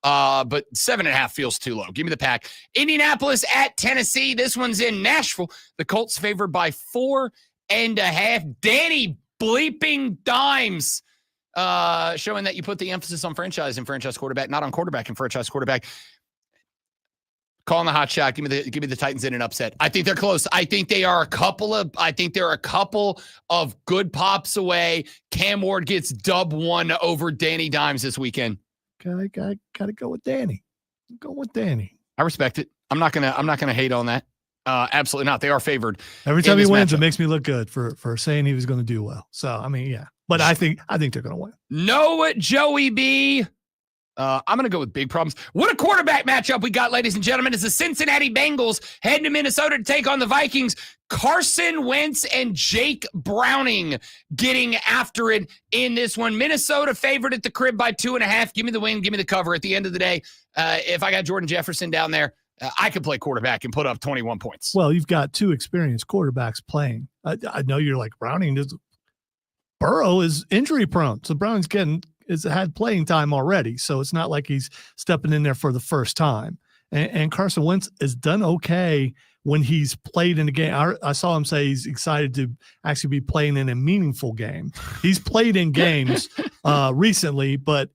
S1: But 7.5 feels too low. Give me the Pack. Indianapolis at Tennessee. This one's in Nashville. The Colts favored by 4.5. Danny bleeping Dimes. Showing that you put the emphasis on franchise and franchise quarterback, not on quarterback and franchise quarterback. Calling the hot shot. Give me the Titans in an upset. I think they're close. I think they're a couple of good pops away. Cam Ward gets dub 1 over Danny Dimes this weekend.
S2: Gotta go with Danny. Go with Danny.
S1: I respect it. I'm not gonna hate on that. Absolutely not. They are favored.
S2: Every time he wins, it makes me look good for saying he was going to do well. So I mean, yeah. But I think they're going to win.
S1: No, Joey B. I'm going to go with big problems. What a quarterback matchup we got, ladies and gentlemen. It's the Cincinnati Bengals heading to Minnesota to take on the Vikings. Carson Wentz and Jake Browning getting after it in this one. Minnesota favored at the crib by 2.5. Give me the win. Give me the cover. At the end of the day, if I got Jordan Jefferson down there, I could play quarterback and put up 21 points.
S2: Well, you've got 2 experienced quarterbacks playing. I know you're like Browning. Burrow is injury prone, so Browning's had playing time already, so it's not like he's stepping in there for the first time. And Carson Wentz has done okay when he's played in a game. I saw him say he's excited to actually be playing in a meaningful game. He's played in games recently, but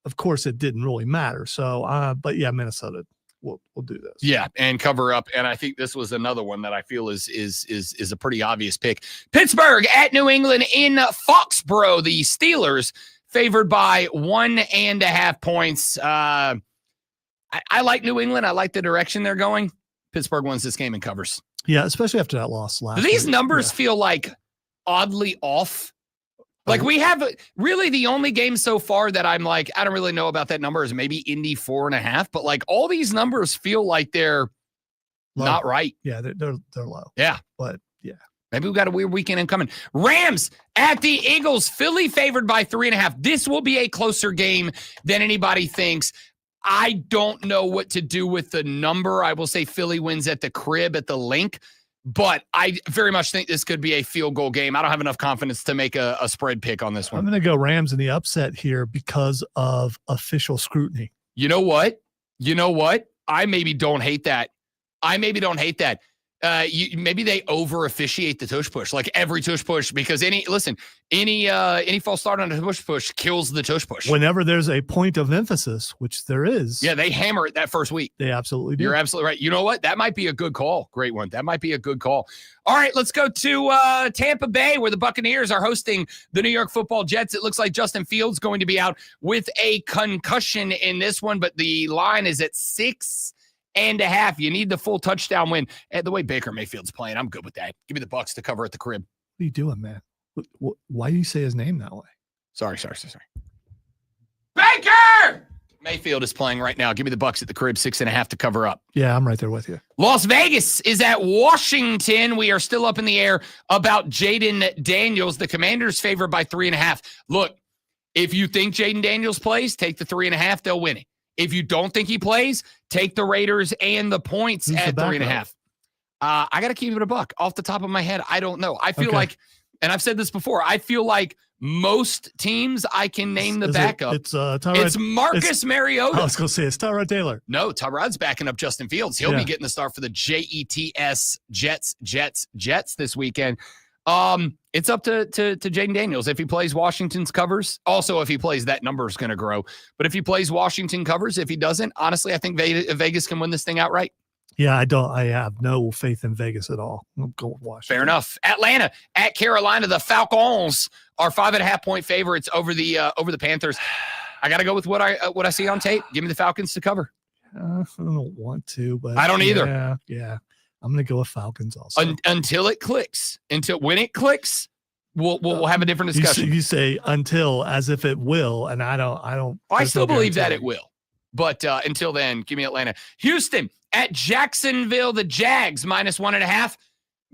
S2: of course it didn't really matter. So, but yeah, Minnesota. We'll do this.
S1: Yeah, and cover up. And I think this was another one that I feel is a pretty obvious pick. Pittsburgh at New England in Foxborough. The Steelers favored by 1.5 points. I like New England. I like the direction they're going. Pittsburgh wins this game and covers.
S2: Yeah, especially after that loss last week.
S1: These numbers feel like oddly off. Like we have really the only game so far that I'm like, I don't really know about that number is maybe Indy 4.5, but like all these numbers feel like they're low. Not right.
S2: Yeah, they're low.
S1: Yeah.
S2: But yeah.
S1: Maybe we've got a weird weekend incoming. Rams at the Eagles. Philly favored by 3.5. This will be a closer game than anybody thinks. I don't know what to do with the number. I will say Philly wins at the crib at the link. But I very much think this could be a field goal game. I don't have enough confidence to make a spread pick on this one.
S2: I'm going to go Rams in the upset here because of official scrutiny.
S1: You know what? I maybe don't hate that. Maybe they over officiate the tush push, like every tush push, because any false start on a tush push kills the tush push.
S2: Whenever there's a point of emphasis, which there is.
S1: Yeah, they hammer it that first week.
S2: They absolutely do.
S1: You're absolutely right. You know what? That might be a good call. Great one. That might be a good call. All right, let's go to Tampa Bay, where the Buccaneers are hosting the New York Football Jets. It looks like Justin Fields going to be out with a concussion in this one, but the line is at 6.5. You need the full touchdown win. And the way Baker Mayfield's playing, I'm good with that. Give me the Bucs to cover at the crib.
S2: What are you doing, man? Why do you say his name that way?
S1: Sorry. Baker! Mayfield is playing right now. Give me the Bucks at the crib, 6.5 to cover up.
S2: Yeah, I'm right there with you.
S1: Las Vegas is at Washington. We are still up in the air about Jaden Daniels. The Commanders favored by 3.5. Look, if you think Jaden Daniels plays, take the 3.5. They'll win it. If you don't think he plays, take the Raiders and the points at 3.5. I got to keep it a buck. Off the top of my head, I don't know. I feel like, and I've said this before, I feel like most teams I can name the backup. It's Marcus Mariota.
S2: I was going to say it's Tyrod Taylor.
S1: No, Tyrod's backing up Justin Fields. He'll be getting the start for the Jets this weekend. It's up to Jaden Daniels. If he plays Washington's covers, also if he plays, that number is going to grow. But if he plays Washington covers, if he doesn't, honestly, I think Vegas can win this thing outright.
S2: Yeah, I have no faith in Vegas at all. I'll go with Washington.
S1: Fair enough. Atlanta at Carolina. The Falcons are 5.5-point favorites over the Panthers. I got to go with what I see on tape. Give me the Falcons to cover.
S2: I don't want to, but
S1: I don't either.
S2: Yeah. I'm going to go with Falcons also.
S1: Until it clicks. When it clicks, we'll have a different discussion.
S2: You say until as if it will, and I don't.
S1: I still believe that it will. But until then, give me Atlanta. Houston at Jacksonville, the Jags -1.5.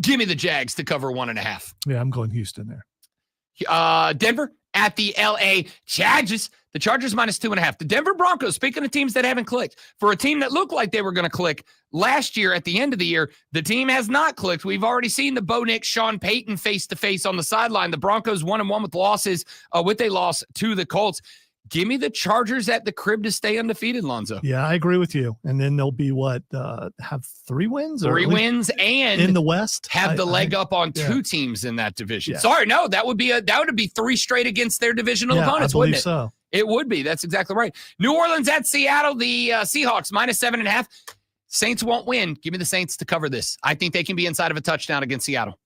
S1: Give me the Jags to cover 1.5.
S2: Yeah, I'm going Houston there.
S1: Denver at the LA Chargers. The Chargers -2.5. The Denver Broncos, speaking of teams that haven't clicked, for a team that looked like they were going to click last year at the end of the year, the team has not clicked. We've already seen the Bo Nix, Sean Payton face-to-face on the sideline. The Broncos 1-1 with losses, with a loss to the Colts. Give me the Chargers at the crib to stay undefeated, Lonzo.
S2: Yeah, I agree with you. And then they'll be have 3 wins?
S1: 3 wins and
S2: in the West
S1: have the leg up on 2 teams in that division.
S2: Yeah.
S1: Sorry, no, that would be 3 straight against their divisional opponents, wouldn't it?
S2: So.
S1: It would be. That's exactly right. New Orleans at Seattle, the Seahawks -7.5. Saints won't win. Give me the Saints to cover this. I think they can be inside of a touchdown against Seattle.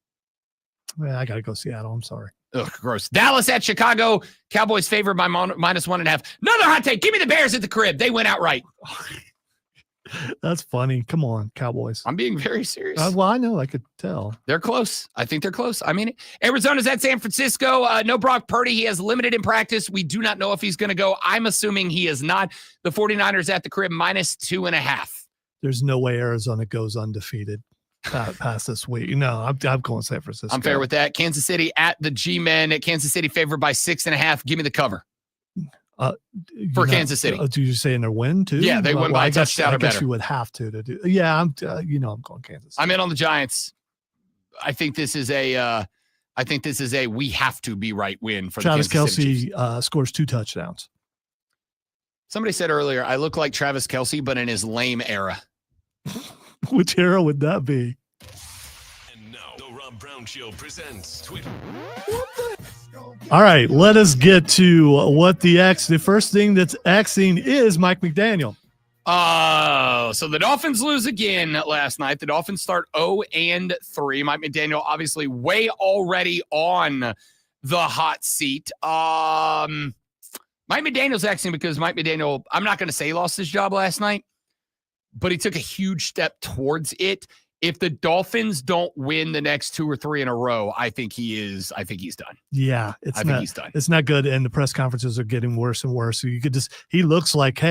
S2: Yeah, I got to go Seattle. I'm sorry.
S1: Ugh, gross. Dallas at Chicago. Cowboys favored by -1.5. Another hot take. Give me the Bears at the crib. They went outright.
S2: That's funny. Come on, Cowboys.
S1: I'm being very serious.
S2: Well, I know. I could tell.
S1: They're close. I think they're close. I mean, Arizona's at San Francisco. No Brock Purdy. He has limited in practice. We do not know if he's going to go. I'm assuming he is not. The 49ers at the crib -2.5.
S2: There's no way Arizona goes undefeated past this week. No, I'm going San Francisco.
S1: I'm fair with that. Kansas City at the G-Men. Kansas City favored by 6.5. Give me the cover. For Kansas City.
S2: Do you saying their win too?
S1: Yeah, they win by a touchdown or better.
S2: I guess you would have to do. Yeah, I'm going Kansas City.
S1: I'm in on the Giants. I think this is a we have to be right win for
S2: Travis
S1: the Kansas City Chiefs.
S2: Kelce scores 2 touchdowns.
S1: Somebody said earlier, I look like Travis Kelce, but in his lame era.
S2: Which era would that be?
S7: And now the Rob Brown Show presents Twitter.
S2: All right, let us get to what the first thing that's Xing is Mike McDaniel.
S1: So the Dolphins lose again last night. The Dolphins start 0-3. Mike McDaniel obviously way already on the hot seat. Mike McDaniel's Xing because Mike McDaniel, I'm not going to say he lost his job last night, but he took a huge step towards it. If the Dolphins don't win the next 2 or 3 in a row, I think he's done.
S2: Yeah,
S1: I think he's done.
S2: It's not good, and the press conferences are getting worse and worse. So you could he looks like,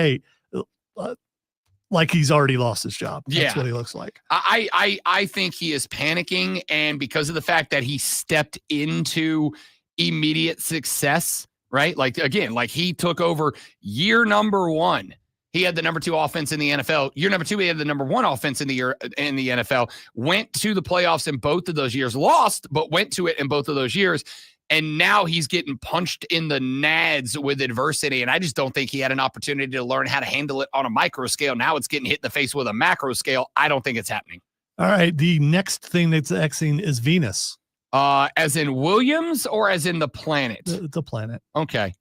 S2: like he's already lost his job. That's what he looks like.
S1: I think he is panicking, and because of the fact that he stepped into immediate success, right? Like again, like he took over year number 1. He had the number 2 offense in the NFL. Year number 2, he had the number 1 offense in the NFL. Went to the playoffs in both of those years. Lost, but went to it in both of those years. And now he's getting punched in the nads with adversity. And I just don't think he had an opportunity to learn how to handle it on a micro scale. Now it's getting hit in the face with a macro scale. I don't think it's happening.
S2: All right. The next thing that's Xing is Venus.
S1: As in Williams or as in the planet?
S2: The planet.
S1: Okay.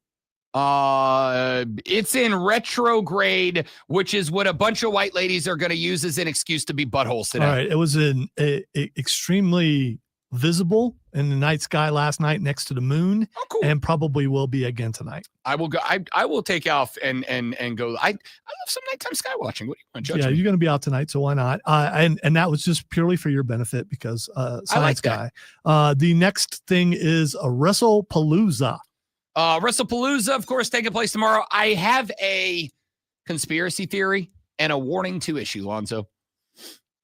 S1: It's in retrograde, which is what a bunch of white ladies are going to use as an excuse to be buttholes today.
S2: All right. It was extremely visible in the night sky last night next to the moon.
S1: Oh, cool.
S2: And probably will be again tonight.
S1: I will go. I will take off and go. I love some nighttime sky watching. What do you want to judge me?
S2: You're going to be out tonight, so why not? And that was just purely for your benefit because science guy. The next thing is a WrestlePalooza.
S1: WrestlePalooza, of course, taking place tomorrow. I have a conspiracy theory and a warning to issue, Lonzo.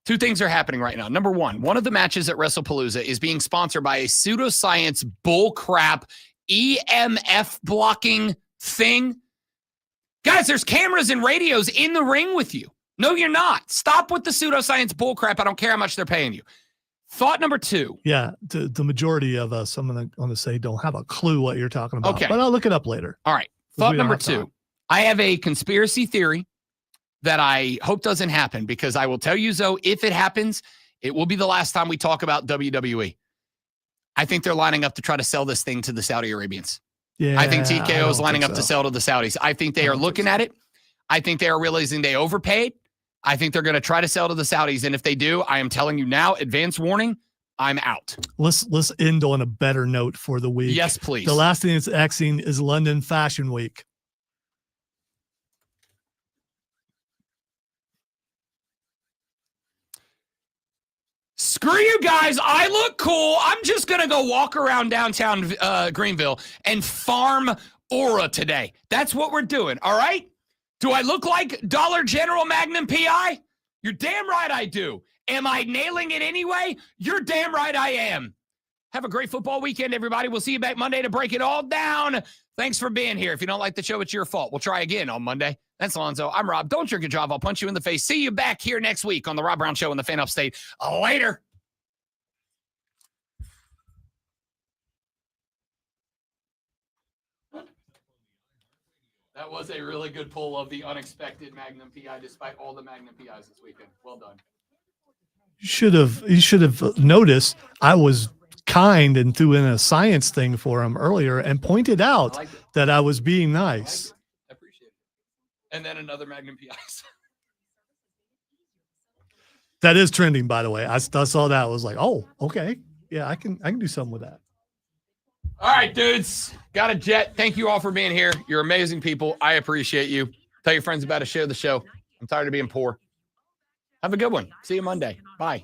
S1: Two things are happening right now. Number one of the matches at WrestlePalooza is being sponsored by a pseudoscience bullcrap EMF blocking thing. Guys, there's cameras and radios in the ring with you. No, you're not. Stop with the pseudoscience bullcrap. I don't care how much they're paying you. Thought number two.
S2: Yeah, the majority of us, I'm going to say, don't have a clue what you're talking about.
S1: Okay.
S2: But I'll look it up later.
S1: All right. Thought number two. I have a conspiracy theory that I hope doesn't happen, because I will tell you, Zoe, if it happens, it will be the last time we talk about WWE. I think they're lining up to try to sell this thing to the Saudi Arabians.
S2: Yeah,
S1: I think TKO is lining up to sell to the Saudis. I think they are looking at it. I think they are realizing they overpaid. I think they're going to try to sell to the Saudis. And if they do, I am telling you now, advance warning, I'm out.
S2: Let's end on a better note for the week.
S1: Yes, please.
S2: The last thing that's Xing is London Fashion Week.
S1: Screw you guys. I look cool. I'm just going to go walk around downtown Greenville and farm aura today. That's what we're doing. All right. Do I look like Dollar General Magnum PI? You're damn right I do. Am I nailing it anyway? You're damn right I am. Have a great football weekend, everybody. We'll see you back Monday to break it all down. Thanks for being here. If you don't like the show, it's your fault. We'll try again on Monday. That's Lonzo. I'm Rob. Don't drink and drive. I'll punch you in the face. See you back here next week on the Rob Brown Show in the Fan Upstate. Later. That was a really good pull of the unexpected Magnum PI, despite all the Magnum PIs this weekend. Well done.
S2: You should have noticed I was kind and threw in a science thing for him earlier and pointed out that I was being nice.
S1: I appreciate it. And then another Magnum PIs.
S2: That is trending, by the way. I saw that. I was like, oh, okay. Yeah, I can do something with that.
S1: All right, dudes. Got a jet. Thank you all for being here. You're amazing people. I appreciate you. Tell your friends about it. Share the show. I'm tired of being poor. Have a good one. See you Monday. Bye.